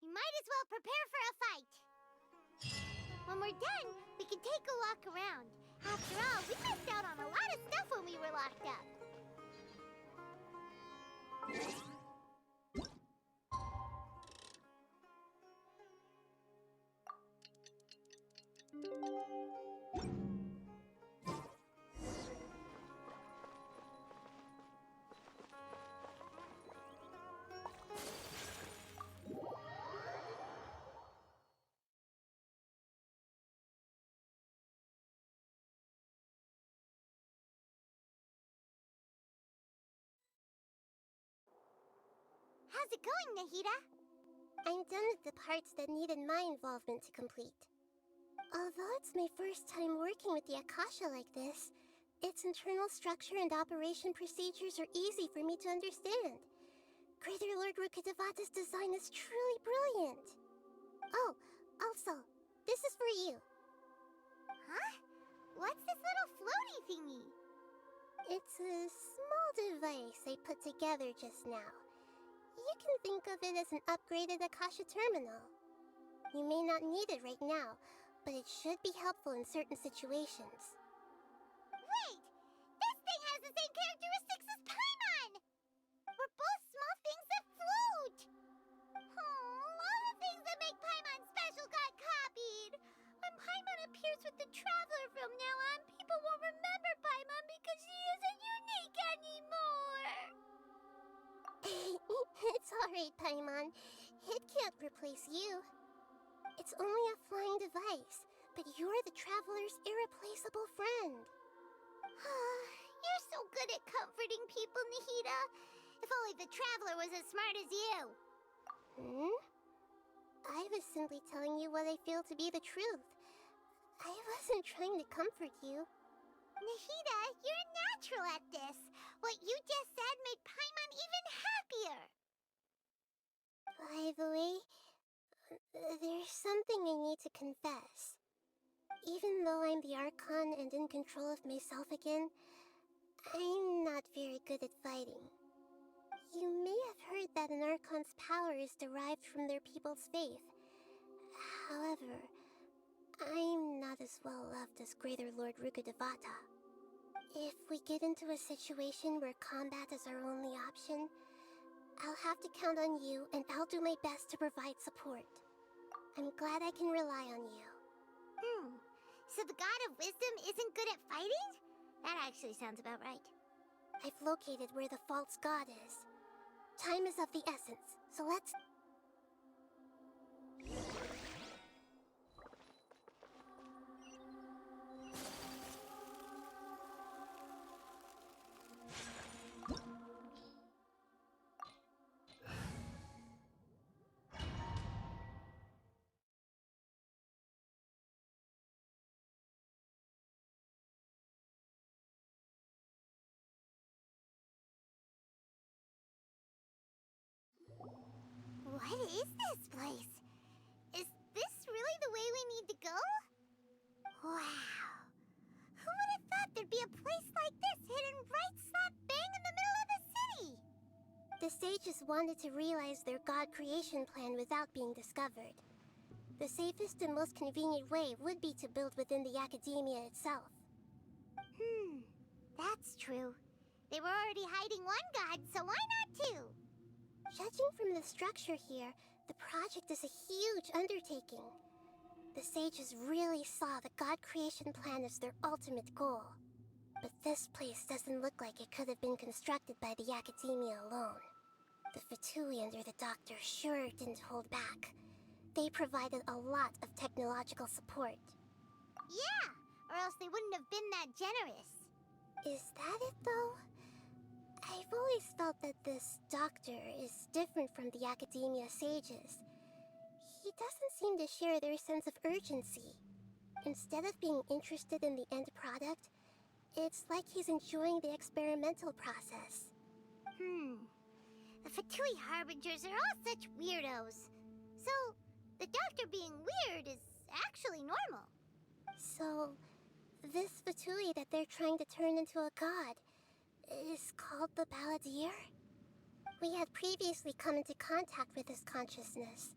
We might as well prepare for a fight. When we're done, we can take a walk around. After all, we missed out on a lot of stuff when we were locked up. How's it going, Nahida? I'm done with the parts that needed my involvement to complete. Although it's my first time working with the Akasha like this, its internal structure and operation procedures are easy for me to understand. Greater Lord Rukkhadevata's design is truly brilliant. Oh, also, this is for you. Huh? What's this little floaty thingy? It's a small device I put together just now. You can think of it as an upgraded Akasha terminal. You may not need it right now, but it should be helpful in certain situations. Wait! This thing has the same characteristics as Paimon! We're both small things that float! All the things that make Paimon special got copied! When Paimon appears with the Traveler from now on, people won't remember Paimon because she isn't unique anymore! It's alright, Paimon. It can't replace you. It's only a flying device, but you're the Traveler's irreplaceable friend. You're so good at comforting people, Nahida. If only the Traveler was as smart as you. I was simply telling you what I feel to be the truth. I wasn't trying to comfort you. Nahida, you're a natural at this. What you just said made Paimon even happier! By the way, there's something I need to confess. Even though I'm the Archon and in control of myself again, I'm not very good at fighting. You may have heard that an Archon's power is derived from their people's faith. However, I'm not as well loved as Greater Lord Rukkhadevata. If we get into a situation where combat is our only option, I'll have to count on you, and I'll do my best to provide support. I'm glad I can rely on you. So the God of Wisdom isn't good at fighting? That actually sounds about right. I've located where the false god is. Time is of the essence, so let's... What is this place? Is this really the way we need to go? Wow. Who would have thought there'd be a place like this hidden right slap bang in the middle of the city? The sages wanted to realize their god creation plan without being discovered. The safest and most convenient way would be to build within the academia itself. That's true. They were already hiding one god, so why not two? Judging from the structure here, the project is a huge undertaking. The sages really saw the god creation plan as their ultimate goal. But this place doesn't look like it could have been constructed by the academia alone. The Fatui under the doctor sure didn't hold back. They provided a lot of technological support. Yeah, or else they wouldn't have been that generous. Is that it, though? I've always felt that this doctor is different from the academia sages. He doesn't seem to share their sense of urgency. Instead of being interested in the end product, it's like he's enjoying the experimental process. The Fatui Harbingers are all such weirdos. So, the doctor being weird is actually normal. So, this Fatui that they're trying to turn into a god is called the Balladeer? We had previously come into contact with his consciousness.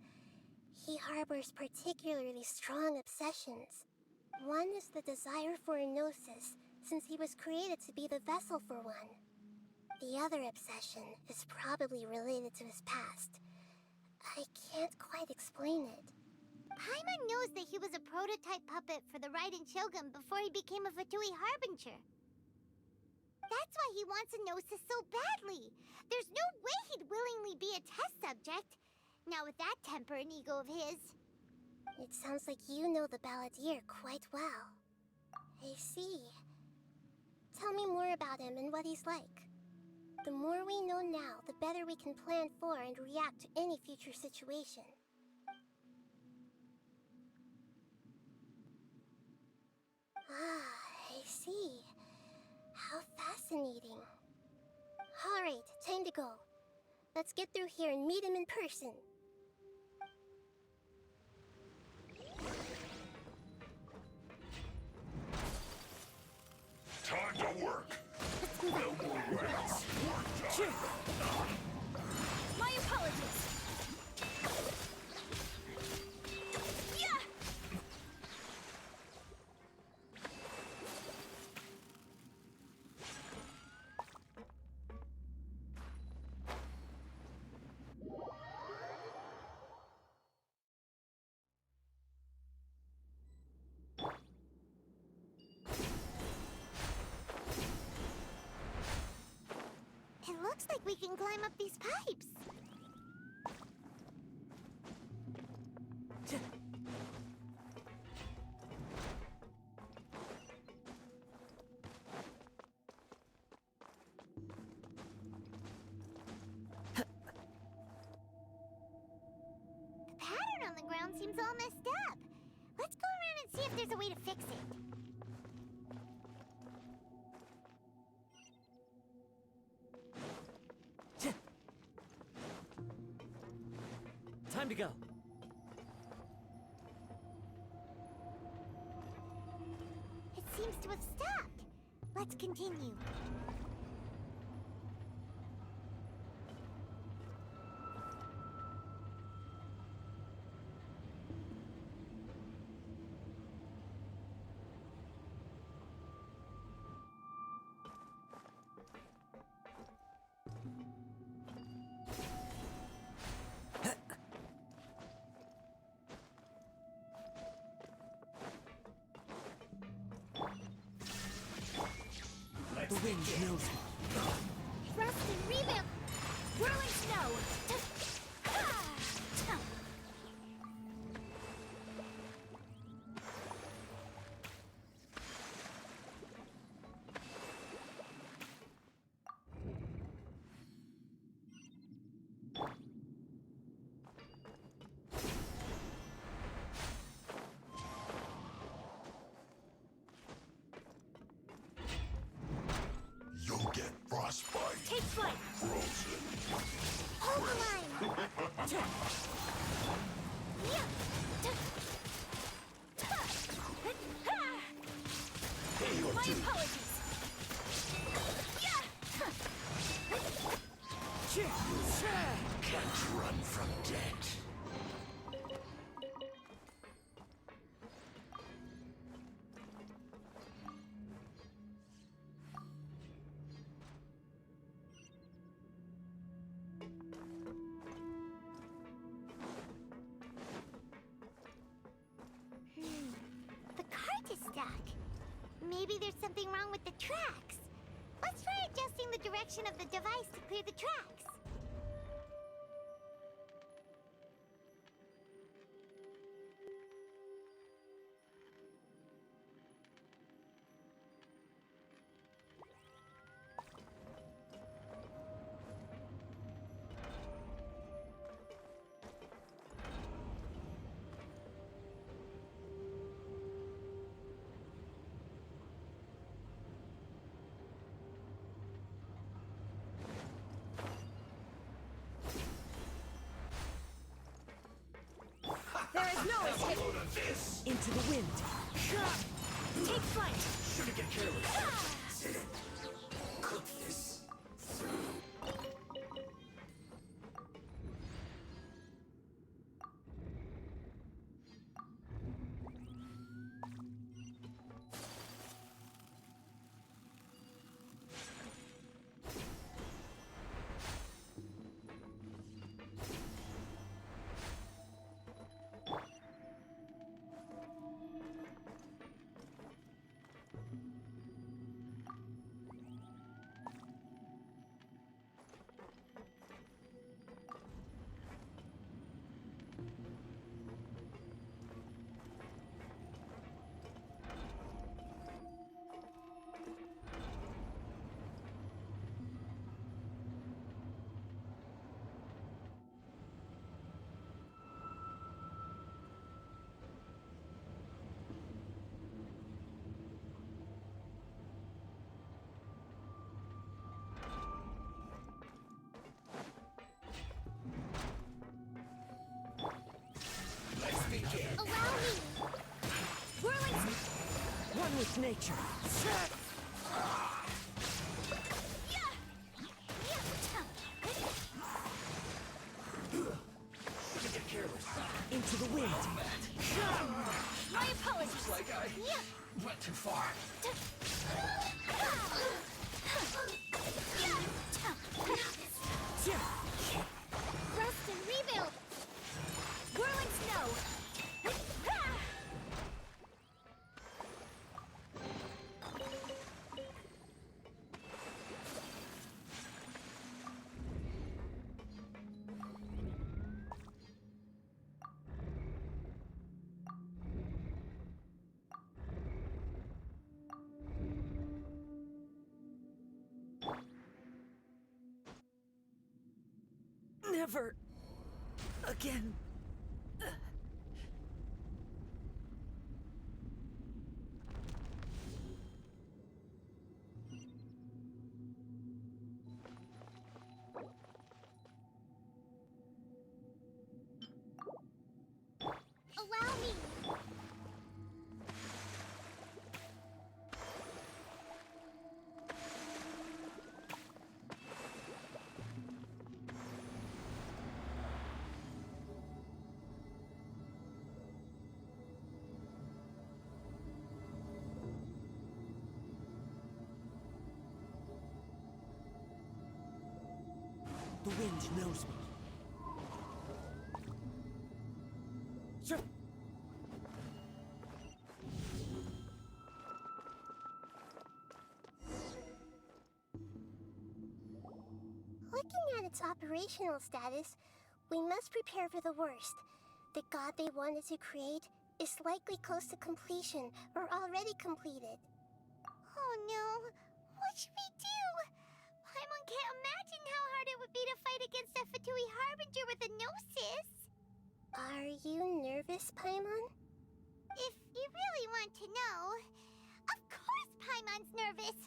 He harbors particularly strong obsessions. One is the desire for a gnosis, since he was created to be the vessel for one. The other obsession is probably related to his past. I can't quite explain it. Paimon knows that he was a prototype puppet for the Raiden Shogun before he became a Fatui Harbinger. That's why he wants a gnosis so badly. There's no way he'd willingly be a test subject. Now with that temper and ego of his. It sounds like you know the Balladeer quite well. I see. Tell me more about him and what he's like. The more we know now, the better we can plan for and react to any future situation. I see. How fascinating. Alright, time to go. Let's get through here and meet him in person. Time to work. No more rest. My apologies. Yeah. It looks like we can climb up these pipes. The pattern on the ground seems all messed up. Let's go around and see if there's a way to fix it. Time to go. It seems to have stopped. Let's continue. The wind knows me. Rust and rebuild. Whirling snow. You'll get frostbite. Take flight. Frozen. Hold the line. My apologies. Can't run from death. The cart is stuck. Maybe there's something wrong with the tracks. Let's try adjusting the direction of the device to clear the tracks. There is no escape. Load of this. Into the wind. Take flight. Shouldn't get careless. Cook this through. Allow me. Whirling. One with nature. Shouldn't get careless. Into the wind. My apologies. Like I went too far. Rust and rebuild. Whirling snow. Never again. The wind knows me. Looking at its operational status, we must prepare for the worst. The god they wanted to create is likely close to completion or already completed. Oh no! What should we do? Paimon can't imagine how hard it would be to fight against a Fatui Harbinger with a Gnosis! Are you nervous, Paimon? If you really want to know, of course Paimon's nervous!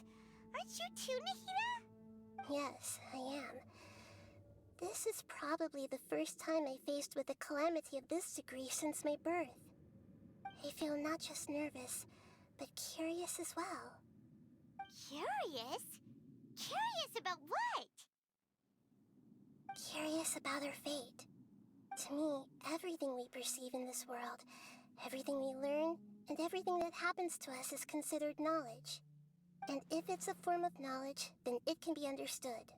Aren't you too, Nahida? Yes, I am. This is probably the first time I faced with a calamity of this degree since my birth. I feel not just nervous, but curious as well. Curious? Curious about what? Curious about our fate. To me, everything we perceive in this world, everything we learn, and everything that happens to us is considered knowledge. And if it's a form of knowledge, then it can be understood.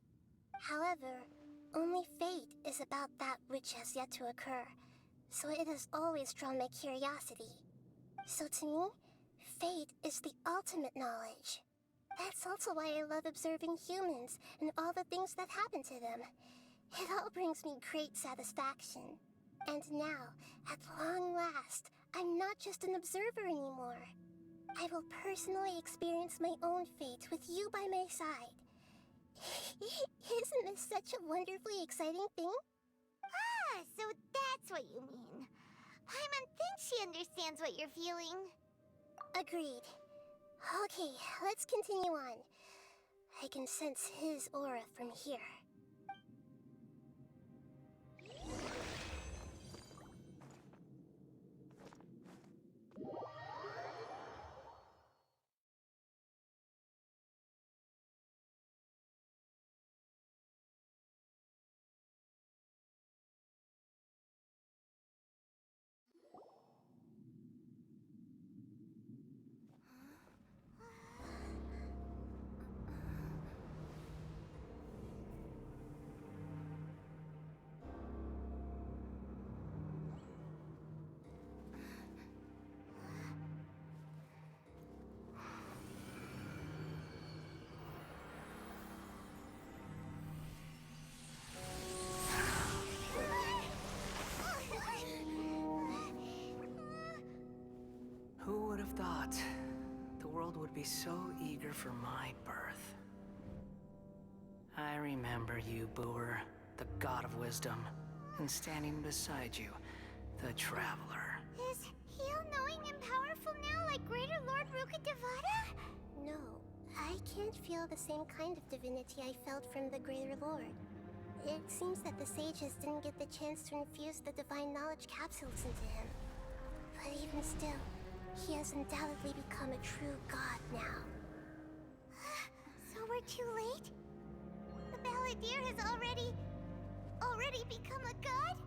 However, only fate is about that which has yet to occur, so it has always drawn my curiosity. So to me, fate is the ultimate knowledge. That's also why I love observing humans and all the things that happen to them. It all brings me great satisfaction. And now, at long last, I'm not just an observer anymore. I will personally experience my own fate with you by my side. Isn't this such a wonderfully exciting thing? Ah, so that's what you mean. Paimon thinks she understands what you're feeling. Agreed. Okay, let's continue on. I can sense his aura from here. Who would have thought the world would be so eager for my birth? I remember you, Booer, the god of wisdom, and standing beside you, the traveler. Is he all-knowing and powerful now like Greater Lord Rukkhadevata? No, I can't feel the same kind of divinity I felt from the Greater Lord. It seems that the sages didn't get the chance to infuse the divine knowledge capsules into him. But even still, he has undoubtedly become a true god now. So we're too late? The Balladeer has already become a god?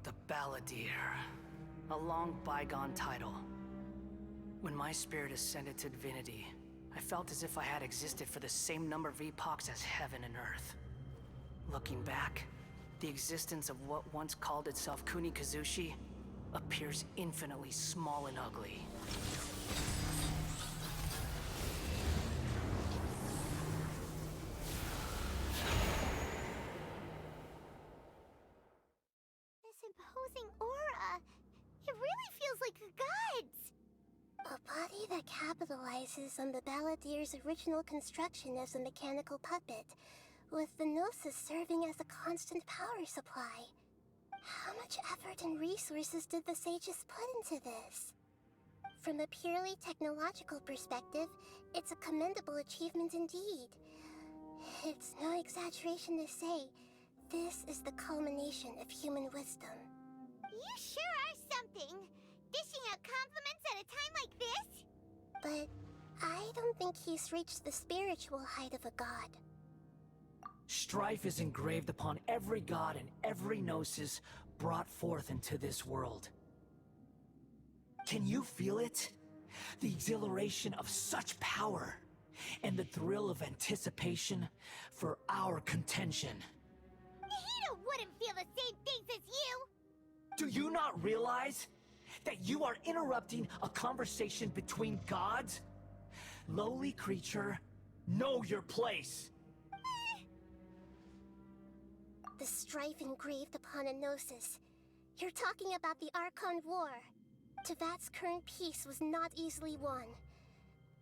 The Balladeer. A long bygone title. When my spirit ascended to divinity, I felt as if I had existed for the same number of epochs as heaven and earth. Looking back, the existence of what once called itself Kunikazushi appears infinitely small and ugly. This imposing aura, it really feels like a god's. A body that capitalizes on the Balladeer's original construction as a mechanical puppet, with the Gnosis serving as a constant power supply. How much effort and resources did the sages put into this? From a purely technological perspective, it's a commendable achievement indeed. It's no exaggeration to say, this is the culmination of human wisdom. You sure are something! Dishing out compliments at a time like this? But I don't think he's reached the spiritual height of a god. Strife is engraved upon every god and every gnosis brought forth into this world. Can you feel it? The exhilaration of such power, and the thrill of anticipation for our contention. Nahida! wouldn't feel the same things as you! Do you not realize that you are interrupting a conversation between gods? Lowly creature, know your place. The strife engraved upon a gnosis. You're talking about the Archon War. Tevat's current peace was not easily won.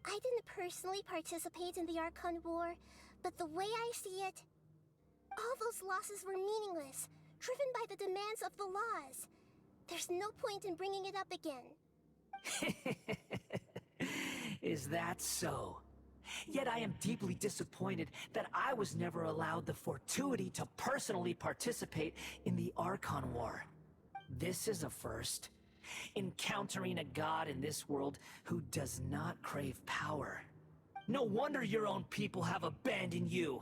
I didn't personally participate in the Archon War, but the way I see it, all those losses were meaningless, driven by the demands of the laws. There's no point in bringing it up again. Is that so? Yet I am deeply disappointed that I was never allowed the fortuity to personally participate in the Archon War. This is a first. Encountering a god in this world who does not crave power. No wonder your own people have abandoned you,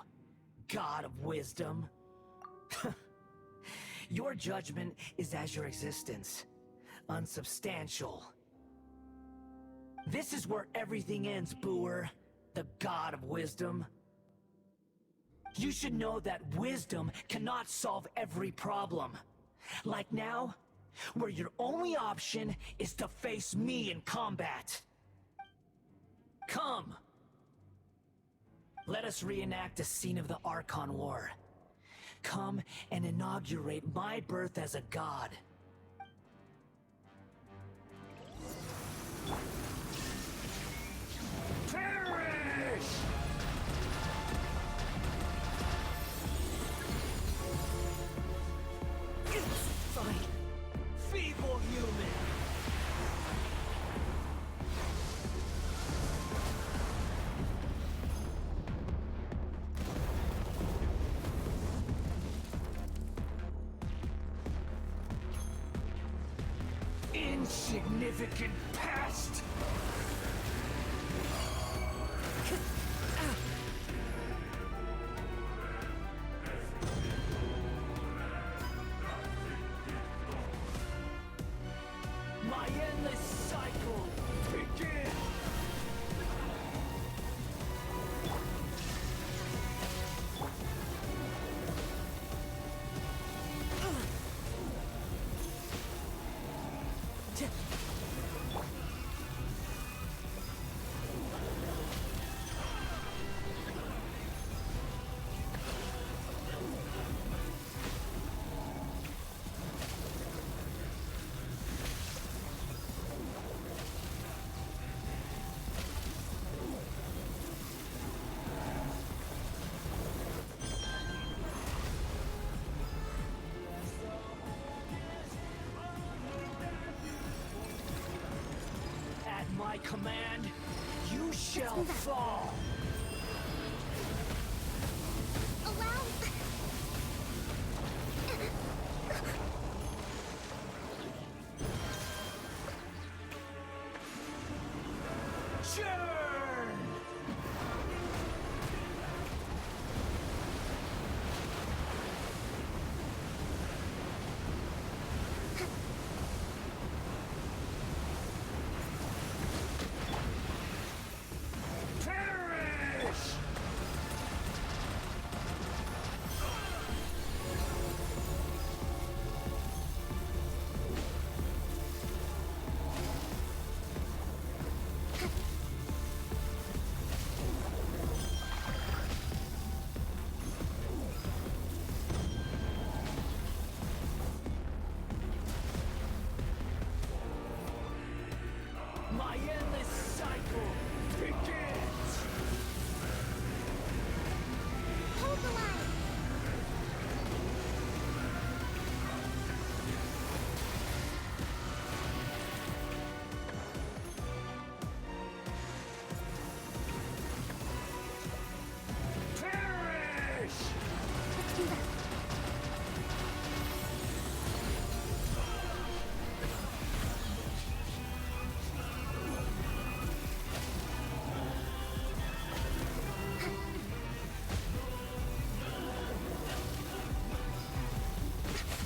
God of Wisdom. Your judgment is as your existence, unsubstantial. This is where everything ends, Booer, the God of Wisdom. You should know that wisdom cannot solve every problem. Like now, where your only option is to face me in combat. Come! Let us reenact a scene of the Archon War. Come and inaugurate my birth as a god. Perish! Fight! Feeble human! Insignificant past! My endless cycle begins! At my command, you shall fall! Allow... Churn! Perish! My endless cycle begins! Hold the line! Perish! Let's do that.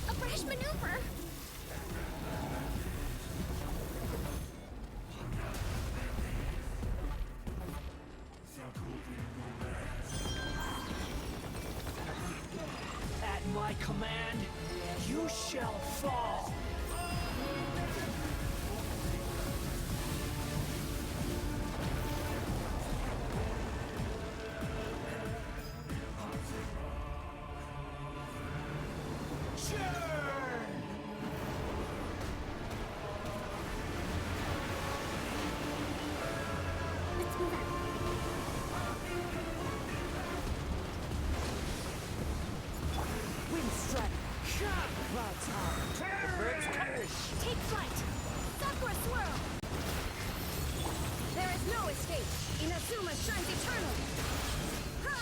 A brash maneuver! At my my command, you shall fall. Take flight! Sakura swirl! There is no escape! Inazuma shines eternal! Ha!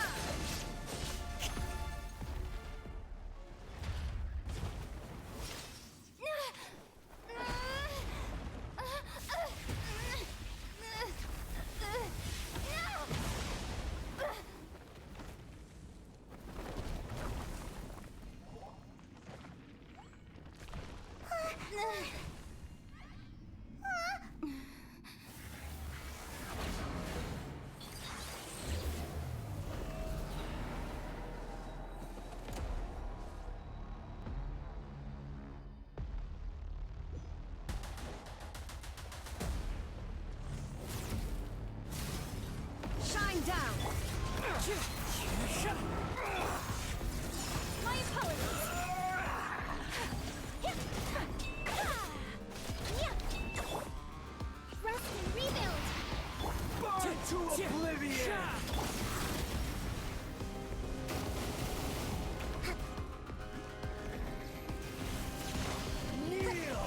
Shine down! My apologies! Rest and rebuild! To oblivion! Kneel!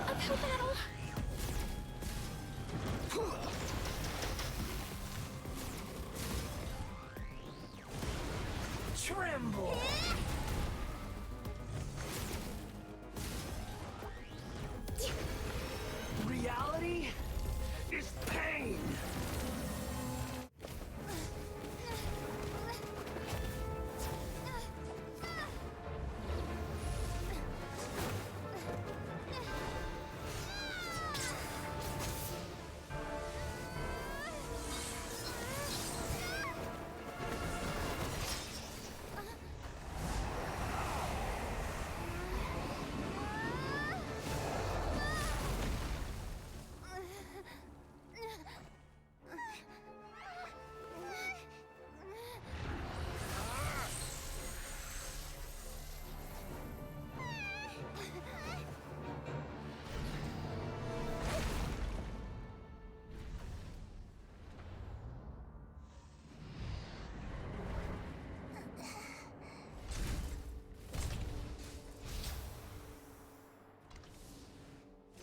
Uphill battle! Tremble! Reality is pain!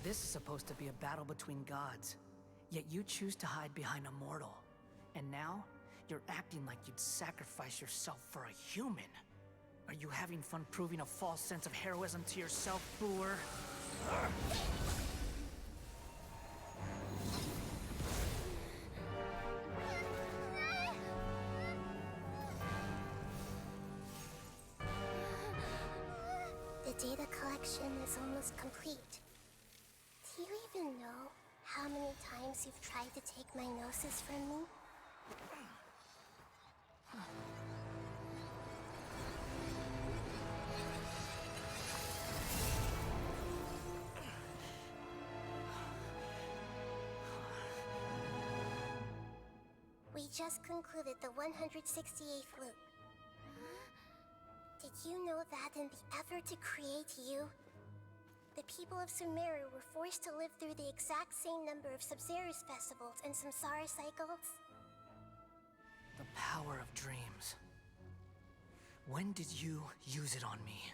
This is supposed to be a battle between gods, yet you choose to hide behind a mortal. And now, you're acting like you'd sacrifice yourself for a human. Are you having fun proving a false sense of heroism to yourself, Brewer? The data collection is almost complete. Do you even know how many times you've tried to take my gnosis from me? We just concluded the 168th loop. Did you know that in the effort to create you, the people of Sumeri were forced to live through the exact same number of Sub-Zerus festivals and samsara cycles? The power of dreams. When did you use it on me?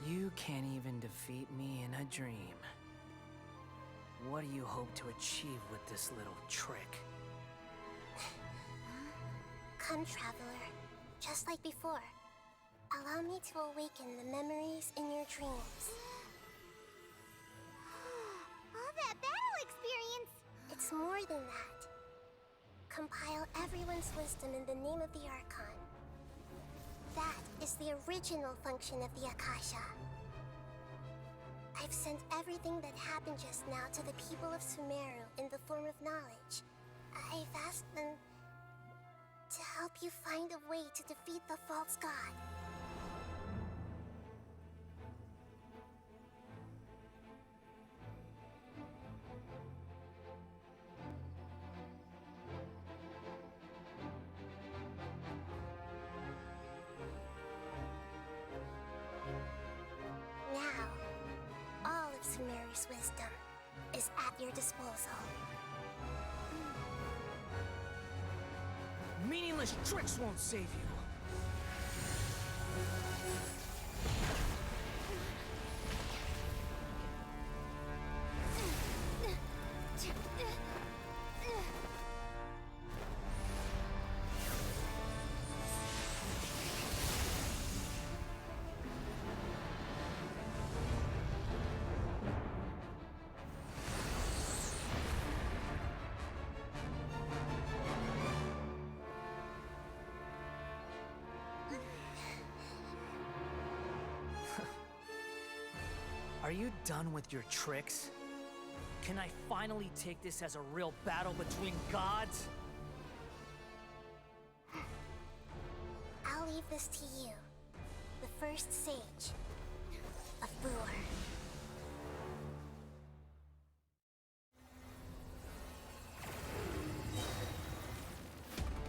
You can't even defeat me in a dream. What do you hope to achieve with this little trick? Come, Traveler. Just like before. Allow me to awaken the memories in your dreams. All that it's more than that. Compile everyone's wisdom in the name of the Archon. That is the original function of the Akasha. I've sent everything that happened just now to the people of Sumeru in the form of knowledge. I've asked them to help you find a way to defeat the false god. Now, all of Sumeru's wisdom is at your disposal. Meaningless tricks won't save you. Are you done with your tricks? Can I finally take this as a real battle between gods? I'll leave this to you, the first sage of Boor.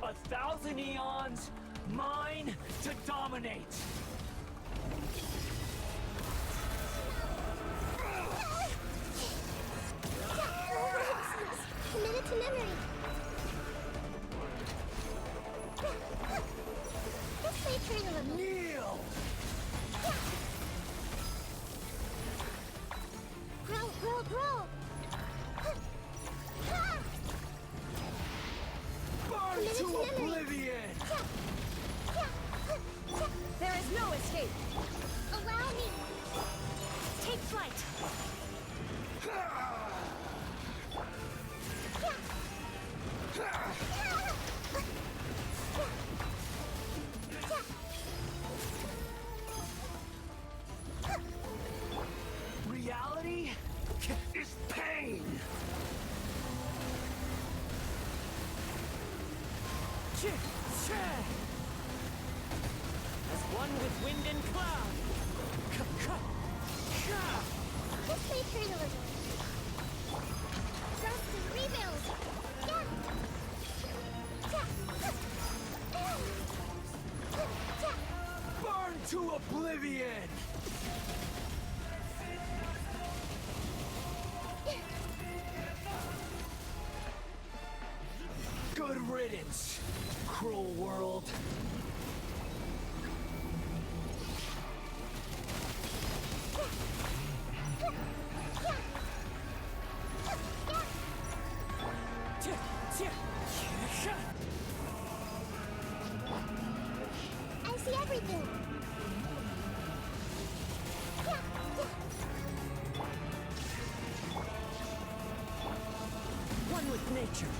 1,000 eons, mine to dominate. Committed to memory. This may turn a little. Kneel! Grow, grow, grow! Burn to oblivion! There is no escape. Allow me. Take flight. Reality is pain! As one with wind and cloud! This may turn a little. Trust and rebuild. Burn to oblivion! Good riddance, cruel world. I see everything. One with nature.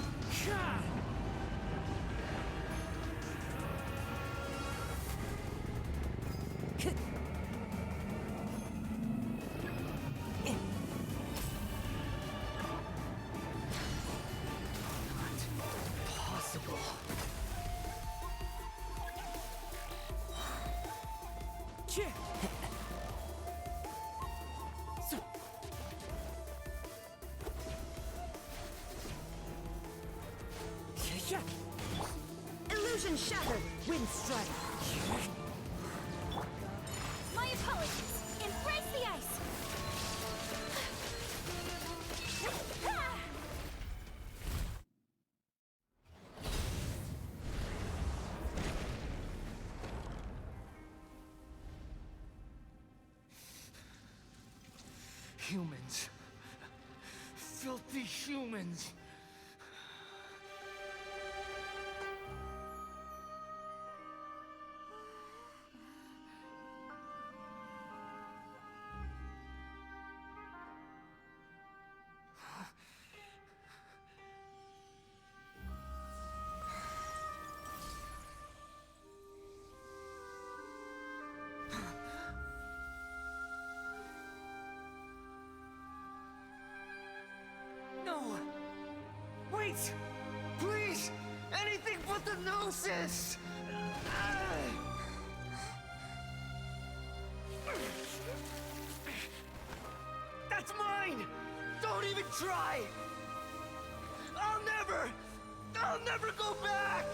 Possible. Illusion shattered. Wind strike. My apologies. Embrace the ice. Humans. Filthy humans. Wait! Please! Anything but the Gnosis! That's mine! Don't even try! I'll never go back!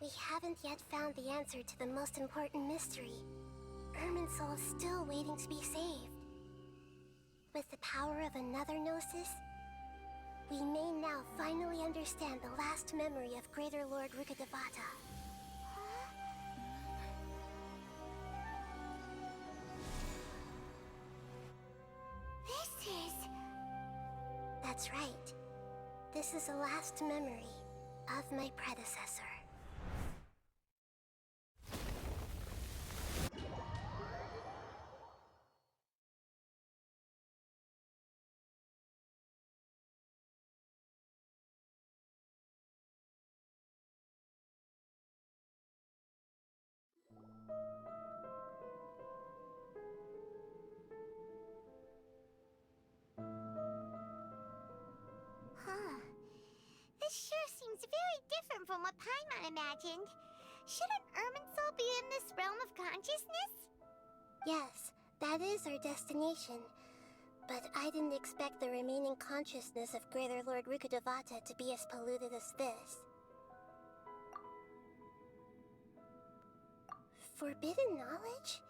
We haven't yet found the answer to the most important mystery. Irminsul is still waiting to be saved. With the power of another Gnosis, we may now finally understand the last memory of Greater Lord Rukkhadevata. This is... That's right. This is the last memory of my predecessor. Huh. This sure seems very different from what Paimon imagined. Shouldn't Irminsul be in this realm of consciousness? Yes, that is our destination. But I didn't expect the remaining consciousness of Greater Lord Rukkhadevata to be as polluted as this. Forbidden knowledge?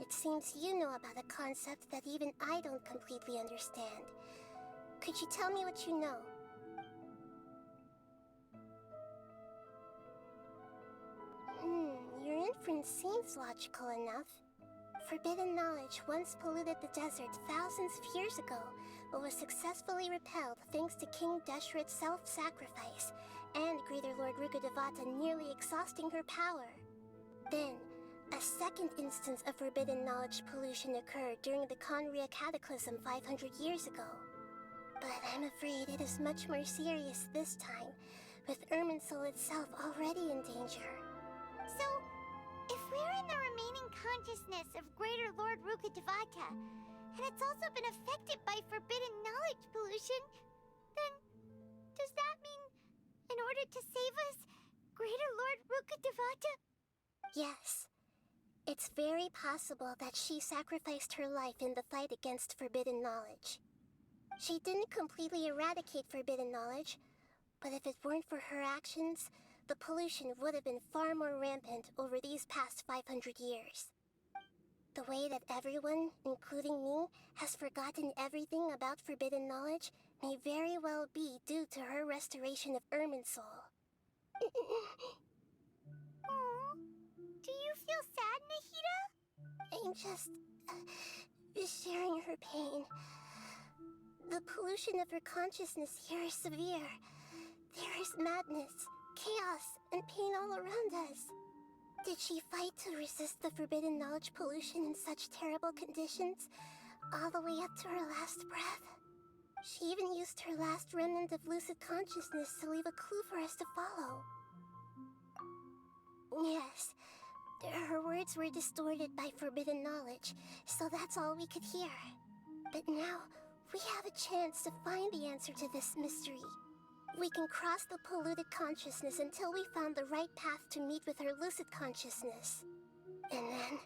It seems you know about a concept that even I don't completely understand. Could you tell me what you know? Your inference seems logical enough. Forbidden knowledge once polluted the desert thousands of years ago, but was successfully repelled thanks to King Deshret's self-sacrifice, and Greater Lord Rukkhadevata nearly exhausting her power. Then, a second instance of forbidden knowledge pollution occurred during the Conria Cataclysm 500 years ago. But I'm afraid it is much more serious this time, with Irminsul itself already in danger. So, if we're in the remaining consciousness of Greater Lord Rukkhadevata, and it's also been affected by forbidden knowledge pollution, then does that mean, in order to save us, Greater Lord Rukkhadevata? Yes. It's very possible that she sacrificed her life in the fight against forbidden knowledge. She didn't completely eradicate forbidden knowledge, but if it weren't for her actions, the pollution would have been far more rampant over these past 500 years. The way that everyone, including me, has forgotten everything about forbidden knowledge may very well be due to her restoration of Irminsul. Aww. Do you feel sad, Nahida? I'm just sharing her pain. The pollution of her consciousness here is severe. There is madness, chaos, and pain all around us. Did she fight to resist the forbidden knowledge pollution in such terrible conditions, all the way up to her last breath? She even used her last remnant of lucid consciousness to leave a clue for us to follow. Yes, her words were distorted by forbidden knowledge, so that's all we could hear. But now, we have a chance to find the answer to this mystery. We can cross the polluted consciousness until we found the right path to meet with her lucid consciousness. And then,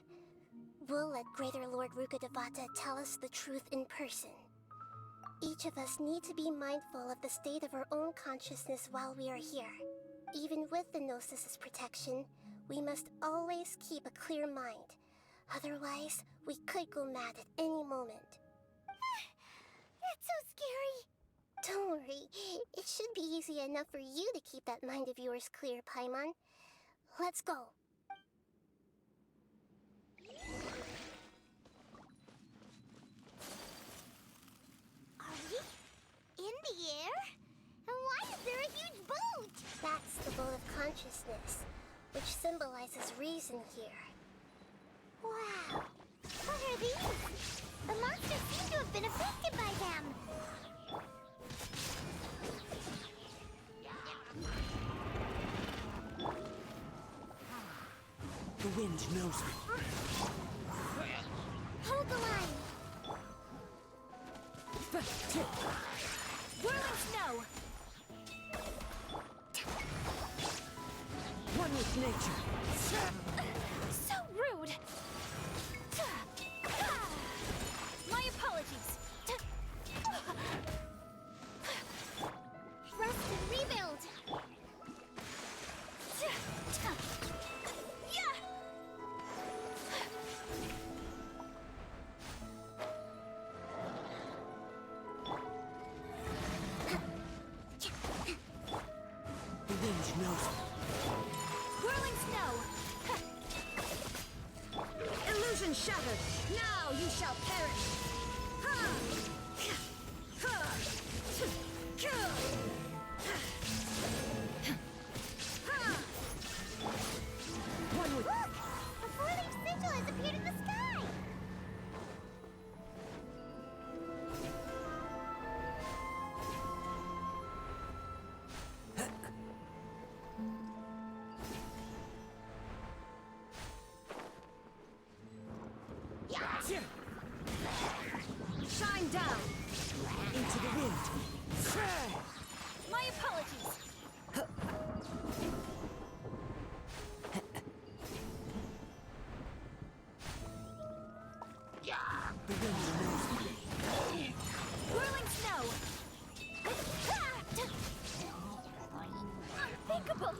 we'll let Greater Lord Rukkhadevata tell us the truth in person. Each of us need to be mindful of the state of our own consciousness while we are here. Even with the Gnosis's protection, we must always keep a clear mind. Otherwise, we could go mad at any moment. That's so scary. Don't worry, it should be easy enough for you to keep that mind of yours clear, Paimon. Let's go. Are we in the air? And why is there a huge boat? That's the boat of consciousness, which symbolizes reason here. Wow. Huh. What are these? The monsters seem to have been affected by them. The wind knows me. Hold the line. Whirling snow. One with nature. So rude. My apologies. Rest and rebuild. The wind knows me. Whirling snow. Illusion shattered. Now you shall perish. One with... Look! A four-leaf sigil has appeared in the sky! Shine down! Into the wind. My apologies! The wind knows me. Whirling snow! Unthinkable!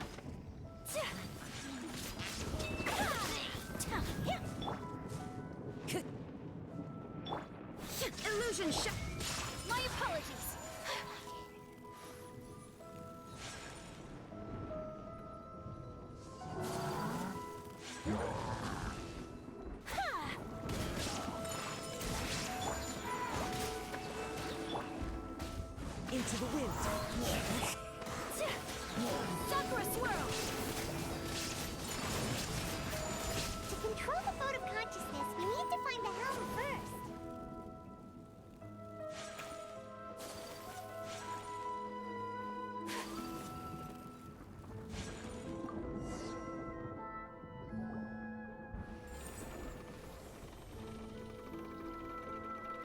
Illusion shot! My apologies! Into the wind. Sakura swirl! To control the boat of consciousness, we need to find the helm first.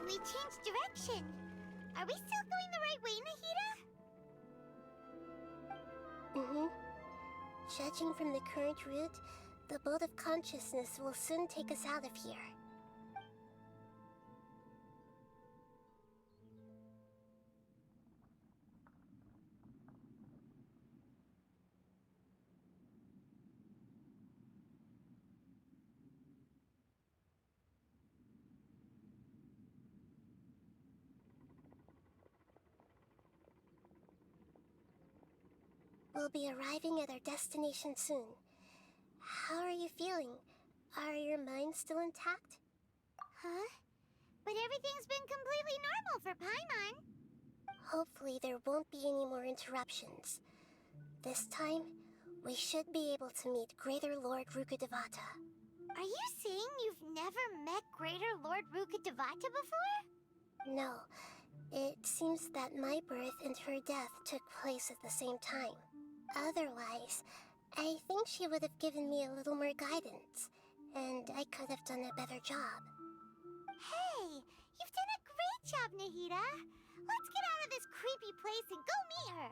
We changed direction. Are we still going the right way, Nahida? Mm-hmm. Judging from the current route, the boat of consciousness will soon take us out of here. We'll be arriving at our destination soon. How are you feeling? Are your minds still intact? Huh? But everything's been completely normal for Paimon. Hopefully there won't be any more interruptions. This time, we should be able to meet Greater Lord Rukkhadevata. Are you saying you've never met Greater Lord Rukkhadevata before? No. It seems that my birth and her death took place at the same time. Otherwise, I think she would have given me a little more guidance, and I could have done a better job. Hey, you've done a great job, Nahida. Let's get out of this creepy place and go meet her.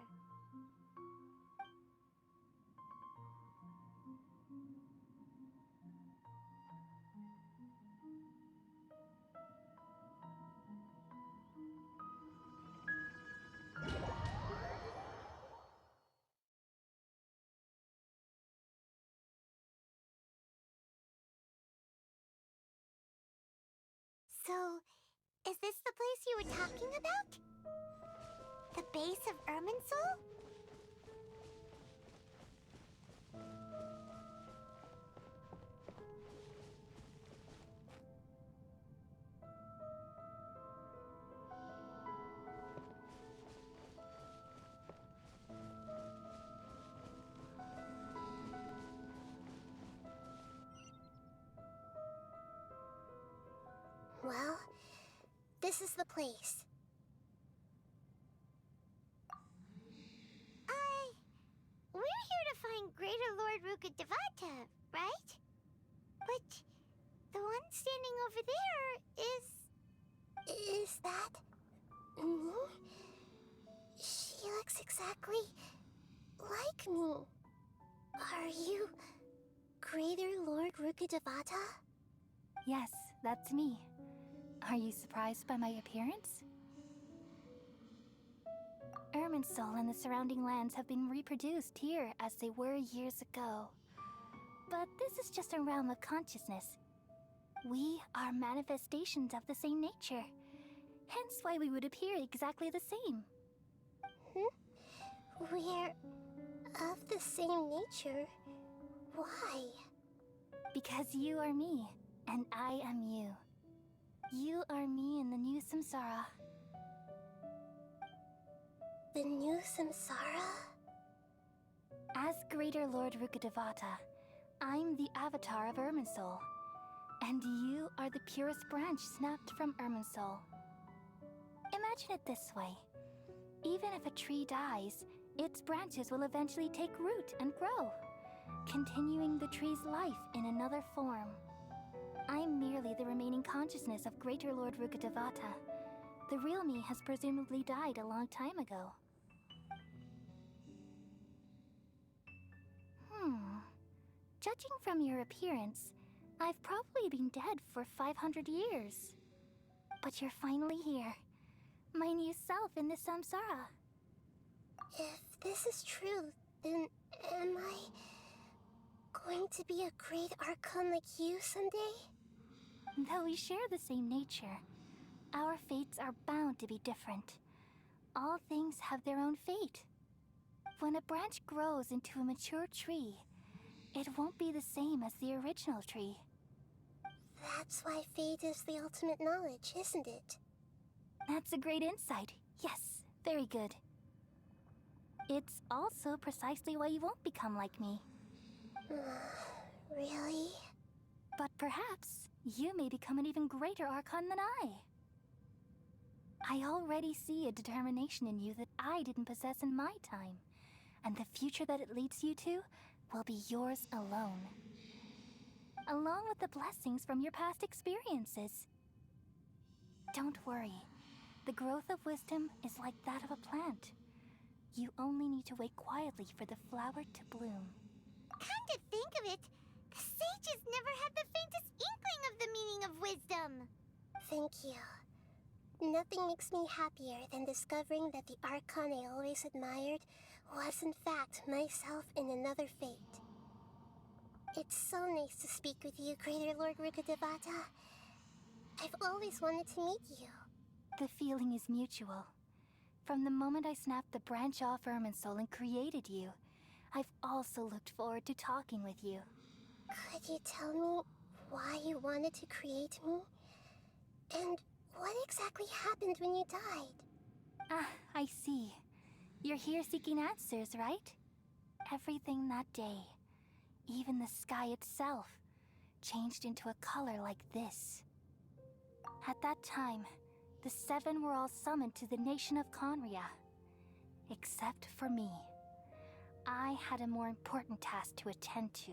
So, is this the place you were talking about? The base of Irminsul? Well, this is the place. We're here to find Greater Lord Rukkhadevata, right? But the one standing over there is... Is that... me? She looks exactly like me. Are you Greater Lord Rukkhadevata? Yes, that's me. Are you surprised by my appearance? Irminsul and the surrounding lands have been reproduced here as they were years ago. But this is just a realm of consciousness. We are manifestations of the same nature. Hence why we would appear exactly the same. We're of the same nature? Why? Because you are me, and I am you. You are me in the new samsara. The new samsara? As Greater Lord Rukkhadevata, I'm the avatar of Irminsul, and you are the purest branch snapped from Irminsul. Imagine it this way. Even if a tree dies, its branches will eventually take root and grow, continuing the tree's life in another form. I'm merely the remaining consciousness of Greater Lord Rukkhadevata. The real me has presumably died a long time ago. Judging from your appearance, I've probably been dead for 500 years. But you're finally here. My new self in the samsara. If this is true, then am I going to be a great Archon like you someday? Though we share the same nature, our fates are bound to be different. All things have their own fate. When a branch grows into a mature tree, it won't be the same as the original tree. That's why fate is the ultimate knowledge, isn't it? That's a great insight. Yes, very good. It's also precisely why you won't become like me. Really? But perhaps you may become an even greater Archon than I. I already see a determination in you that I didn't possess in my time, and the future that it leads you to will be yours alone. Along with the blessings from your past experiences. Don't worry. The growth of wisdom is like that of a plant. You only need to wait quietly for the flower to bloom. Come to think of it, the sages never had the faintest inkling of the meaning of wisdom. Thank you. Nothing makes me happier than discovering that the Archon I always admired was in fact myself in another fate. It's so nice to speak with you, Greater Lord Rukkhadevata. I've always wanted to meet you. The feeling is mutual. From the moment I snapped the branch off Irminsul and created you, I've also looked forward to talking with you. Could you tell me why you wanted to create me? And what exactly happened when you died? Ah, I see. You're here seeking answers, right? Everything that day, even the sky itself, changed into a color like this. At that time, the seven were all summoned to the nation of Conria. Except for me. I had a more important task to attend to.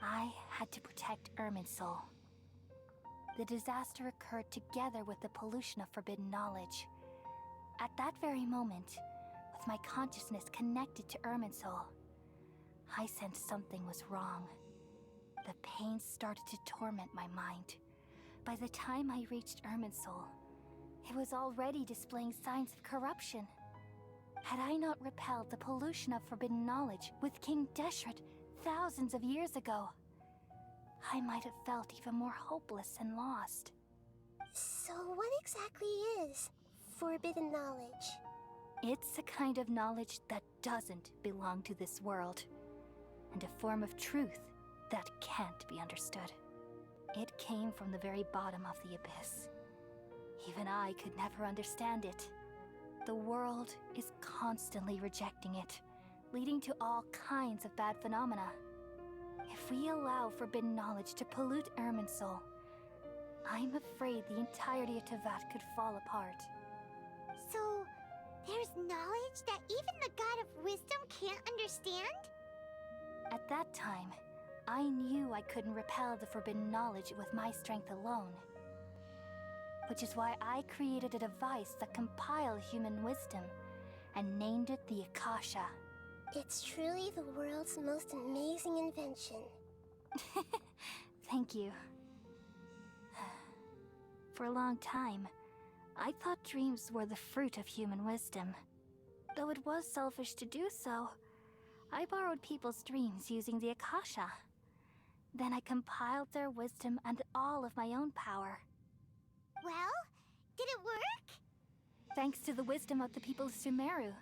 I had to protect Irminsul. The disaster occurred together with the pollution of forbidden knowledge. At that very moment, with my consciousness connected to Irminsul, I sensed something was wrong. The pain started to torment my mind. By the time I reached Irminsul, it was already displaying signs of corruption. Had I not repelled the pollution of forbidden knowledge with King Deshret thousands of years ago, I might have felt even more hopeless and lost. So what exactly is forbidden knowledge? It's a kind of knowledge that doesn't belong to this world, and a form of truth that can't be understood. It came from the very bottom of the abyss. Even I could never understand it. The world is constantly rejecting it, leading to all kinds of bad phenomena. If we allow forbidden knowledge to pollute Irminsul, I'm afraid the entirety of Tevat could fall apart. So, there's knowledge that even the God of Wisdom can't understand? At that time, I knew I couldn't repel the forbidden knowledge with my strength alone. Which is why I created a device that compiled human wisdom and named it the Akasha. It's truly the world's most amazing invention. Thank you. For a long time, I thought dreams were the fruit of human wisdom. Though it was selfish to do so, I borrowed people's dreams using the Akasha. Then I compiled their wisdom and all of my own power. Well, did it work? Thanks to the wisdom of the people of Sumeru,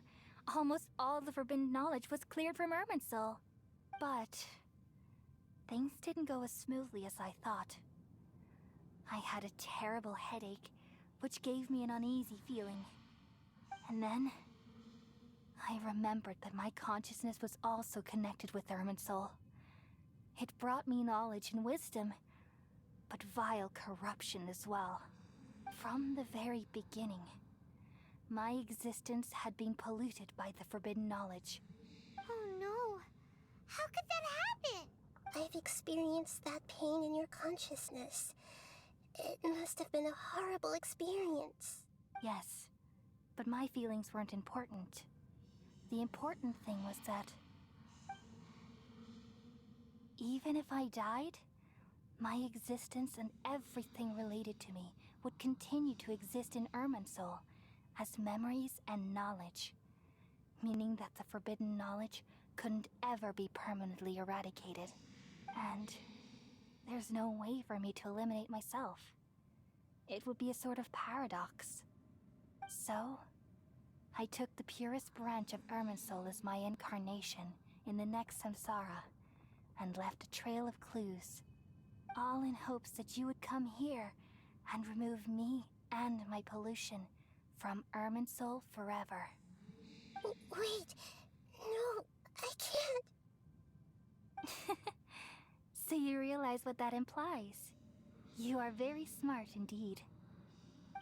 almost all the forbidden knowledge was cleared from Irminsul. But things didn't go as smoothly as I thought. I had a terrible headache, which gave me an uneasy feeling. And then I remembered that my consciousness was also connected with Irminsul. It brought me knowledge and wisdom, but vile corruption as well. From the very beginning, my existence had been polluted by the forbidden knowledge. Oh no. How could that happen? I've experienced that pain in your consciousness. It must have been a horrible experience. Yes, but my feelings weren't important. The important thing was that even if I died, my existence and everything related to me would continue to exist in Irminsul as memories and knowledge, meaning that the forbidden knowledge couldn't ever be permanently eradicated. And there's no way for me to eliminate myself. It would be a sort of paradox. So, I took the purest branch of Irminsul as my incarnation in the next samsara, and left a trail of clues, all in hopes that you would come here and remove me and my pollution from Irminsul forever. Wait, no, I can't. So you realize what that implies. You are very smart indeed.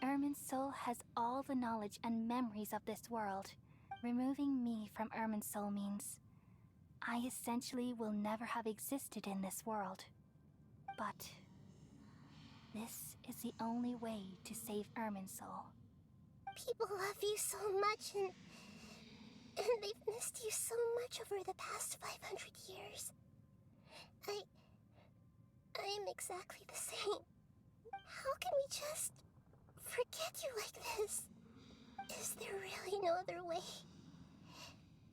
Irminsul has all the knowledge and memories of this world. Removing me from Irminsul means I essentially will never have existed in this world. But this is the only way to save Irminsul. People love you so much, and they've missed you so much over the past 500 years. I am exactly the same. How can we just forget you like this? Is there really no other way?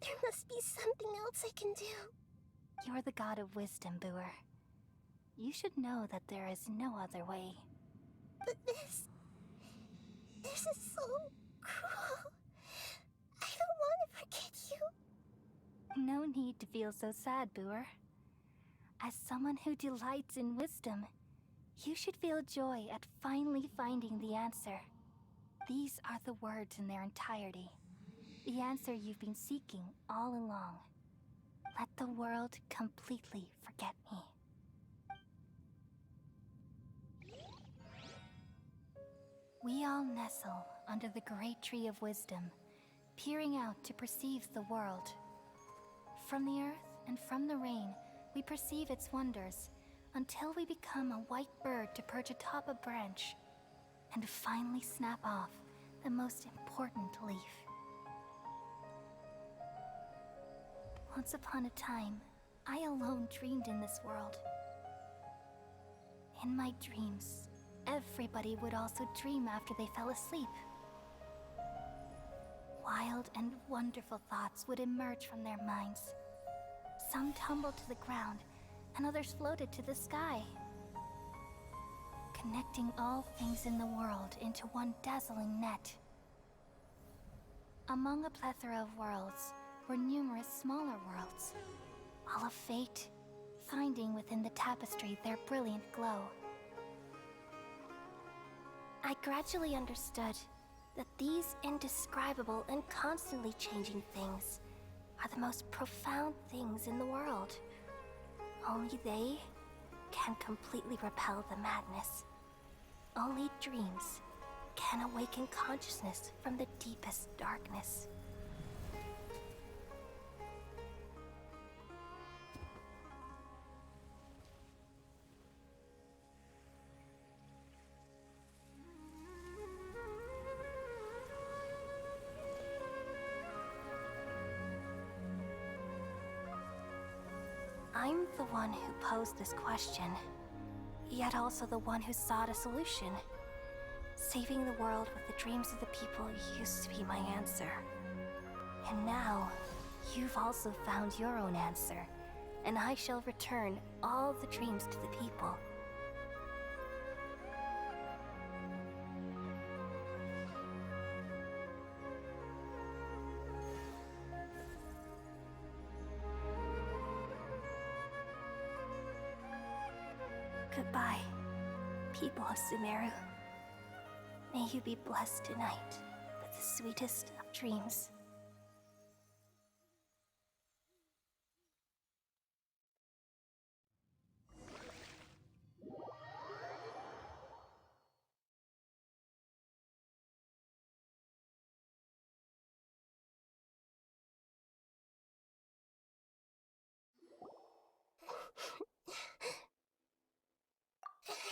There must be something else I can do. You're the god of wisdom, Booer. You should know that there is no other way. But this is so cruel. I don't want to forget you. No need to feel so sad, Booer. As someone who delights in wisdom, you should feel joy at finally finding the answer. These are the words in their entirety. The answer you've been seeking all along. Let the world completely forget me. We all nestle under the great tree of wisdom, peering out to perceive the world. From the earth and from the rain, we perceive its wonders, until we become a white bird to perch atop a branch, and finally snap off the most important leaf. Once upon a time, I alone dreamed in this world. In my dreams, everybody would also dream after they fell asleep. Wild and wonderful thoughts would emerge from their minds. Some tumbled to the ground, and others floated to the sky, connecting all things in the world into one dazzling net. Among a plethora of worlds were numerous smaller worlds, all of fate, finding within the tapestry their brilliant glow. I gradually understood that these indescribable and constantly changing things are the most profound things in the world. Only they can completely repel the madness. Only dreams can awaken consciousness from the deepest darkness. I'm the one who posed this question, yet also the one who sought a solution. Saving the world with the dreams of the people used to be my answer. And now, you've also found your own answer, and I shall return all the dreams to the people. Goodbye, people of Sumeru. May you be blessed tonight with the sweetest of dreams.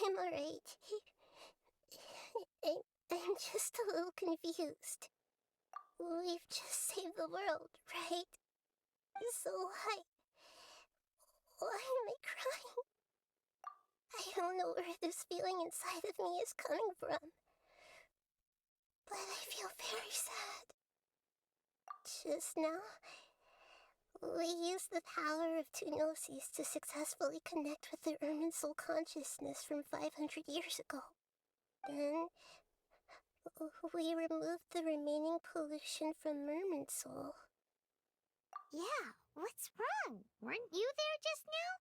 I'm alright. I'm just a little confused. We've just saved the world, right? So why am I crying? I don't know where this feeling inside of me is coming from, but I feel very sad. Just now, we used the power of two gnosis to successfully connect with the Ermin soul consciousness from 500 years ago. Then, we removed the remaining pollution from Merman soul. Yeah, what's wrong? Weren't you there just now?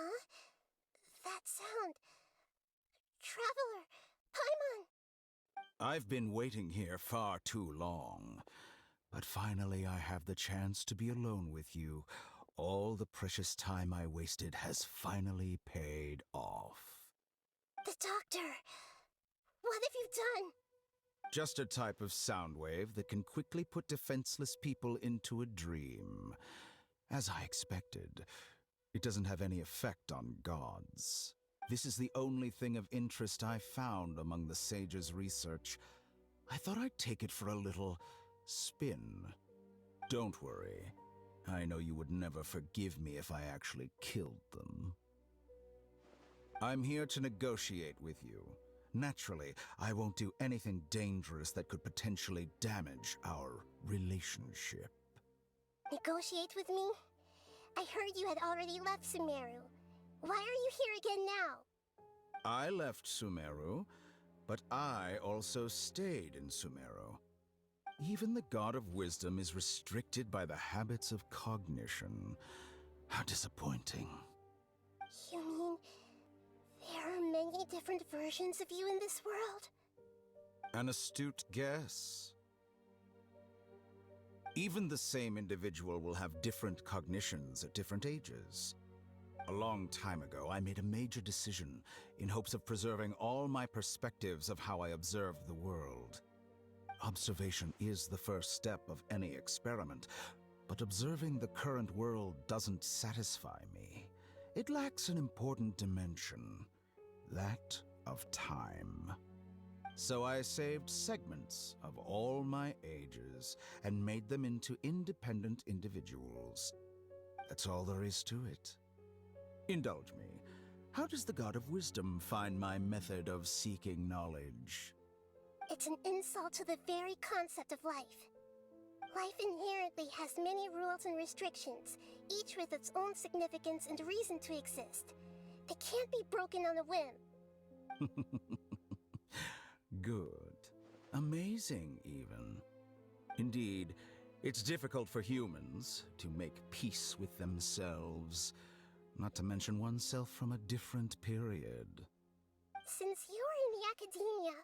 Huh? That sound. Traveler! Paimon! I've been waiting here far too long. But finally I have the chance to be alone with you. All the precious time I wasted has finally paid off. The doctor! What have you done? Just a type of sound wave that can quickly put defenseless people into a dream. As I expected, it doesn't have any effect on gods. This is the only thing of interest I found among the sage's research. I thought I'd take it for a little spin. Don't worry. I know you would never forgive me if I actually killed them. I'm here to negotiate with you. Naturally, I won't do anything dangerous that could potentially damage our relationship. Negotiate with me? I heard you had already left Sumeru. Why are you here again now? I left Sumeru, but I also stayed in Sumeru. Even the God of Wisdom is restricted by the habits of cognition. How disappointing. You mean there are many different versions of you in this world? An astute guess. Even the same individual will have different cognitions at different ages. A long time ago, I made a major decision in hopes of preserving all my perspectives of how I observed the world. Observation is the first step of any experiment, but observing the current world doesn't satisfy me. It lacks an important dimension, that of time. So I saved segments of all my ages and made them into independent individuals. That's all there is to it. Indulge me. How does the God of Wisdom find my method of seeking knowledge? It's an insult to the very concept of life. Life inherently has many rules and restrictions, each with its own significance and reason to exist. They can't be broken on a whim. Good. Amazing, even. Indeed, it's difficult for humans to make peace with themselves, not to mention oneself from a different period. Since you're in the academia,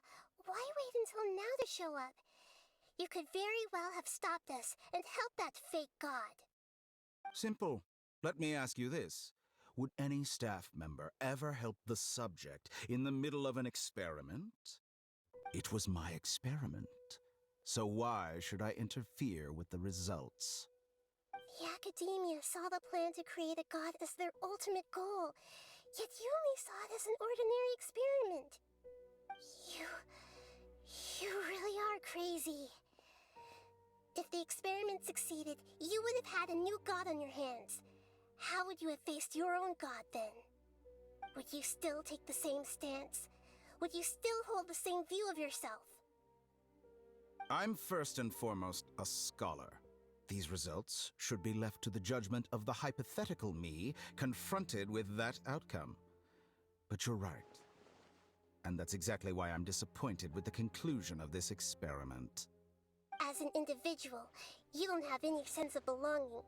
why wait until now to show up? You could very well have stopped us and helped that fake god. Simple. Let me ask you this. Would any staff member ever help the subject in the middle of an experiment? It was my experiment. So why should I interfere with the results? The academia saw the plan to create a god as their ultimate goal, yet you only saw it as an ordinary experiment. You really are crazy. If the experiment succeeded, you would have had a new god on your hands. How would you have faced your own god then? Would you still take the same stance? Would you still hold the same view of yourself? I'm first and foremost a scholar. These results should be left to the judgment of the hypothetical me confronted with that outcome. But you're right. And that's exactly why I'm disappointed with the conclusion of this experiment. As an individual, you don't have any sense of belonging.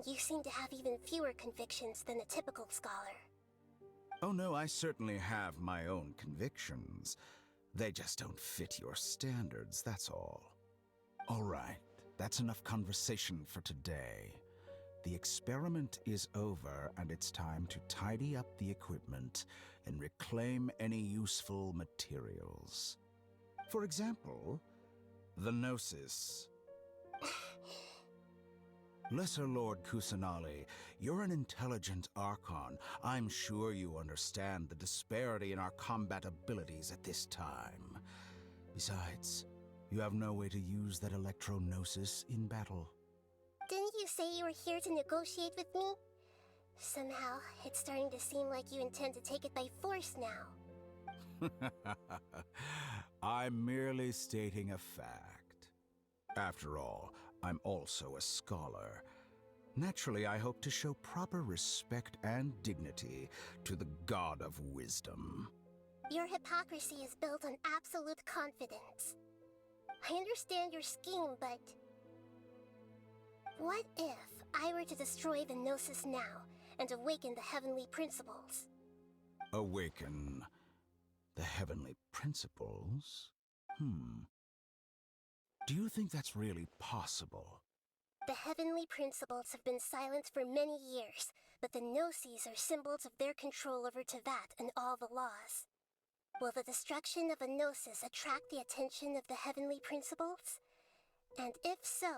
You seem to have even fewer convictions than a typical scholar. Oh no, I certainly have my own convictions. They just don't fit your standards, that's all. All right, that's enough conversation for today. The experiment is over, and it's time to tidy up the equipment and reclaim any useful materials. For example, the Gnosis. Lesser Lord Kusanali, you're an intelligent Archon. I'm sure you understand the disparity in our combat abilities at this time. Besides, you have no way to use that Electro-Gnosis in battle. Didn't you say you were here to negotiate with me? Somehow, it's starting to seem like you intend to take it by force now. I'm merely stating a fact. After all, I'm also a scholar. Naturally, I hope to show proper respect and dignity to the God of Wisdom. Your hypocrisy is built on absolute confidence. I understand your scheme, but... what if I were to destroy the Gnosis now and awaken the heavenly principles? Awaken the heavenly principles? Do you think that's really possible? The heavenly principles have been silent for many years, but the Gnosis are symbols of their control over Tevat and all the laws. Will the destruction of a Gnosis attract the attention of the heavenly principles? And if so,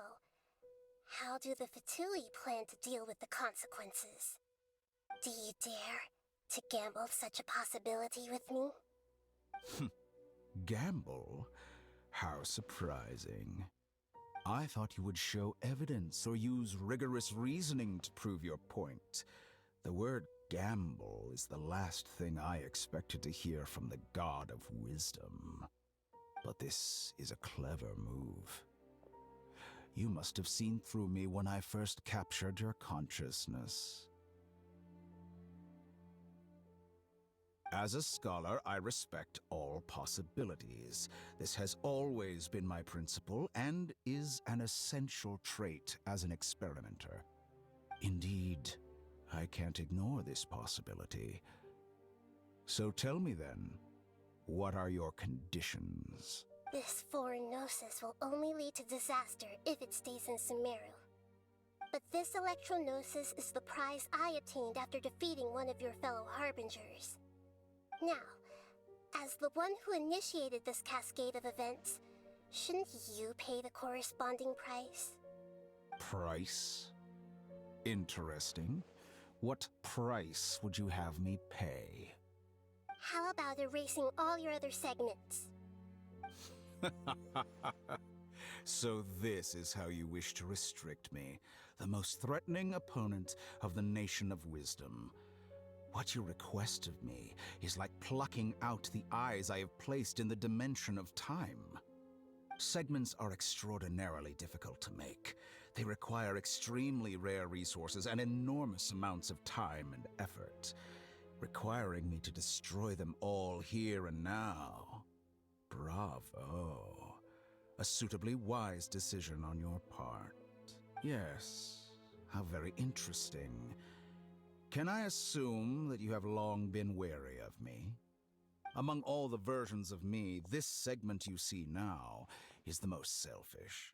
how do the Fatui plan to deal with the consequences? Do you dare to gamble such a possibility with me? Gamble? How surprising. I thought you would show evidence or use rigorous reasoning to prove your point. The word gamble is the last thing I expected to hear from the God of Wisdom. But this is a clever move. You must have seen through me when I first captured your consciousness. As a scholar, I respect all possibilities. This has always been my principle and is an essential trait as an experimenter. Indeed, I can't ignore this possibility. So tell me then, what are your conditions? This foreign Gnosis will only lead to disaster if it stays in Sumero. But this Electro-Gnosis is the prize I obtained after defeating one of your fellow Harbingers. Now, as the one who initiated this cascade of events, shouldn't you pay the corresponding price? Price? Interesting. What price would you have me pay? How about erasing all your other segments? So this is how you wish to restrict me, the most threatening opponent of the Nation of Wisdom. What you request of me is like plucking out the eyes I have placed in the dimension of time. Segments are extraordinarily difficult to make. They require extremely rare resources and enormous amounts of time and effort, requiring me to destroy them all here and now. Bravo. A suitably wise decision on your part. Yes, how very interesting. Can I assume that you have long been wary of me? Among all the versions of me, this segment you see now is the most selfish.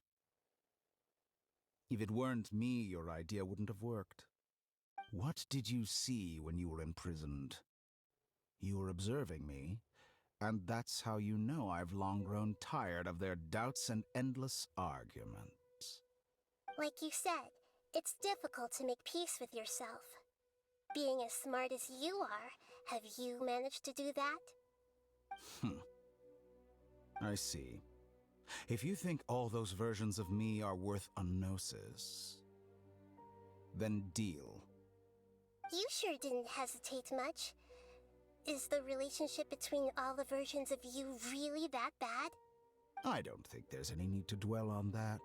If it weren't me, your idea wouldn't have worked. What did you see when you were imprisoned? You were observing me, and that's how you know I've long grown tired of their doubts and endless arguments. Like you said, it's difficult to make peace with yourself. Being as smart as you are, have you managed to do that? I see. If you think all those versions of me are worth a gnosis, then deal. You sure didn't hesitate much. Is the relationship between all the versions of you really that bad? I don't think there's any need to dwell on that.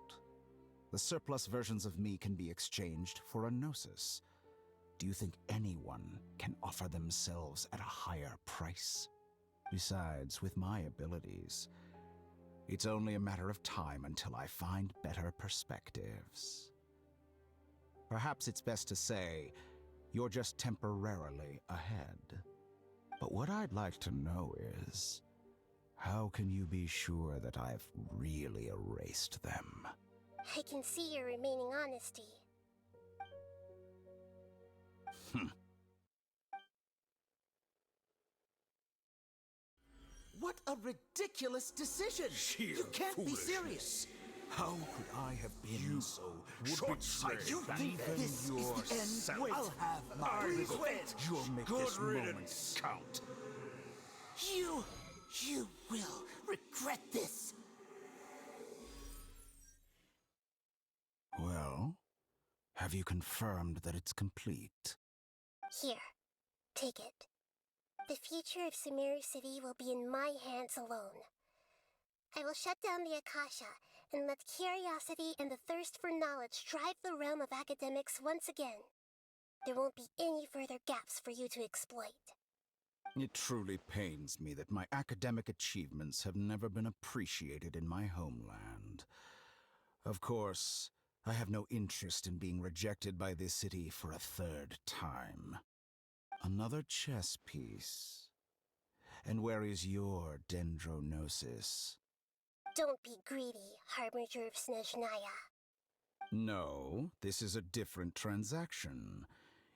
The surplus versions of me can be exchanged for a gnosis. Do you think anyone can offer themselves at a higher price? Besides, with my abilities, it's only a matter of time until I find better perspectives. Perhaps it's best to say, you're just temporarily ahead. But what I'd like to know is, how can you be sure that I've really erased them? I can see your remaining honesty. What a ridiculous decision! Sheer You can't be foolishness. serious! How could I have been so short-sighted? You think this is the end? Wait, I'll have my quit! You'll make Good this moment riddance. count. You will regret this! Well, have you confirmed that it's complete? Here, take it. The future of Sumeri City will be in my hands alone. I will shut down the Akasha and let curiosity and the thirst for knowledge drive the realm of academics once again. There won't be any further gaps for you to exploit. It truly pains me that my academic achievements have never been appreciated in my homeland. Of course, I have no interest in being rejected by this city for a third time. Another chess piece. And where is your dendronosis? Don't be greedy, Harbinger of Snezhnaya. No, this is a different transaction.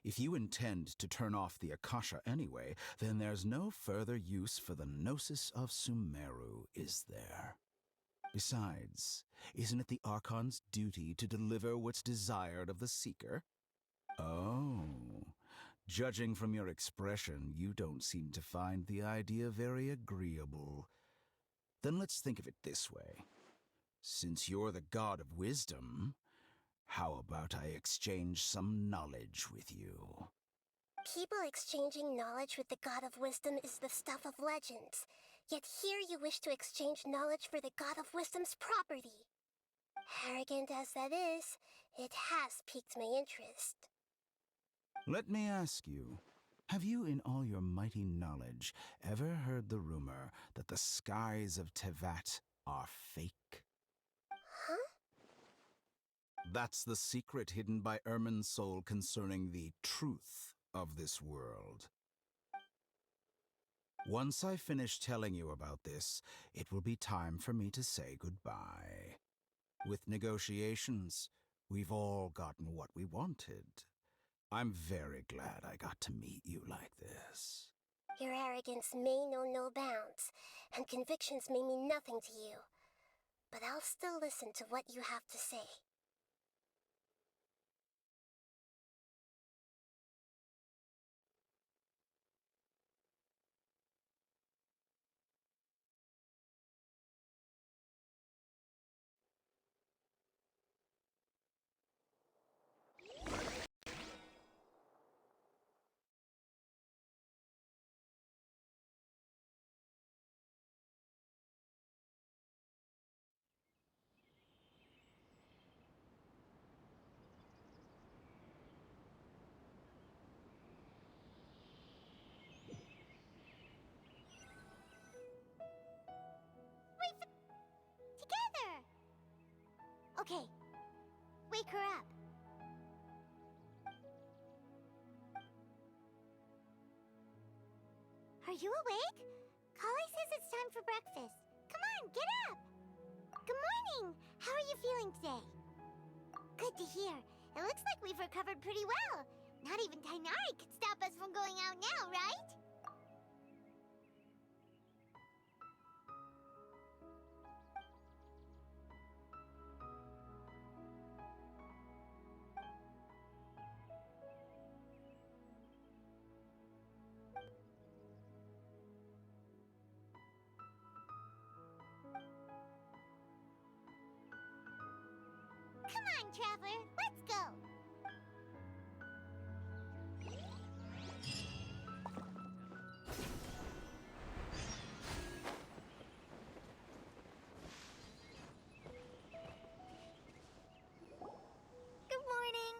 If you intend to turn off the Akasha anyway, then there's no further use for the Gnosis of Sumeru, is there? Besides, isn't it the Archon's duty to deliver what's desired of the Seeker? Oh, judging from your expression, you don't seem to find the idea very agreeable. Then let's think of it this way. Since you're the god of wisdom, how about I exchange some knowledge with you? People exchanging knowledge with the God of Wisdom is the stuff of legends. Yet here you wish to exchange knowledge for the God of Wisdom's property. Arrogant as that is, it has piqued my interest. Let me ask you, have you in all your mighty knowledge ever heard the rumor that the skies of Tevat are fake? Huh? That's the secret hidden by Irminsul concerning the truth of this world. Once I finish telling you about this, it will be time for me to say goodbye. With negotiations, we've all gotten what we wanted. I'm very glad I got to meet you like this. Your arrogance may know no bounds, and convictions may mean nothing to you. But I'll still listen to what you have to say. Okay. Wake her up. Are you awake? Kale says it's time for breakfast. Come on, get up! Good morning! How are you feeling today? Good to hear. It looks like we've recovered pretty well. Not even Tainari could stop us from going out now, right? Come on, Traveler, let's go! Good morning.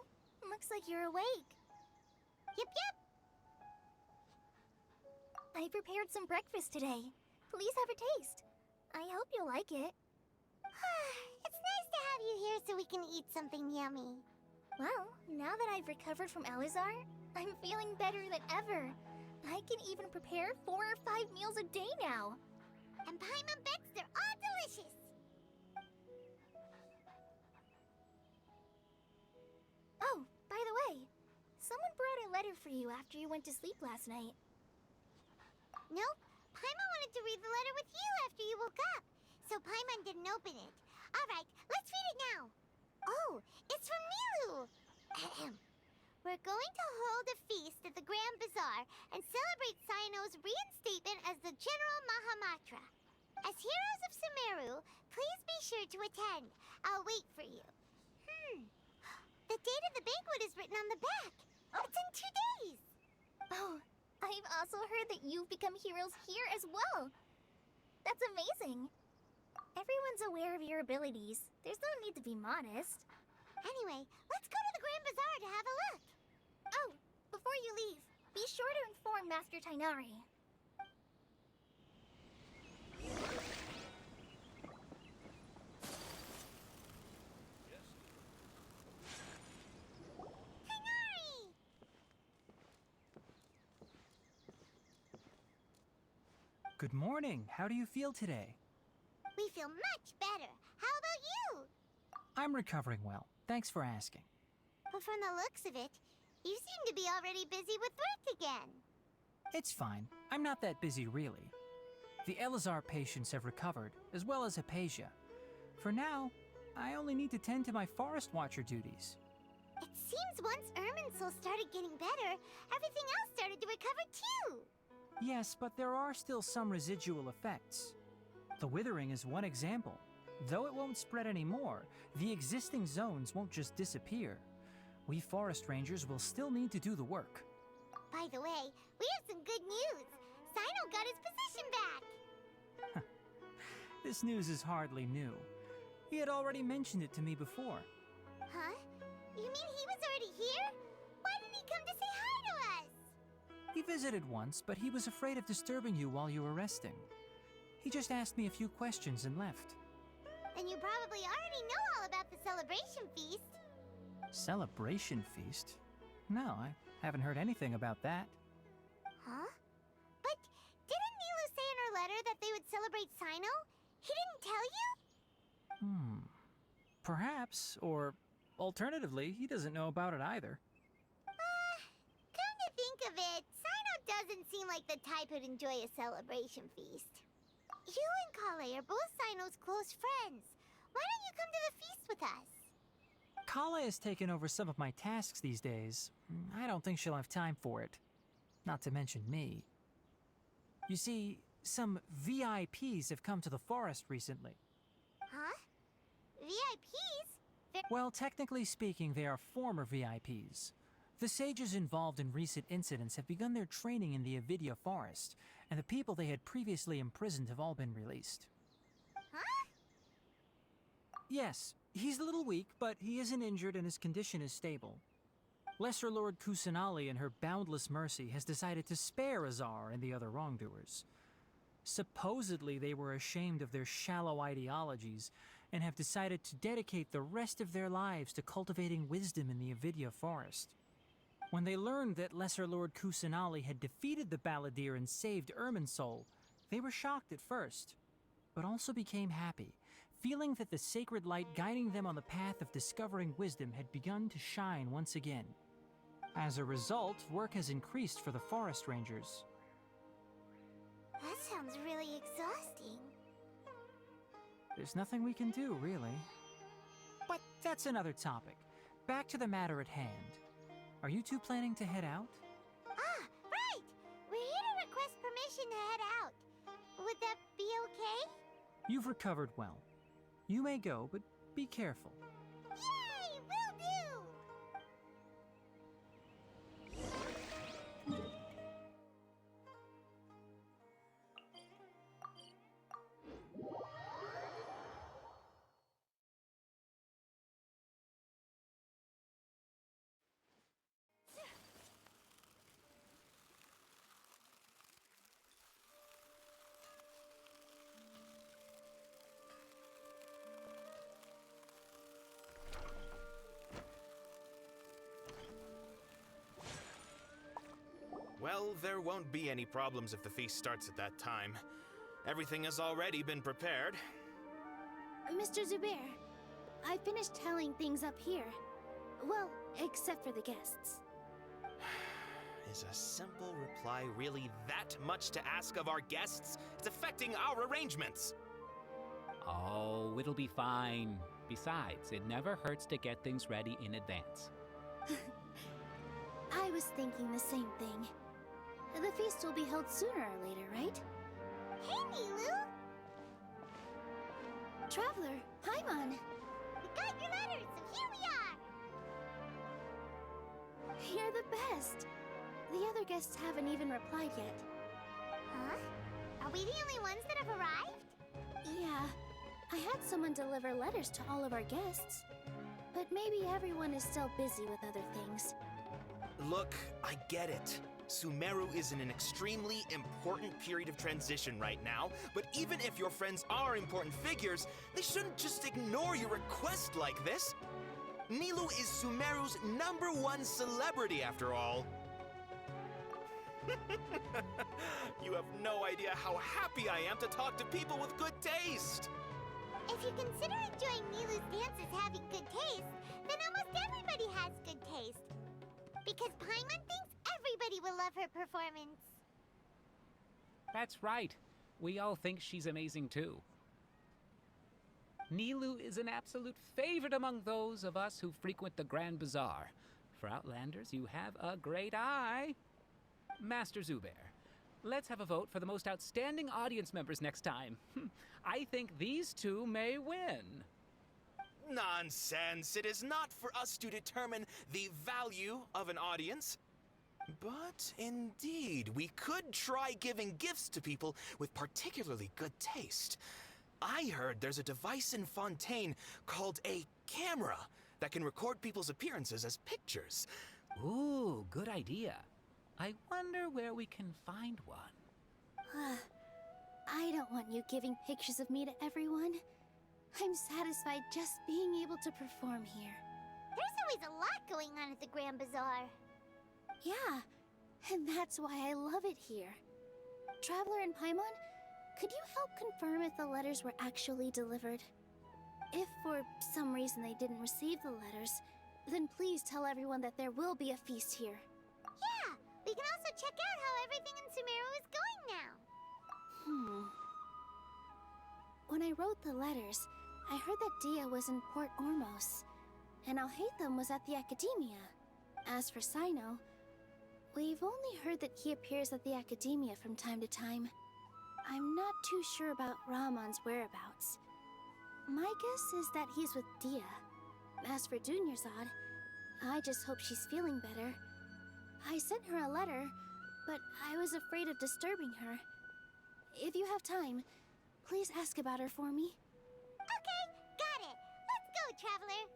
Looks like you're awake. Yep, yep. I prepared some breakfast today. Please have a taste. I hope you'll like it. It's nice to have you here so we can eat something yummy. Well, now that I've recovered from Alizar, I'm feeling better than ever. I can even prepare 4 or 5 meals a day now. And Paimon bets they're all delicious. Oh, by the way, someone brought a letter for you after you went to sleep last night. Nope. Paimon wanted to read the letter with you after you woke up. So Paimon didn't open it. Alright, let's read it now. Oh, it's from Milu. Ahem. We're going to hold a feast at the Grand Bazaar and celebrate Cyano's reinstatement as the General Mahamatra. As heroes of Sumero, please be sure to attend. I'll wait for you. The date of the banquet is written on the back. It's in 2 days. Oh, I've also heard that you've become heroes here as well. That's amazing. Everyone's aware of your abilities. There's no need to be modest. Anyway, let's go to the Grand Bazaar to have a look. Oh, before you leave, be sure to inform Master Tainari. Tainari! Good morning. How do you feel today? We feel much better. How about you? I'm recovering well. Thanks for asking. But from the looks of it, you seem to be already busy with work again. It's fine. I'm not that busy, really. The Elazar patients have recovered, as well as Hypatia. For now, I only need to tend to my Forest Watcher duties. It seems once Irminsul started getting better, everything else started to recover too. Yes, but there are still some residual effects. The withering is one example. Though it won't spread anymore, the existing zones won't just disappear. We forest rangers will still need to do the work. By the way, we have some good news. Sino got his position back. This news is hardly new. He had already mentioned it to me before. Huh? You mean he was already here? Why didn't he come to say hi to us? He visited once, but he was afraid of disturbing you while you were resting. He just asked me a few questions and left. Then you probably already know all about the celebration feast. Celebration feast? No, I haven't heard anything about that. Huh? But didn't Nilu say in her letter that they would celebrate Sino? He didn't tell you? Perhaps, or alternatively, he doesn't know about it either. Come to think of it, Sino doesn't seem like the type who'd enjoy a celebration feast. You and Kale are both Sino's close friends. Why don't you come to the feast with us? Kala has taken over some of my tasks these days. I don't think she'll have time for it. Not to mention me. You see, some VIPs have come to the forest recently. Huh? VIPs? Well, technically speaking, they are former VIPs. The sages involved in recent incidents have begun their training in the Avidya forest, and the people they had previously imprisoned have all been released. Huh? Yes, he's a little weak, but he isn't injured and his condition is stable. Lesser Lord Kusanali, in her boundless mercy, has decided to spare Azar and the other wrongdoers. Supposedly, they were ashamed of their shallow ideologies and have decided to dedicate the rest of their lives to cultivating wisdom in the Avidya forest. When they learned that Lesser Lord Kusanali had defeated the Balladeer and saved Irminsul, they were shocked at first, but also became happy, feeling that the sacred light guiding them on the path of discovering wisdom had begun to shine once again. As a result, work has increased for the forest rangers. That sounds really exhausting. There's nothing we can do, really. But that's another topic. Back to the matter at hand. Are you two planning to head out? Ah, right! We're here to request permission to head out. Would that be okay? You've recovered well. You may go, but be careful. Yay! Will do! Well, there won't be any problems if the feast starts at that time. Everything has already been prepared. Mr. Zubair, I finished tallying things up here. Well, except for the guests. Is a simple reply really that much to ask of our guests? It's affecting our arrangements. Oh, it'll be fine. Besides, it never hurts to get things ready in advance. I was thinking the same thing. The feast will be held sooner or later, right? Hey, Nilu! Traveler, Paimon! We got your letters, so here we are! You're the best! The other guests haven't even replied yet. Huh? Are we the only ones that have arrived? Yeah. I had someone deliver letters to all of our guests. But maybe everyone is still busy with other things. Look, I get it. Sumeru is in an extremely important period of transition right now, but even if your friends are important figures, they shouldn't just ignore your request like this. Nilu is Sumeru's #1 celebrity after all. You have no idea how happy I am to talk to people with good taste. If you consider enjoying Nilu's dance as having good taste, then almost everybody has good taste. Because Paimon thinks everybody will love her performance. That's right. We all think she's amazing too. Nilu is an absolute favorite among those of us who frequent the Grand Bazaar. For Outlanders, you have a great eye. Master Zubair, let's have a vote for the most outstanding audience members next time. I think these two may win. Nonsense! It is not for us to determine the value of an audience. But indeed, we could try giving gifts to people with particularly good taste. I heard there's a device in Fontaine called a camera that can record people's appearances as pictures. Ooh, good idea. I wonder where we can find one. I don't want you giving pictures of me to everyone. I'm satisfied just being able to perform here. There's always a lot going on at the Grand Bazaar. Yeah, and that's why I love it here. Traveler and Paimon, could you help confirm if the letters were actually delivered? If for some reason they didn't receive the letters, then please tell everyone that there will be a feast here. Yeah, we can also check out how everything in Sumeru is going now. When I wrote the letters, I heard that Dia was in Port Ormos, and Alhaitham was at the Academia. As for Sino, we've only heard that he appears at the Academia from time to time. I'm not too sure about Rahman's whereabouts. My guess is that he's with Dia. As for Dunyarzad, I just hope she's feeling better. I sent her a letter, but I was afraid of disturbing her. If you have time, please ask about her for me. Okay, got it. Let's go, Traveler.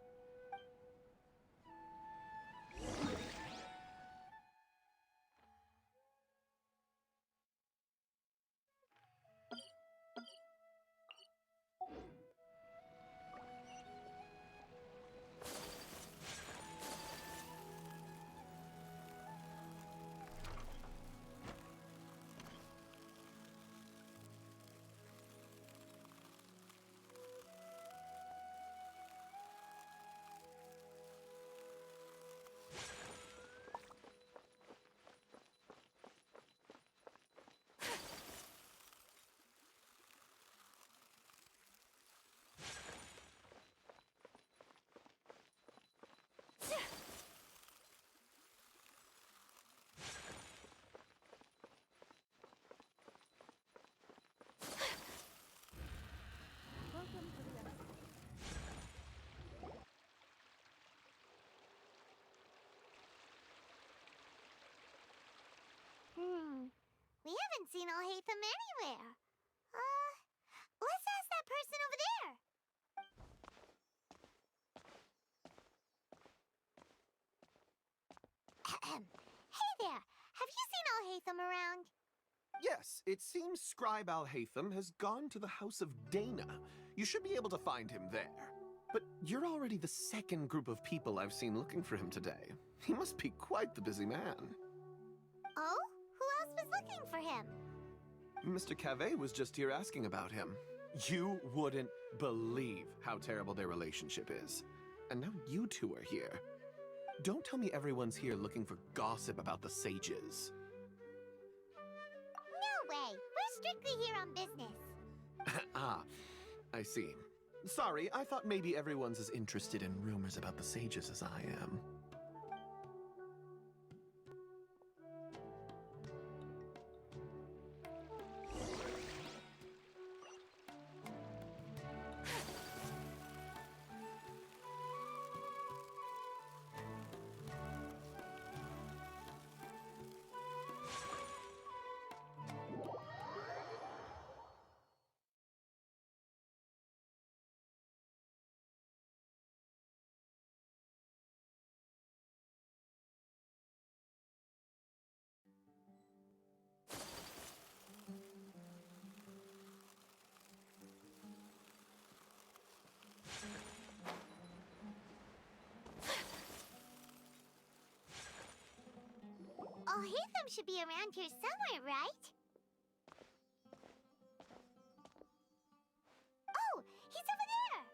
haven't seen Alhaitham anywhere. Let's ask that person over there. Hey there, have you seen Alhaitham around? Yes, it seems Scribe Alhaitham has gone to the House of Dana. You should be able to find him there. But you're already the second group of people I've seen looking for him today. He must be quite the busy man. Oh? Who else was looking for him? Mr. Cavey was just here asking about him. You wouldn't believe how terrible their relationship is. And now you two are here. Don't tell me everyone's here looking for gossip about the sages. No way! We're strictly here on business. Ah, I see. Sorry, I thought maybe everyone's as interested in rumors about the sages as I am. Alhaitham should be around here somewhere, right? Oh, he's over there!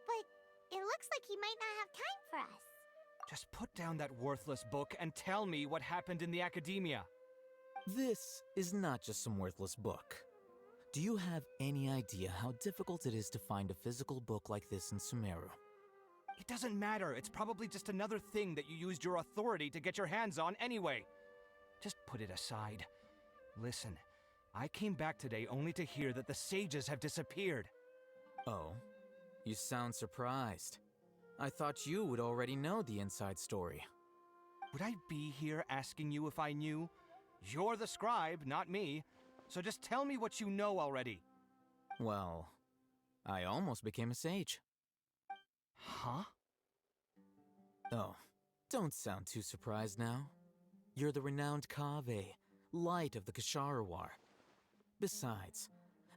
But it looks like he might not have time for us. Just put down that worthless book and tell me what happened in the academia. This is not just some worthless book. Do you have any idea how difficult it is to find a physical book like this in Sumero? It doesn't matter. It's probably just another thing that you used your authority to get your hands on anyway. Just put it aside. Listen, I came back today only to hear that the sages have disappeared. Oh, you sound surprised. I thought you would already know the inside story. Would I be here asking you if I knew? You're the scribe, not me. So just tell me what you know already. Well, I almost became a sage. Huh? Oh, don't sound too surprised now. You're the renowned Kaveh, light of the Ksharawar. Besides,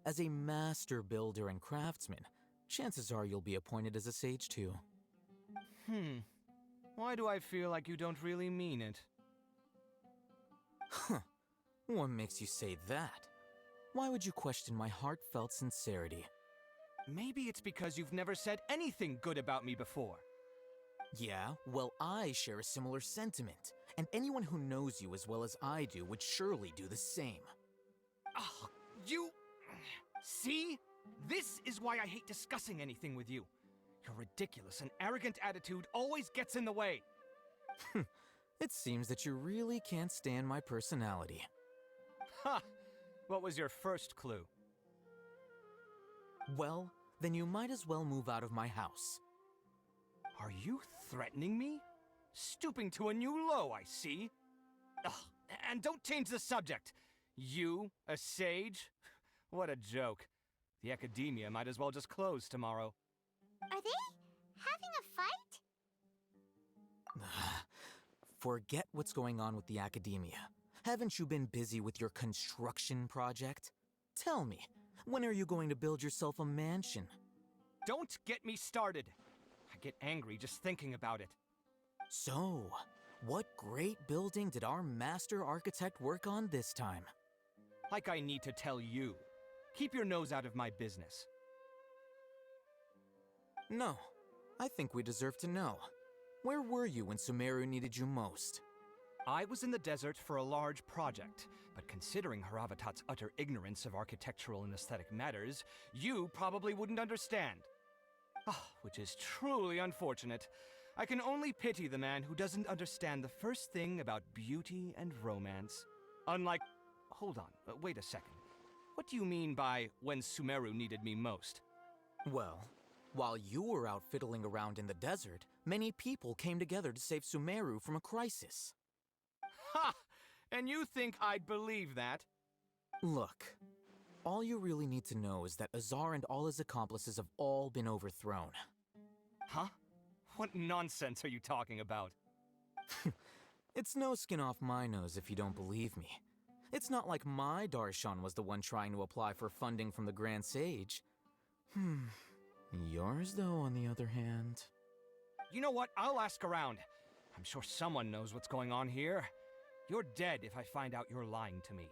as a master builder and craftsman, chances are you'll be appointed as a sage too. Why do I feel like you don't really mean it? Huh. What makes you say that? Why would you question my heartfelt sincerity? Maybe it's because you've never said anything good about me before. Yeah, well, I share a similar sentiment, and anyone who knows you as well as I do would surely do the same. Oh, you... See? This is why I hate discussing anything with you. Your ridiculous and arrogant attitude always gets in the way. It seems that you really can't stand my personality. Ha! What was your first clue? Well, then you might as well move out of my house. Are you threatening me? Stooping to a new low, I see. Ugh, and don't change the subject. You, a sage? What a joke. The academia might as well just close tomorrow. Are they having a fight? Forget what's going on with the academia. Haven't you been busy with your construction project? Tell me, when are you going to build yourself a mansion? Don't get me started. I get angry just thinking about it. So, what great building did our master architect work on this time? Like I need to tell you. Keep your nose out of my business. No, I think we deserve to know. Where were you when Sumero needed you most? I was in the desert for a large project, but considering Haravatat's utter ignorance of architectural and aesthetic matters, you probably wouldn't understand. Which is truly unfortunate. I can only pity the man who doesn't understand the first thing about beauty and romance. Unlike... Hold on, wait a second. What do you mean by when Sumero needed me most? Well, while you were out fiddling around in the desert, many people came together to save Sumero from a crisis. Ha! And you think I'd believe that? Look, all you really need to know is that Azar and all his accomplices have all been overthrown. Huh? What nonsense are you talking about? It's no skin off my nose if you don't believe me. It's not like my Darshan was the one trying to apply for funding from the Grand Sage. Yours, though, on the other hand... You know what? I'll ask around. I'm sure someone knows what's going on here. You're dead if I find out you're lying to me.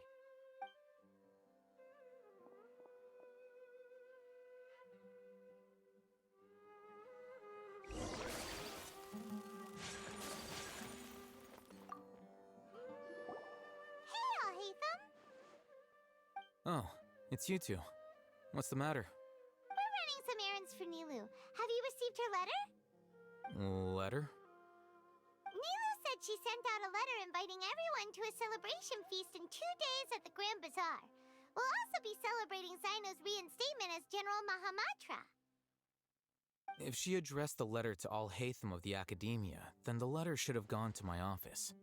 Oh, it's you two. What's the matter? We're running some errands for Nilu. Have you received her letter? Letter? Nilu said she sent out a letter inviting everyone to a celebration feast in 2 days at the Grand Bazaar. We'll also be celebrating Zino's reinstatement as General Mahamatra. If she addressed the letter to Al Haytham of the Academia, then the letter should have gone to my office.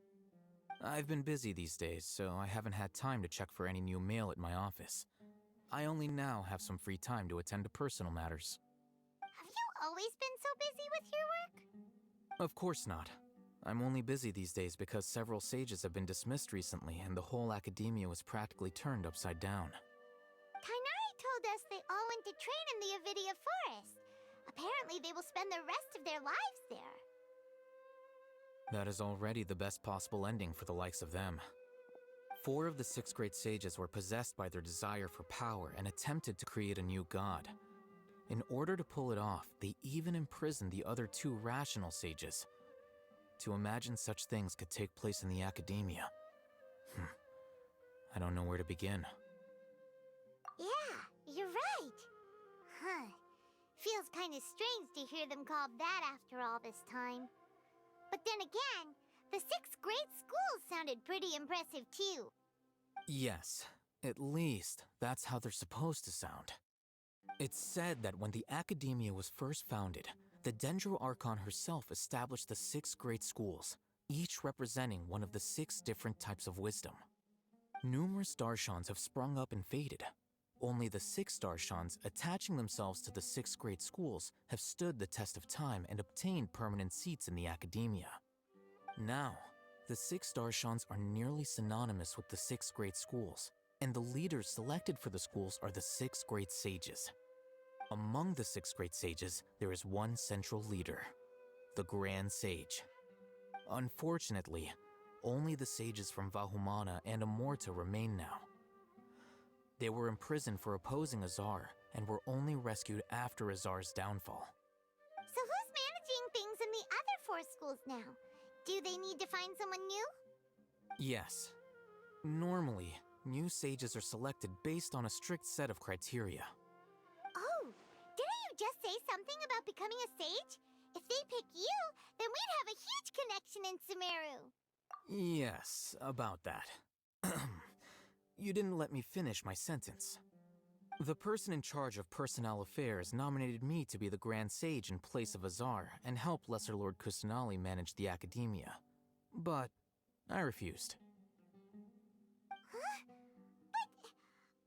I've been busy these days, so I haven't had time to check for any new mail at my office. I only now have some free time to attend to personal matters. Have you always been so busy with your work? Of course not. I'm only busy these days because several sages have been dismissed recently and the whole academia was practically turned upside down. Tainari told us they all went to train in the Avidia Forest. Apparently they will spend the rest of their lives there. That is already the best possible ending for the likes of them. 4 of the 6 great sages were possessed by their desire for power and attempted to create a new god. In order to pull it off, they even imprisoned the other 2 rational sages. To imagine such things could take place in the academia. I don't know where to begin. Yeah, you're right. Huh. Feels kind of strange to hear them called that after all this time. But then again, the 6 great schools sounded pretty impressive too. Yes, at least that's how they're supposed to sound. It's said that when the academia was first founded, the Dendro Archon herself established the 6 great schools, each representing one of the 6 different types of wisdom. Numerous Darshans have sprung up and faded. Only the 6 Darshans attaching themselves to the 6 great schools have stood the test of time and obtained permanent seats in the academia. Now, the 6 Darshans are nearly synonymous with the 6 great schools, and the leaders selected for the schools are the 6 great sages. Among the 6 great sages, there is one central leader, the Grand Sage. Unfortunately, only the sages from Vahumana and Amorta remain now. They were imprisoned for opposing Azar and were only rescued after Azar's downfall. So who's managing things in the other 4 schools now? Do they need to find someone new? Yes. Normally, new sages are selected based on a strict set of criteria. Oh, didn't you just say something about becoming a sage? If they pick you, then we'd have a huge connection in Sumero. Yes, about that. You didn't let me finish my sentence. The person in charge of personnel affairs nominated me to be the Grand Sage in place of Azar and help Lesser Lord Kusanali manage the academia. But I refused. Huh? But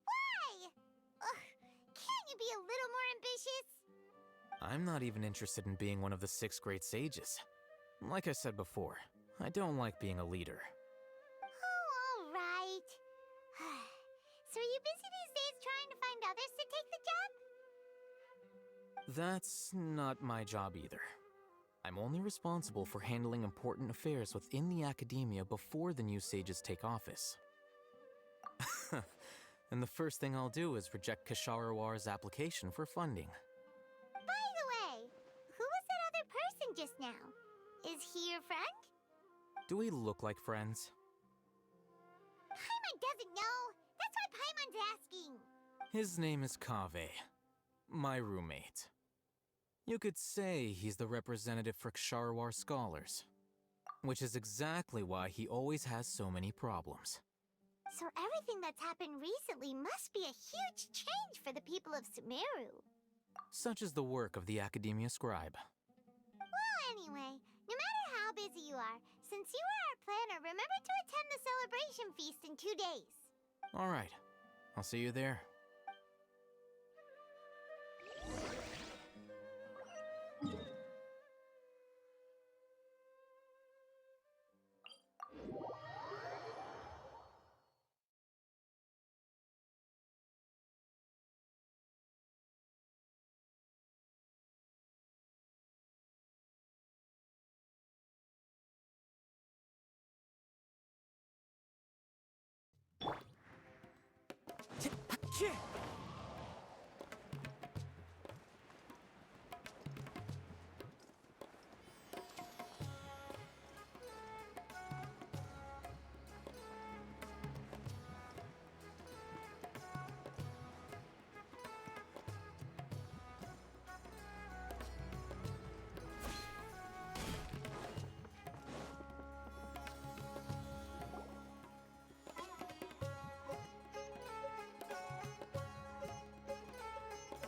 why? Can't you be a little more ambitious? I'm not even interested in being one of the 6 great sages. Like I said before, I don't like being a leader. Oh, all right. So are you busy these days trying to find others to take the job? That's not my job either. I'm only responsible for handling important affairs within the academia before the new sages take office. And the first thing I'll do is reject Kasharawar's application for funding. By the way, who was that other person just now? Is he your friend? Do we look like friends? Paimon doesn't know. That's why Paimon's asking. His name is Kaveh, my roommate. You could say he's the representative for Ksharawar scholars, which is exactly why he always has so many problems. So everything that's happened recently must be a huge change for the people of Sumero. Such is the work of the Academia Scribe. Well, anyway, no matter how busy you are, since you are our planner, remember to attend the celebration feast in 2 days. All right, I'll see you there.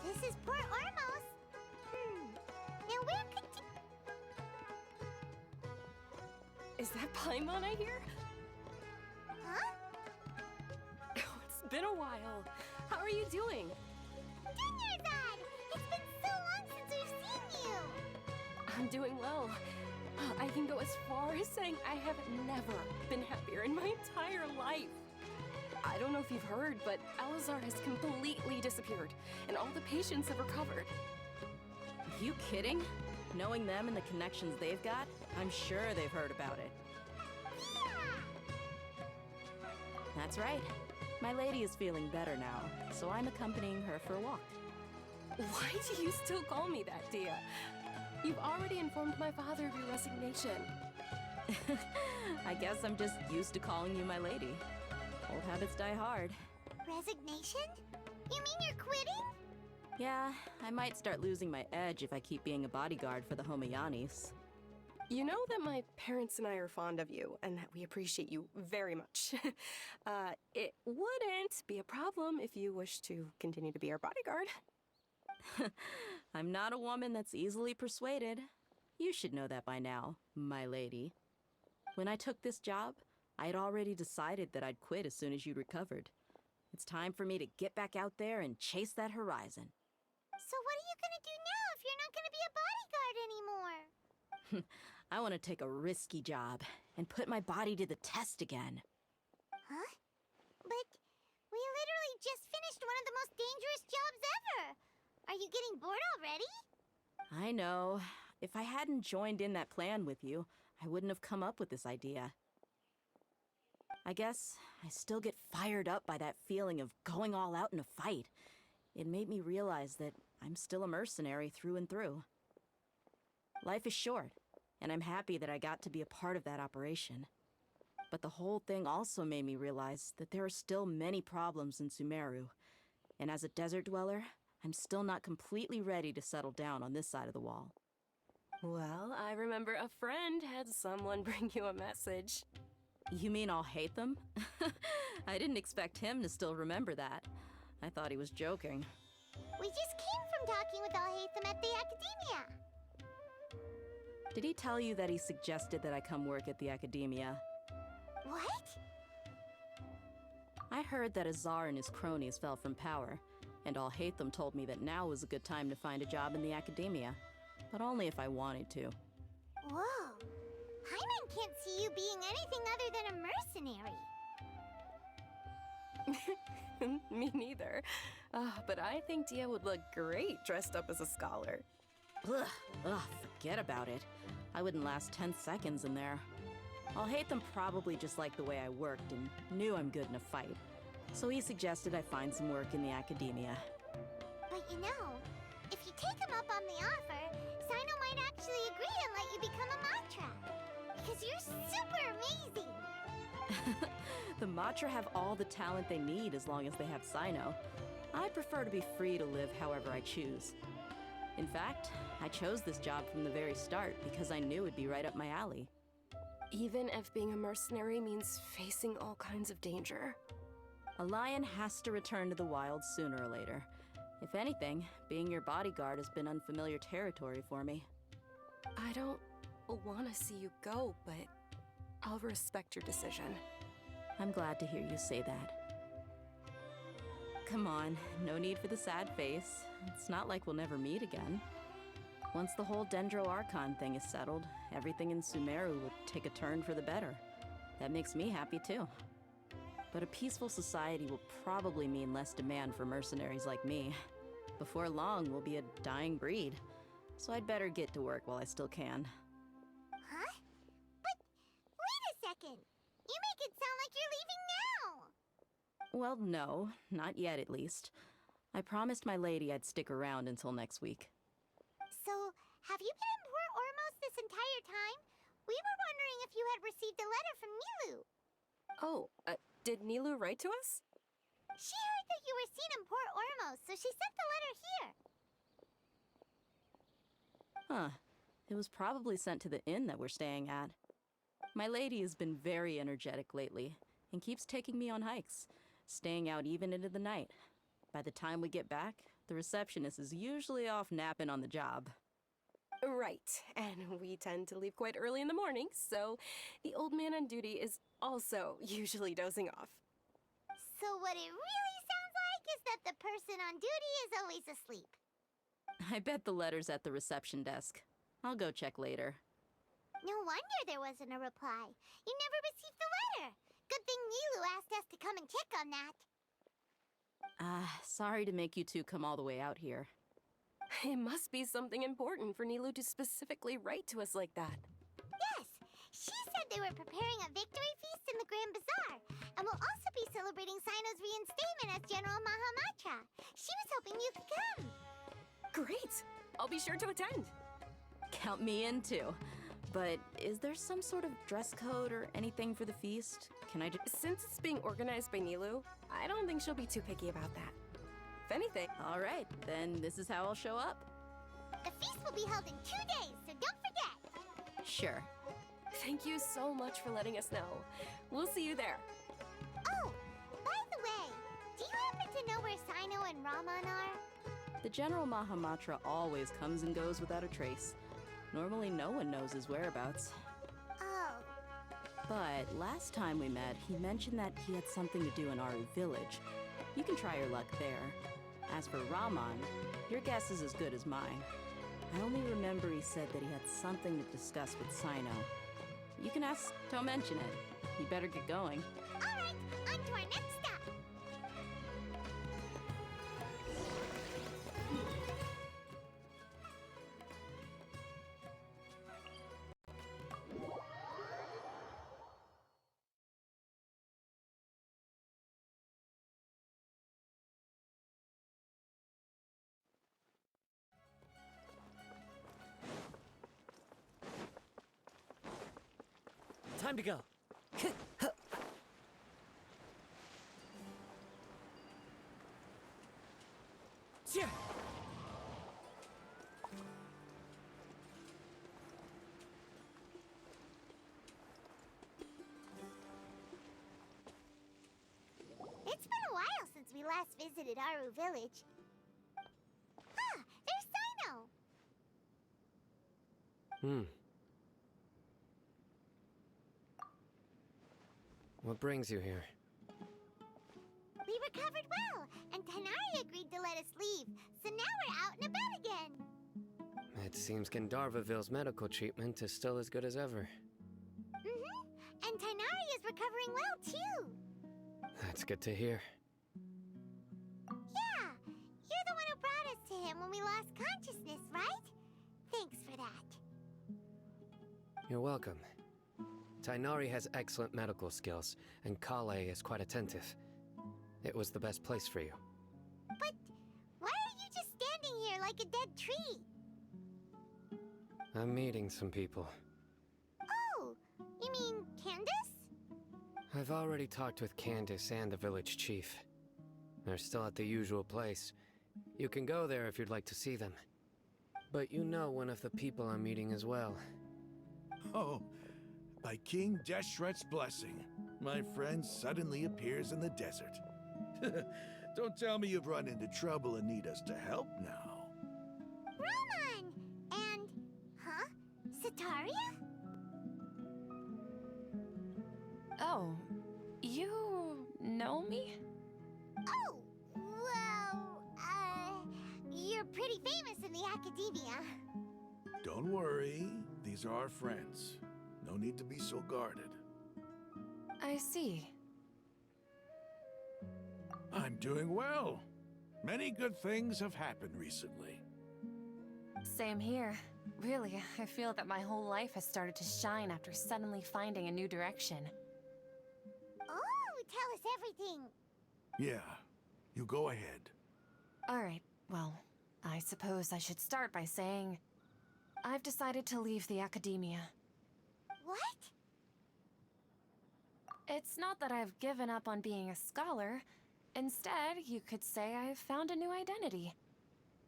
This is Port Ormos. Now where could Is that Paimon I hear? Huh? Oh, it's been a while. How are you doing? Dinnerzad! It's been so long since we've seen you! I'm doing well. I can go as far as saying I have never been happier in my entire life. I don't know if you've heard, but Elazar has completely disappeared, and all the patients have recovered. Are you kidding? Knowing them and the connections they've got, I'm sure they've heard about it. That's right. My lady is feeling better now, so I'm accompanying her for a walk. Why do you still call me that, Dia? You've already informed my father of your resignation. I guess I'm just used to calling you my lady. Old habits die hard. Resignation? You mean you're quitting? Yeah, I might start losing my edge if I keep being a bodyguard for the Homayanis. You know that my parents and I are fond of you, and that we appreciate you very much. It wouldn't be a problem if you wish to continue to be our bodyguard. I'm not a woman that's easily persuaded. You should know that by now, my lady. When I took this job, I had already decided that I'd quit as soon as you'd recovered. It's time for me to get back out there and chase that horizon. So what are you gonna do now if you're not gonna be a bodyguard anymore? I want to take a risky job and put my body to the test again. Huh? But we literally just finished one of the most dangerous jobs ever! Are you getting bored already? I know. If I hadn't joined in that plan with you, I wouldn't have come up with this idea. I guess I still get fired up by that feeling of going all out in a fight. It made me realize that I'm still a mercenary through and through. Life is short, and I'm happy that I got to be a part of that operation. But the whole thing also made me realize that there are still many problems in Sumero, and as a desert dweller, I'm still not completely ready to settle down on this side of the wall. Well, I remember a friend had someone bring you a message. You mean I'll hate them? I didn't expect him to still remember that. I thought he was joking. We just came from talking with Alhaitham at the Academia. Did he tell you that he suggested that I come work at the Academia? What? I heard that Azar and his cronies fell from power, and Alhaitham told me that now was a good time to find a job in the Academia, but only if I wanted to. Whoa. Paimon can't see you being anything other than a mercenary. Me neither. But I think Dia would look great dressed up as a scholar. Ugh, forget about it. I wouldn't last 10 seconds in there. Alhaitham probably just liked the way I worked and knew I'm good in a fight. So he suggested I find some work in the Academia. But you know, if you take him up on the offer, Sino might actually agree and let you become a Matra. Because you're super amazing! The Matra have all the talent they need as long as they have Sino. I prefer to be free to live however I choose. In fact, I chose this job from the very start because I knew it'd be right up my alley. Even if being a mercenary means facing all kinds of danger. A lion has to return to the wild sooner or later. If anything, being your bodyguard has been unfamiliar territory for me. I don't want to see you go, but I'll respect your decision. I'm glad to hear you say that. come on, no need for the sad face. It's not like we'll never meet again. Once the whole Dendro Archon thing is settled, everything in Sumeru will take a turn for the better. That makes me happy too. But a peaceful society will probably mean less demand for mercenaries like me. Before long, we'll be a dying breed. So I'd better get to work while I still can. Huh? But wait a second. You make it sound like you're leaving now. Well, no, not yet at least. I promised my lady I'd stick around until next week. So, have you been in Port Ormos this entire time? We were wondering if you had received a letter from Nilu. Oh, did Nilu write to us? She heard that you were seen in Port Ormos, so she sent the letter here. Huh. It was probably sent to the inn that we're staying at. My lady has been very energetic lately, and keeps taking me on hikes, staying out even into the night. By the time we get back, the receptionist is usually off napping on the job. Right, and we tend to leave quite early in the morning, so the old man on duty is also usually dozing off. So what it really sounds like is that the person on duty is always asleep. I bet the letter's at the reception desk. I'll go check later. No wonder there wasn't a reply. You never received the letter. Good thing Nilu asked us to come and check on that. Sorry to make you two come all the way out here. It must be something important for Nilu to specifically write to us like that. Yes, she said they were preparing a victory feast in the Grand Bazaar, and will also be celebrating Sino's reinstatement as General Mahamatra. She was hoping you could come. Great! I'll be sure to attend. Count me in too. But is there some sort of dress code or anything for the feast? Can I just... Since it's being organized by Nilu, I don't think she'll be too picky about that. If anything... All right, then this is how I'll show up. The feast will be held in 2 days, so don't forget. Sure. Thank you so much for letting us know. We'll see you there. Oh, by the way, do you happen to know where Sino and Raman are? The General Mahamatra always comes and goes without a trace. Normally no one knows his whereabouts. Oh. But last time we met, he mentioned that he had something to do in Aru village. You can try your luck there. As for Raman, your guess is as good as mine. I only remember he said that he had something to discuss with Sino. You can ask, don't mention it. You better get going. All right, on to our next stop. Time to go. Yeah. It's been a while since we last visited Aru village. Ah, there's Sino! What brings you here? We recovered well, and Tanari agreed to let us leave, so now we're out and about again. It seems Gandharvaville's medical treatment is still as good as ever. Mm-hmm, and Tanari is recovering well, too. That's good to hear. Yeah, you're the one who brought us to him when we lost consciousness, right? Thanks for that. You're welcome. Tainari has excellent medical skills, and Kale is quite attentive. It was the best place for you. But why are you just standing here like a dead tree? I'm meeting some people. Oh, you mean Candace? I've already talked with Candace and the village chief. They're still at the usual place. You can go there if you'd like to see them. But you know one of the people I'm meeting as well. Oh, by King Deshret's blessing, my friend suddenly appears in the desert. Don't tell me you've run into trouble and need us to help now. Raman! And... huh? Sataria? Oh, you know me? Oh, well, academia. Don't worry, these are our friends. No need to be so guarded. I see. I'm doing well. Many good things have happened recently. Same here. Really, I feel that my whole life has started to shine after suddenly finding a new direction. Oh, tell us everything. Yeah, you go ahead. Alright, well, I suppose I should start by saying I've decided to leave the academia. What? It's not that I've given up on being a scholar. Instead, you could say I've found a new identity.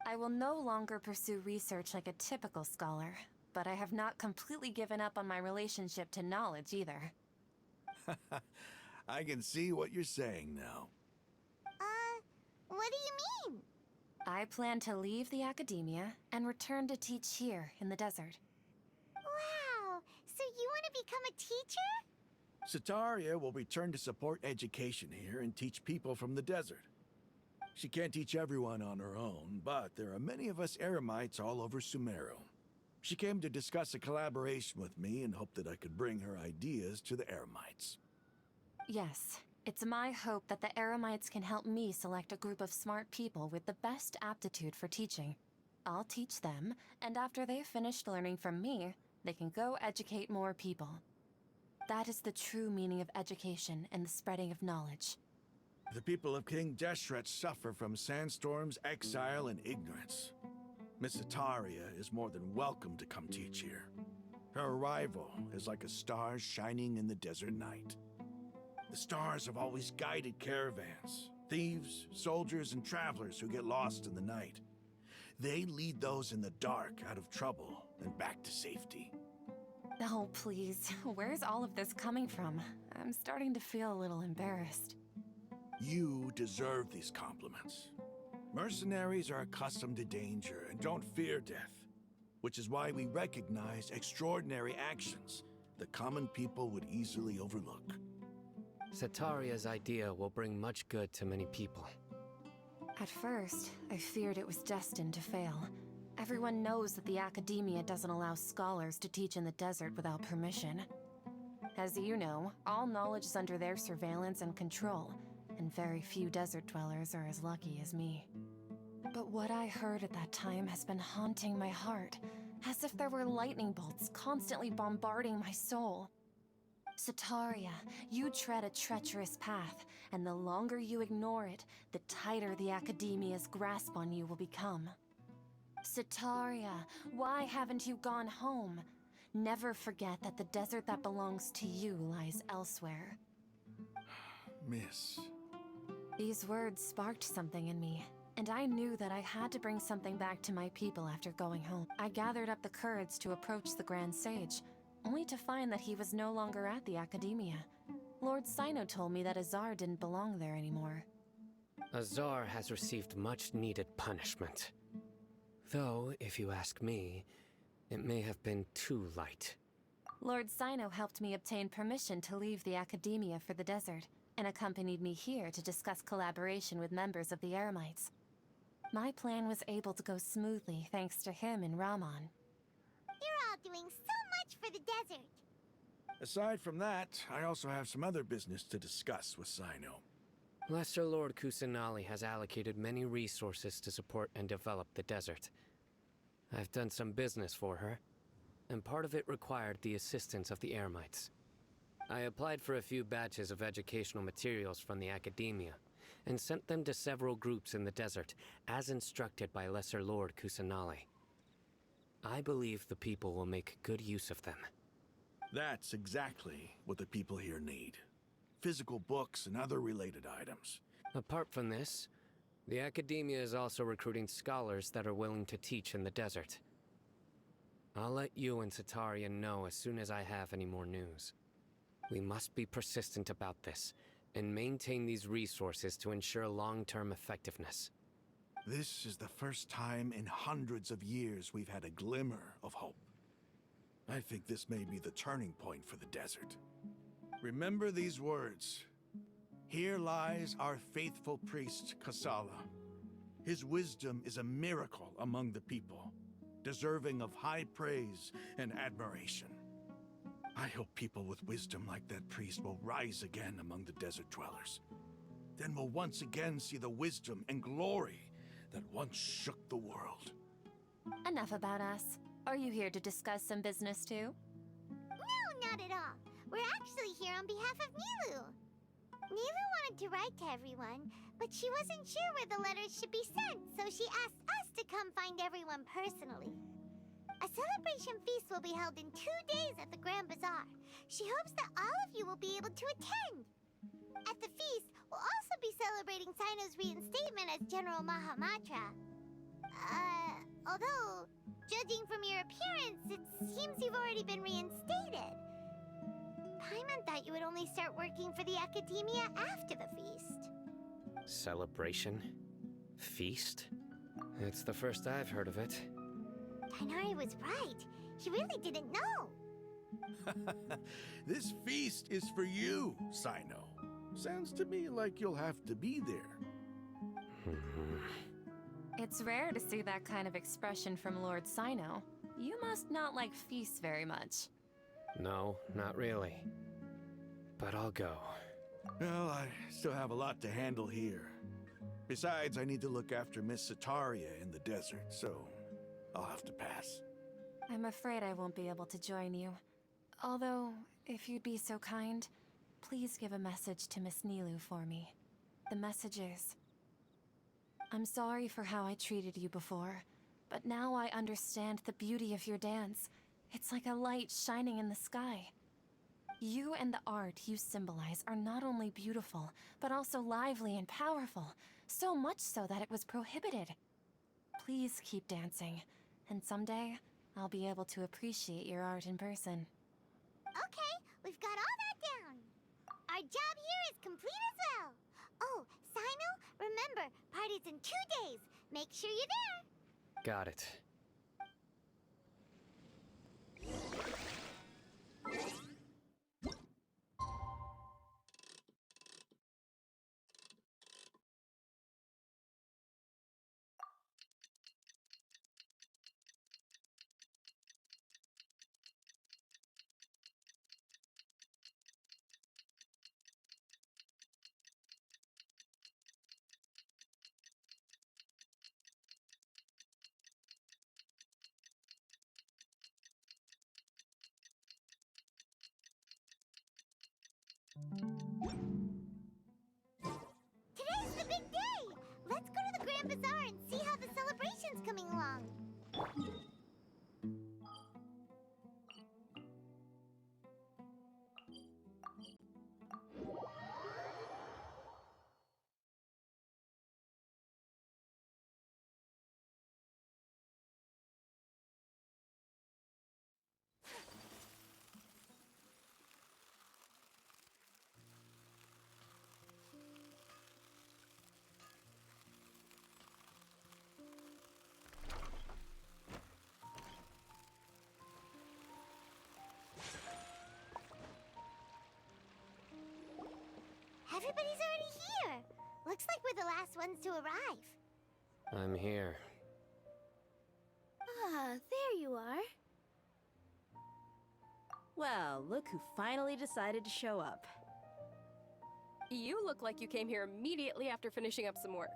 I will no longer pursue research like a typical scholar, but I have not completely given up on my relationship to knowledge either. I can see what you're saying now. What do you mean? I plan to leave the academia and return to teach here in the desert. Wow, so you want to become a teacher? Sataria will return to support education here and teach people from the desert. She can't teach everyone on her own, but there are many of us Eremites all over Sumero. She came to discuss a collaboration with me and hoped that I could bring her ideas to the Eremites. Yes, it's my hope that the Eremites can help me select a group of smart people with the best aptitude for teaching. I'll teach them, and after they've finished learning from me, they can go educate more people. That is the true meaning of education and the spreading of knowledge. The people of King Deshret suffer from sandstorms, exile, and ignorance. Miss Sataria is more than welcome to come teach here. Her arrival is like a star shining in the desert night. The stars have always guided caravans, thieves, soldiers, and travelers who get lost in the night. They lead those in the dark out of trouble and back to safety. Oh, please. Where's all of this coming from? I'm starting to feel a little embarrassed. You deserve these compliments. Mercenaries are accustomed to danger and don't fear death, which is why we recognize extraordinary actions that common people would easily overlook. Sataria's idea will bring much good to many people. At first, I feared it was destined to fail. Everyone knows that the academia doesn't allow scholars to teach in the desert without permission. As you know, all knowledge is under their surveillance and control, and very few desert dwellers are as lucky as me. But what I heard at that time has been haunting my heart, as if there were lightning bolts constantly bombarding my soul. Sataria, you tread a treacherous path, and the longer you ignore it, the tighter the academia's grasp on you will become. Sataria, why haven't you gone home? Never forget that the desert that belongs to you lies elsewhere. Miss. These words sparked something in me, and I knew that I had to bring something back to my people after going home. I gathered up the courage to approach the Grand Sage, only to find that he was no longer at the academia. Lord Sino told me that Azar didn't belong there anymore. Azar has received much needed punishment. Though, if you ask me, it may have been too light. Lord Sino helped me obtain permission to leave the academia for the desert, and accompanied me here to discuss collaboration with members of the Eremites. My plan was able to go smoothly thanks to him and Rahman. You're all doing so much for the desert. Aside from that, I also have some other business to discuss with Sino. Lesser Lord Kusanali has allocated many resources to support and develop the desert. I've done some business for her, and part of it required the assistance of the Eremites. I applied for a few batches of educational materials from the academia, and sent them to several groups in the desert, as instructed by Lesser Lord Kusanali. I believe the people will make good use of them. That's exactly what the people here need. Physical books and other related items. Apart from this, the academia is also recruiting scholars that are willing to teach in the desert. I'll let you and Sataria know as soon as I have any more news. We must be persistent about this, and maintain these resources to ensure long-term effectiveness. This is the first time in hundreds of years we've had a glimmer of hope. I think this may be the turning point for the desert. Remember these words. Here lies our faithful priest, Kasala. His wisdom is a miracle among the people, deserving of high praise and admiration. I hope people with wisdom like that priest will rise again among the desert dwellers. Then we'll once again see the wisdom and glory that once shook the world. Enough about us. Are you here to discuss some business too? No, not at all. We're actually here on behalf of Nilu. Nilu wanted to write to everyone, but she wasn't sure where the letters should be sent, so she asked us to come find everyone personally. A celebration feast will be held in 2 days at the Grand Bazaar. She hopes that all of you will be able to attend. At the feast, we'll also be celebrating Sino's reinstatement as General Mahamatra. Although, judging from your appearance, it seems you've already been reinstated. Paimon thought you would only start working for the Academia after the feast. Celebration? Feast? It's the first I've heard of it. Tighnari was right. He really didn't know. This feast is for you, Sino. Sounds to me like you'll have to be there. It's rare to see that kind of expression from Lord Sino. You must not like feasts very much. No, not really. But I'll go. Well, I still have a lot to handle here. Besides, I need to look after Miss Sataria in the desert, so I'll have to pass. I'm afraid I won't be able to join you. Although, if you'd be so kind, please give a message to Miss Nilu for me. The message is, I'm sorry for how I treated you before, but now I understand the beauty of your dance. It's like a light shining in the sky. You and the art you symbolize are not only beautiful, but also lively and powerful, so much so that it was prohibited. Please keep dancing, and someday, I'll be able to appreciate your art in person. Okay, we've got all that down. Our job here is complete as well. Oh, Sino, remember, party's in 2 days. Make sure you're there. Got it. Today's the big day! Let's go to the Grand Bazaar and see how the celebration's coming along. Everybody's already here. Looks like we're the last ones to arrive. I'm here. Ah, there you are. Well, look who finally decided to show up. You look like you came here immediately after finishing up some work.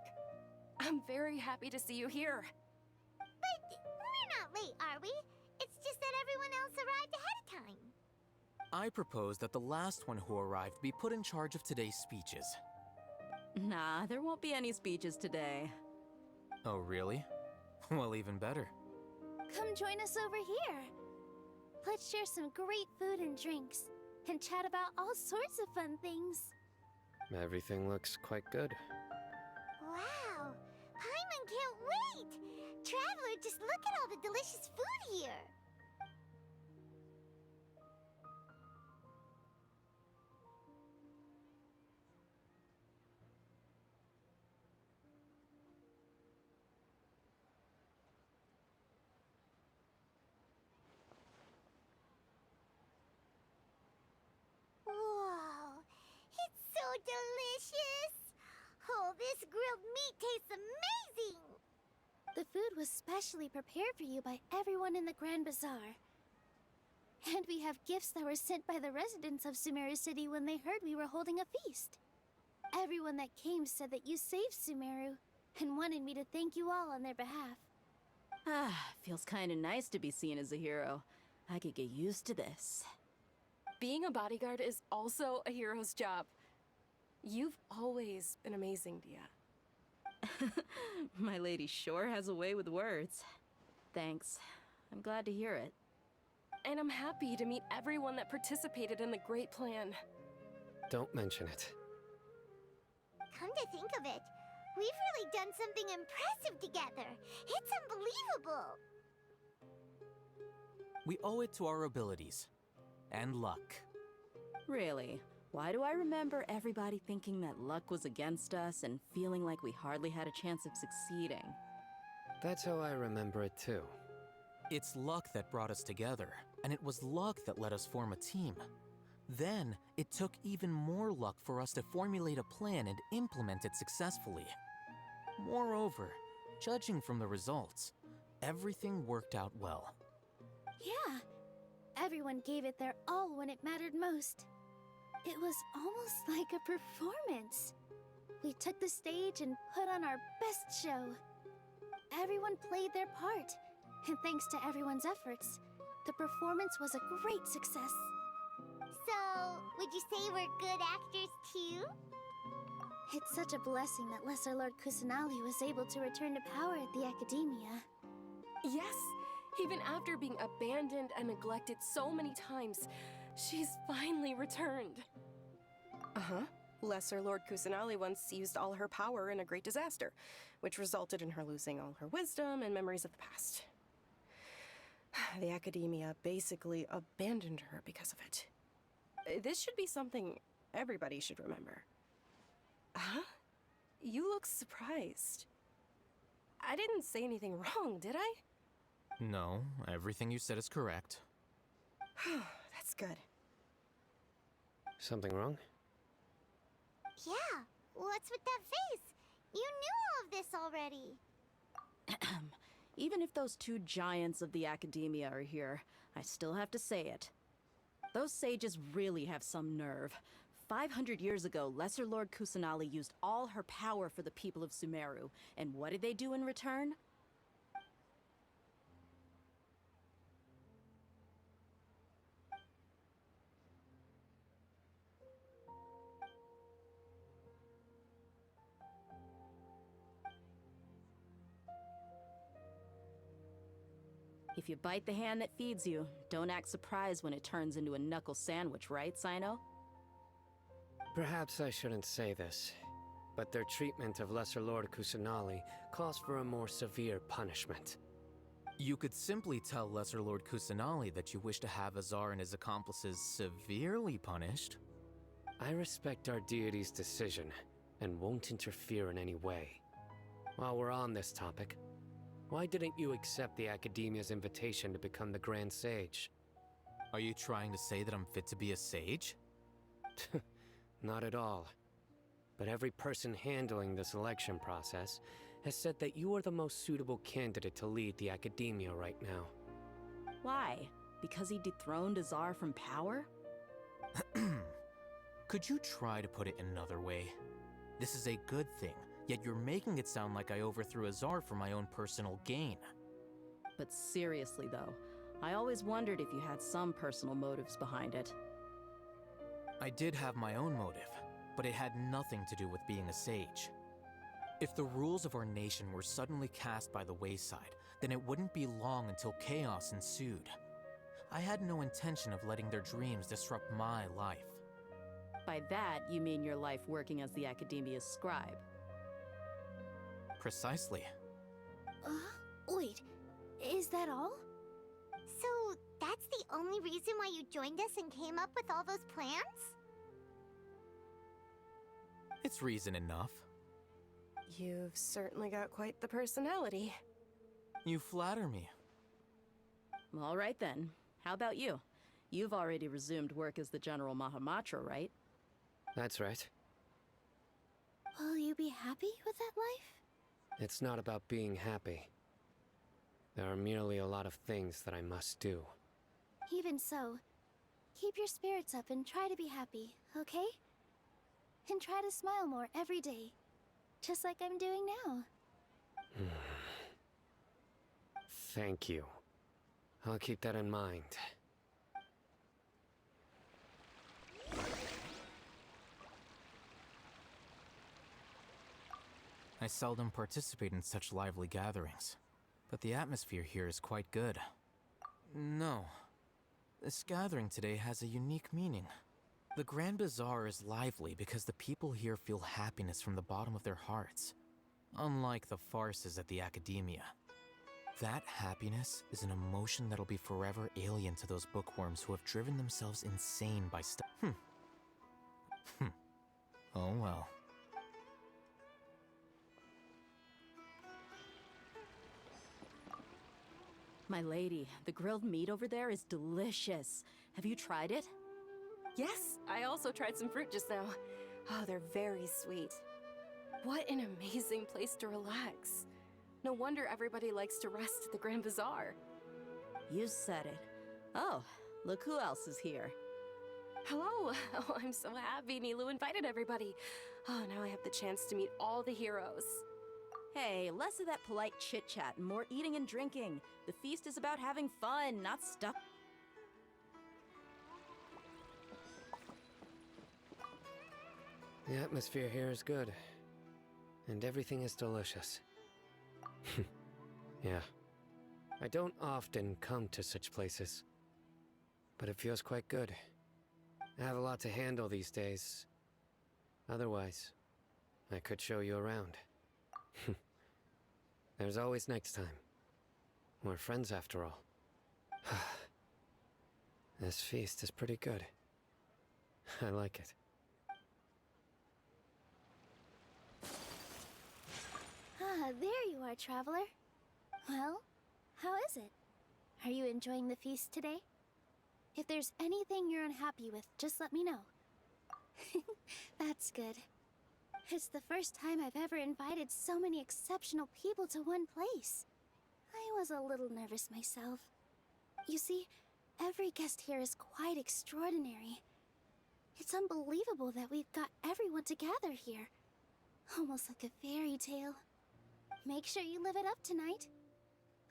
I'm very happy to see you here. But we're not late, are we? It's just that everyone else arrived ahead of time. I propose that the last one who arrived be put in charge of today's speeches. Nah, there won't be any speeches today. Oh, really? Well, even better. Come join us over here. Let's share some great food and drinks, and chat about all sorts of fun things. Everything looks quite good. Wow! Paimon can't wait! Traveler, just look at all the delicious food here! Whoa! It's so delicious! Oh, this grilled meat tastes amazing! The food was specially prepared for you by everyone in the Grand Bazaar. And we have gifts that were sent by the residents of Sumeru City when they heard we were holding a feast. Everyone that came said that you saved Sumeru and wanted me to thank you all on their behalf. Feels kinda nice to be seen as a hero. I could get used to this. Being a bodyguard is also a hero's job. You've always been amazing, Dia. My lady sure has a way with words. Thanks. I'm glad to hear it. And I'm happy to meet everyone that participated in the great plan. Don't mention it. Come to think of it, we've really done something impressive together. It's unbelievable. We owe it to our abilities. And luck. Really? Why do I remember everybody thinking that luck was against us and feeling like we hardly had a chance of succeeding? That's how I remember it too. It's luck that brought us together, and it was luck that let us form a team. Then, it took even more luck for us to formulate a plan and implement it successfully. Moreover, judging from the results, everything worked out well. Yeah, everyone gave it their all when it mattered most. It was almost like a performance. We took the stage and put on our best show. Everyone played their part, and thanks to everyone's efforts, the performance was a great success. So, would you say we're good actors too? It's such a blessing that Lesser Lord Kusanali was able to return to power at the Academia. Yes, even after being abandoned and neglected so many times, she's finally returned. Uh-huh. Lesser Lord Kusanali once used all her power in a great disaster, which resulted in her losing all her wisdom and memories of the past. The Academia basically abandoned her because of it. This should be something everybody should remember. Huh? You look surprised. I didn't say anything wrong, did I? No, everything you said is correct. That's good. Something wrong? Yeah, what's with that face? You knew all of this already. Even if those two giants of the Academia are here, I still have to say it. Those sages really have some nerve. 500 years ago, Lesser Lord Kusanali used all her power for the people of Sumeru, and what did they do in return? If you bite the hand that feeds you, don't act surprised when it turns into a knuckle sandwich, right, Sino? Perhaps I shouldn't say this, but their treatment of Lesser Lord Kusanali calls for a more severe punishment. You could simply tell Lesser Lord Kusanali that you wish to have Azar and his accomplices severely punished. I respect our deity's decision, and won't interfere in any way. While we're on this topic, why didn't you accept the Academia's invitation to become the Grand Sage? Are you trying to say that I'm fit to be a sage? Not at all. But every person handling the selection process has said that you are the most suitable candidate to lead the Academia right now. Why? Because he dethroned Azar from power? Could you try to put it another way? This is a good thing, yet you're making it sound like I overthrew Azar for my own personal gain. But seriously though, I always wondered if you had some personal motives behind it. I did have my own motive, but it had nothing to do with being a sage. If the rules of our nation were suddenly cast by the wayside, then it wouldn't be long until chaos ensued. I had no intention of letting their dreams disrupt my life. By that, you mean your life working as the Academia's scribe? Precisely. Wait, is that all? So, that's the only reason why you joined us and came up with all those plans? It's reason enough. You've certainly got quite the personality. You flatter me. All right then. How about you? You've already resumed work as the General Mahamatra, right? That's right. Will you be happy with that life? It's not about being happy. There are merely a lot of things that I must do. Even so, keep your spirits up and try to be happy, okay? And try to smile more every day, just like I'm doing now. Thank you. I'll keep that in mind. I seldom participate in such lively gatherings, but the atmosphere here is quite good. No. This gathering today has a unique meaning. The Grand Bazaar is lively because the people here feel happiness from the bottom of their hearts, unlike the farces at the Academia. That happiness is an emotion that'll be forever alien to those bookworms who have driven themselves insane by Oh well. My lady, the grilled meat over there is delicious. Have you tried it? Yes, I also tried some fruit just now. Oh, they're very sweet. What an amazing place to relax. No wonder everybody likes to rest at the Grand Bazaar. You said it. Oh, look who else is here. Hello! Oh, I'm so happy Nilu invited everybody. Oh, now I have the chance to meet all the heroes. Hey, less of that polite chit-chat and more eating and drinking. The feast is about having fun, not stuff. The atmosphere here is good. And everything is delicious. Yeah. I don't often come to such places. But it feels quite good. I have a lot to handle these days. Otherwise, I could show you around. There's always next time. We're friends after all. This feast is pretty good. I like it. Ah, there you are, traveler. Well, how is it? Are you enjoying the feast today? If there's anything you're unhappy with, just let me know. That's good. It's the first time I've ever invited so many exceptional people to one place. I was a little nervous myself. You see, every guest here is quite extraordinary. It's unbelievable that we've got everyone together here. Almost like a fairy tale. Make sure you live it up tonight.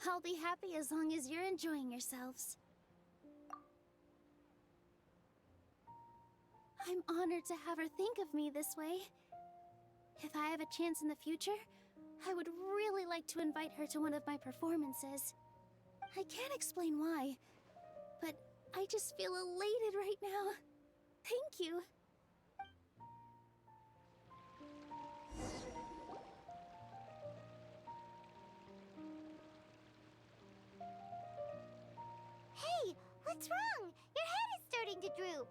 I'll be happy as long as you're enjoying yourselves. I'm honored to have her think of me this way. If I have a chance in the future, I would really like to invite her to one of my performances. I can't explain why, but I just feel elated right now. Thank you. Hey, what's wrong? Your head is starting to droop.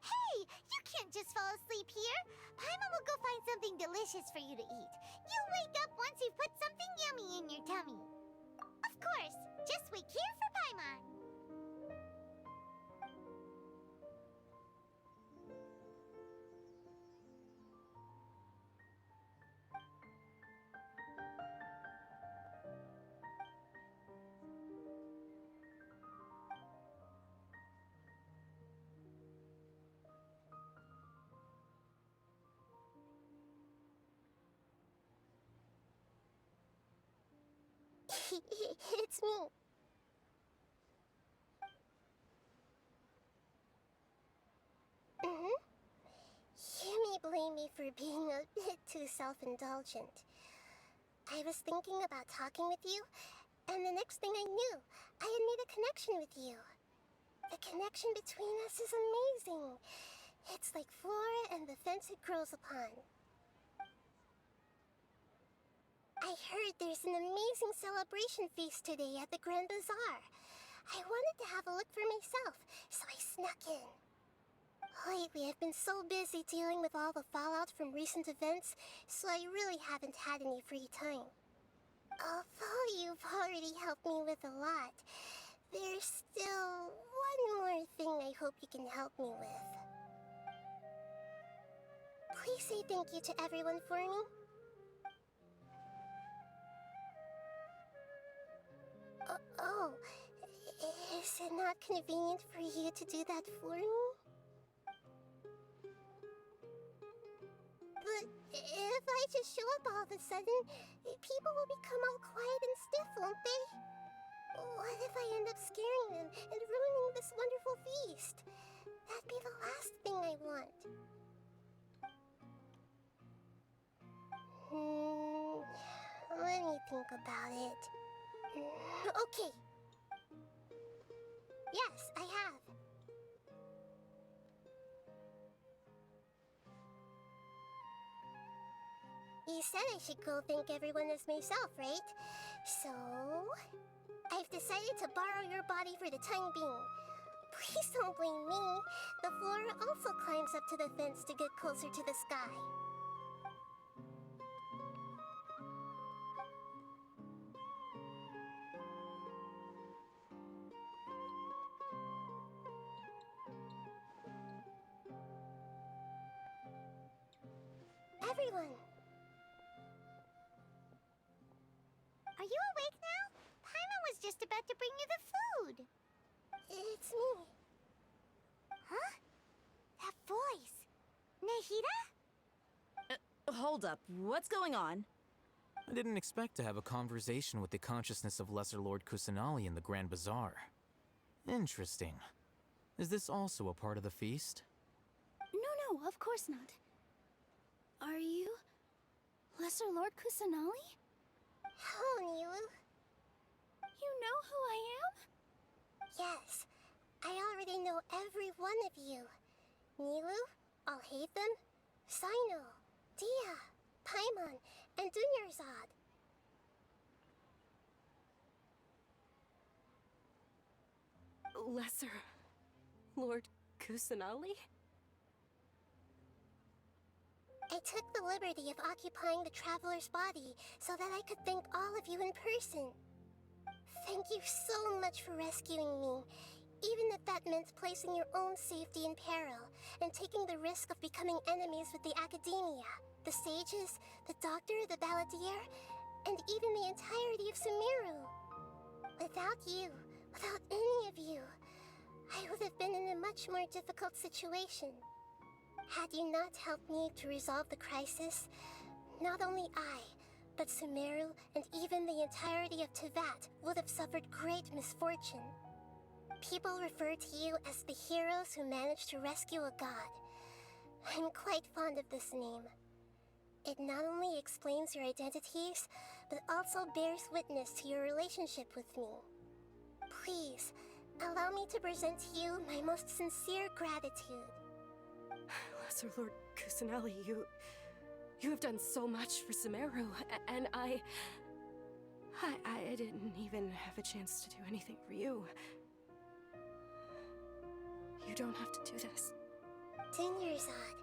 Hey, you can't just fall asleep here. Paimon will go find something delicious for you to eat. You'll wake up once you've put something yummy in your tummy. Of course, just wait here for Paimon. It's me. You may blame me for being a bit too self-indulgent. I was thinking about talking with you, and the next thing I knew, I had made a connection with you. The connection between us is amazing. It's like flora and the fence it grows upon. I heard there's an amazing celebration feast today at the Grand Bazaar. I wanted to have a look for myself, so I snuck in. Lately, I've been so busy dealing with all the fallout from recent events, so I really haven't had any free time. Although you've already helped me with a lot, there's still one more thing I hope you can help me with. Please say thank you to everyone for me. Oh, is it not convenient for you to do that for me? But if I just show up all of a sudden, people will become all quiet and stiff, won't they? What if I end up scaring them and ruining this wonderful feast? That'd be the last thing I want. Let me think about it. Okay. Yes, I have. You said I should go thank everyone as myself, right? So, I've decided to borrow your body for the time being. Please don't blame me. The flora also climbs up to the fence to get closer to the sky. Everyone! Are you awake now? Paimon was just about to bring you the food. It's me. Huh? That voice. Nahida? Hold up. What's going on? I didn't expect to have a conversation with the consciousness of Lesser Lord Kusanali in the Grand Bazaar. Interesting. Is this also a part of the feast? No, of course not. Are you Lesser Lord Kusanali? Oh, Nilu. You know who I am? Yes, I already know every one of you. Nilu, Alhaitham, Sino, Dia, Paimon, and Dunyarzad. Lesser Lord Kusanali? I took the liberty of occupying the traveler's body so that I could thank all of you in person. Thank you so much for rescuing me, even if that meant placing your own safety in peril and taking the risk of becoming enemies with the academia, the sages, the doctor, the balladeer, and even the entirety of Sumero. Without you, without any of you, I would have been in a much more difficult situation. Had you not helped me to resolve the crisis, not only I, but Sumero and even the entirety of Tevat would have suffered great misfortune. People refer to you as the heroes who managed to rescue a god. I'm quite fond of this name. It not only explains your identities, but also bears witness to your relationship with me. Please, allow me to present to you my most sincere gratitude. Lesser Lord Kusanali, you have done so much for Sumero, and I didn't even have a chance to do anything for you. You don't have to do this. Dunyarzad,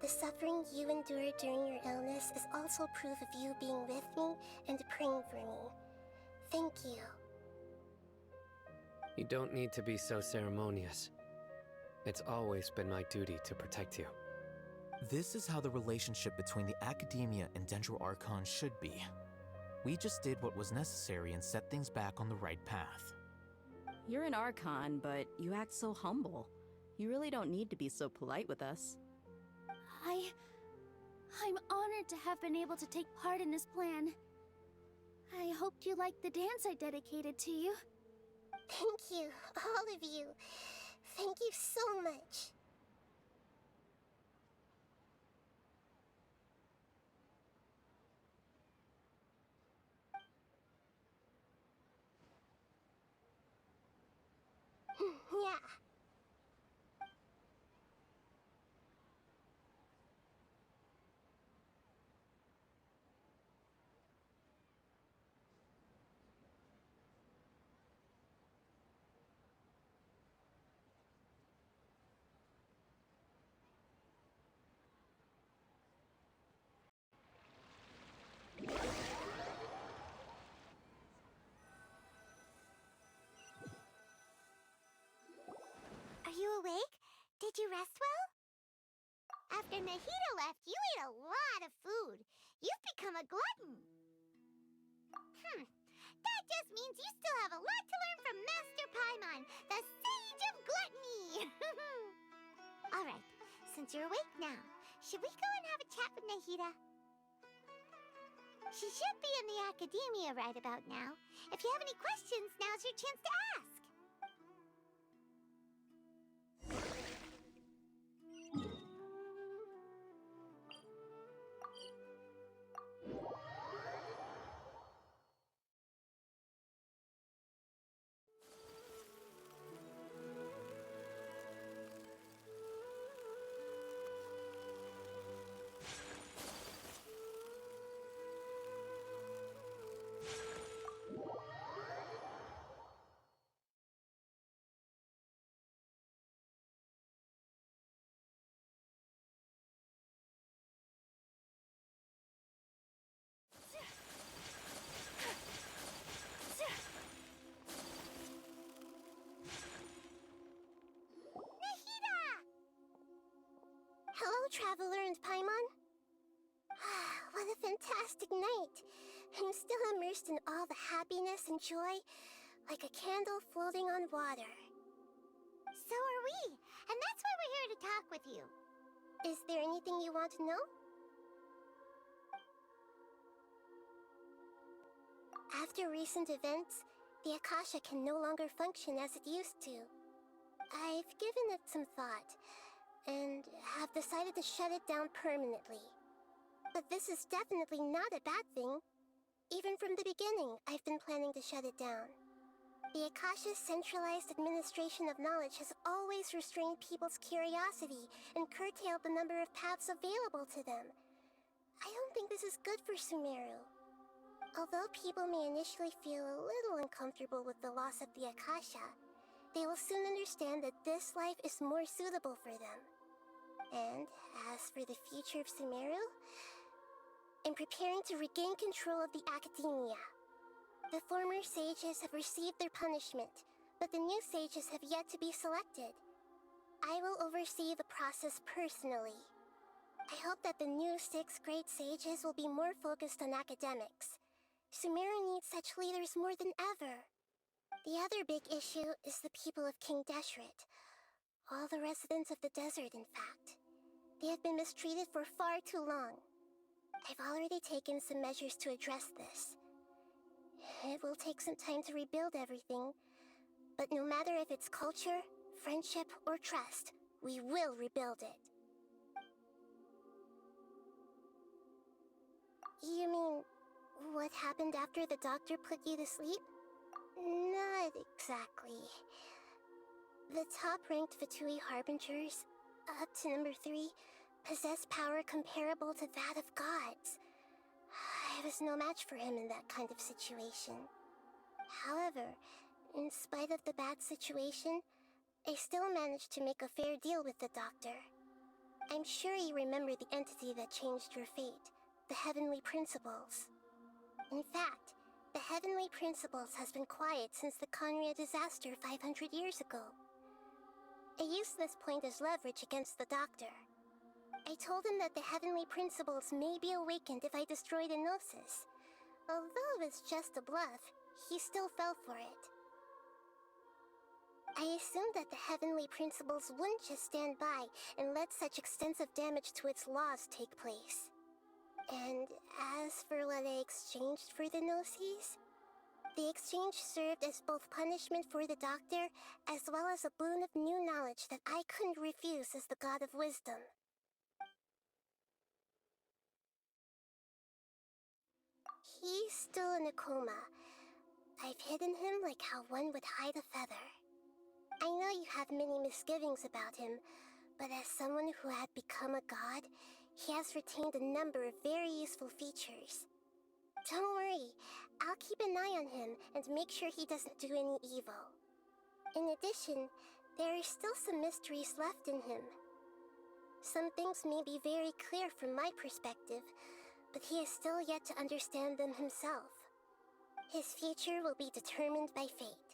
the suffering you endured during your illness is also proof of you being with me and praying for me. Thank you. You don't need to be so ceremonious. It's always been my duty to protect you. This is how the relationship between the Academia and Dendro Archon should be. We just did what was necessary and set things back on the right path. You're an Archon, but you act so humble. You really don't need to be so polite with us. I'm honored to have been able to take part in this plan. I hoped you liked the dance I dedicated to you. Thank you, all of you. Thank you so much. Yeah. Are you awake? Did you rest well? After Nahida left, you ate a lot of food. You've become a glutton. That just means you still have a lot to learn since you're awake now. Should we go and have a chat with Nahida? She should be in the academia right about now. If you have any questions, now's your chance to ask. Hello, Traveler and Paimon. What a fantastic night. I'm still immersed in all the happiness and joy, like a candle floating on water. So are we, and that's why we're here to talk with you. Is there anything you want to know? After recent events, the Akasha can no longer function as it used to. I've given it some thought, and have decided to shut it down permanently. But this is definitely not a bad thing. Even from the beginning, I've been planning to shut it down. The Akasha's centralized administration of knowledge has always restrained people's curiosity and curtailed the number of paths available to them. I don't think this is good for Sumeru. Although people may initially feel a little uncomfortable with the loss of the Akasha, they will soon understand that this life is more suitable for them. And as for the future of Sumeru, I'm preparing to regain control of the academia. The former sages have received their punishment, but the new sages have yet to be selected. I will oversee the process personally. I hope that the new 6th grade sages will be more focused on academics. Sumeru needs such leaders more than ever. The other big issue is the people of King Deshret. All the residents of the desert, in fact. They have been mistreated for far too long. I've already taken some measures to address this. It will take some time to rebuild everything, but no matter if it's culture, friendship, or trust, we will rebuild it. You mean, what happened after the doctor put you to sleep? Not exactly. The top-ranked Fatui Harbingers, up to number 3, possess power comparable to that of gods. I was no match for him in that kind of situation. However, in spite of the bad situation, I still managed to make a fair deal with the doctor. I'm sure you remember the entity that changed your fate, the Heavenly Principles. In fact, the Heavenly Principles has been quiet since the Conria disaster 500 years ago. I used this point as leverage against the doctor. I told him that the Heavenly Principles may be awakened if I destroyed Enosis. Although it's just a bluff, he still fell for it. I assumed that the Heavenly Principles wouldn't just stand by and let such extensive damage to its laws take place. And as for what I exchanged for the Gnosis, the exchange served as both punishment for the doctor, as well as a boon of new knowledge that I couldn't refuse as the God of Wisdom. He's still in a coma. I've hidden him like how one would hide a feather. I know you have many misgivings about him, but as someone who had become a god, he has retained a number of very useful features. Don't worry, I'll keep an eye on him and make sure he doesn't do any evil. In addition, there are still some mysteries left in him. Some things may be very clear from my perspective, but he is still yet to understand them himself. His future will be determined by fate.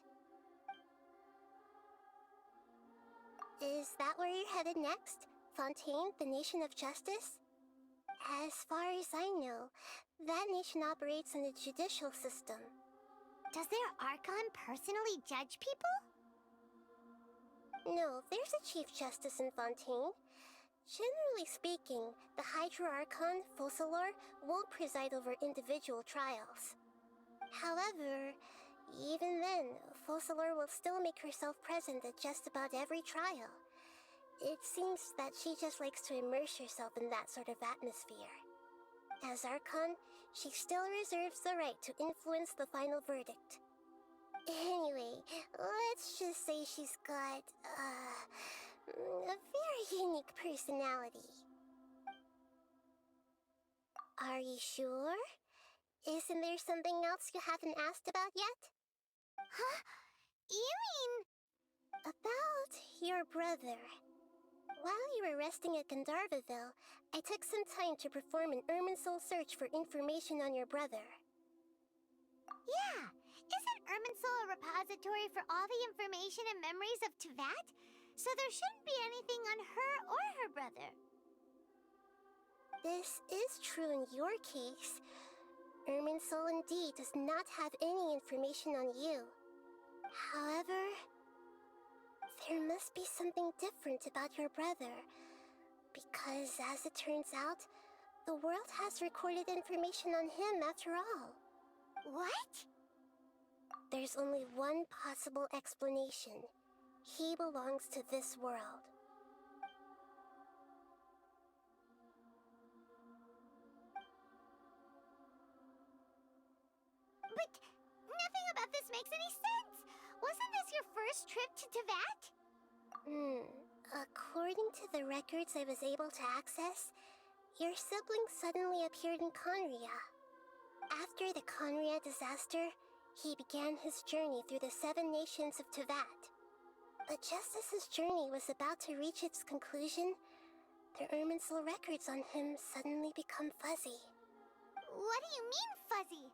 Is that where you're headed next? Fontaine, the Nation of Justice? As far as I know, that nation operates in a judicial system. Does their Archon personally judge people? No, there's a Chief Justice in Fontaine. Generally speaking, the Hydra-Archon, Focalor, won't preside over individual trials. However, even then, Focalor will still make herself present at just about every trial. It seems that she just likes to immerse herself in that sort of atmosphere. As Archon, she still reserves the right to influence the final verdict. Anyway, let's just say she's got, a very unique personality. Are you sure? Isn't there something else you haven't asked about yet? Huh? You mean... About your brother. While you were resting at Gandharvaville, I took some time to perform an Irminsul search for information on your brother. Yeah! Isn't Irminsul a repository for all the information and memories of Teyvat? So there shouldn't be anything on her or her brother. This is true in your case. Irminsul indeed does not have any information on you. However, there must be something different about your brother. Because as it turns out, the world has recorded information on him after all. What? There's only one possible explanation. He belongs to this world. But nothing about this makes any sense! Wasn't this your first trip to Teyvat? According to the records I was able to access, your sibling suddenly appeared in Conria. After the Conria disaster, he began his journey through the 7 nations of Teyvat. But just as his journey was about to reach its conclusion, the Irminsul records on him suddenly become fuzzy. What do you mean, fuzzy?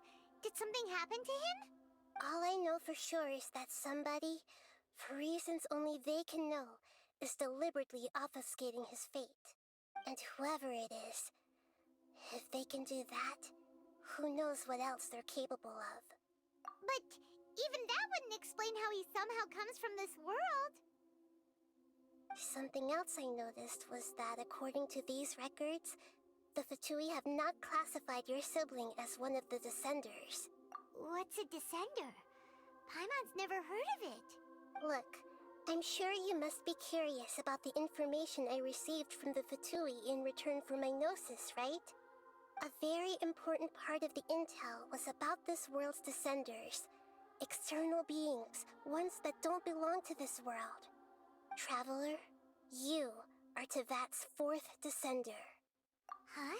Did something happen to him? All I know for sure is that somebody, for reasons only they can know, is deliberately obfuscating his fate. And whoever it is, if they can do that, who knows what else they're capable of. But even that wouldn't explain how he somehow comes from this world. Something else I noticed was that according to these records, the Fatui have not classified your sibling as one of the Descenders. What's a Descender? Paimon's never heard of it. Look, I'm sure you must be curious about the information I received from the Fatui in return for my gnosis, right? A very important part of the intel was about this world's Descenders. External beings, ones that don't belong to this world. Traveler, you are Teyvat's 4th Descender. Huh?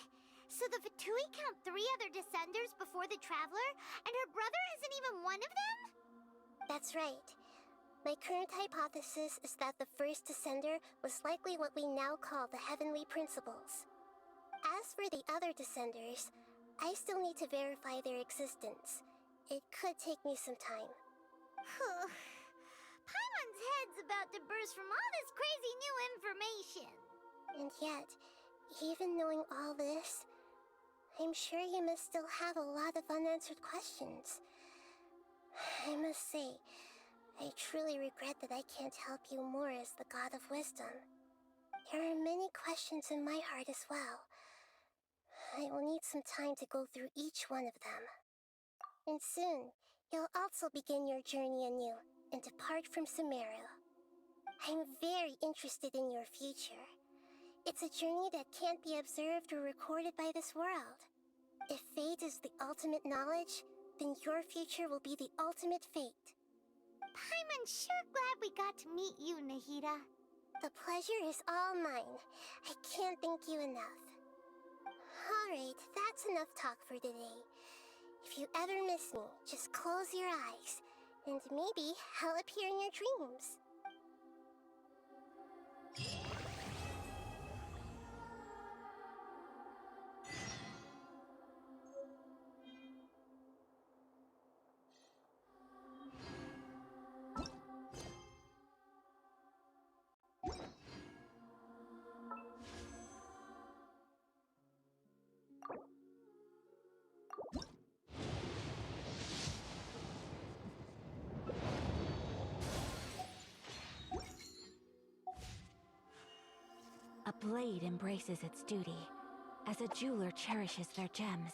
So the Fatui count 3 other Descenders before the Traveler, and her brother isn't even one of them? That's right. My current hypothesis is that the first Descender was likely what we now call the Heavenly Principles. As for the other Descenders, I still need to verify their existence. It could take me some time. Paimon's head's about to burst from all this crazy new information. And yet, even knowing all this, I'm sure you must still have a lot of unanswered questions. I must say, I truly regret that I can't help you more as the God of Wisdom. There are many questions in my heart as well. I will need some time to go through each one of them. And soon, you'll also begin your journey anew and depart from Sumero. I'm very interested in your future. It's a journey that can't be observed or recorded by this world. If fate is the ultimate knowledge, then your future will be the ultimate fate. Paimon's sure glad we got to meet you, Nahida. The pleasure is all mine. I can't thank you enough. Alright, that's enough talk for today. If you ever miss me, just close your eyes, and maybe I'll appear in your dreams. blade embraces its duty, as a jeweler cherishes their gems.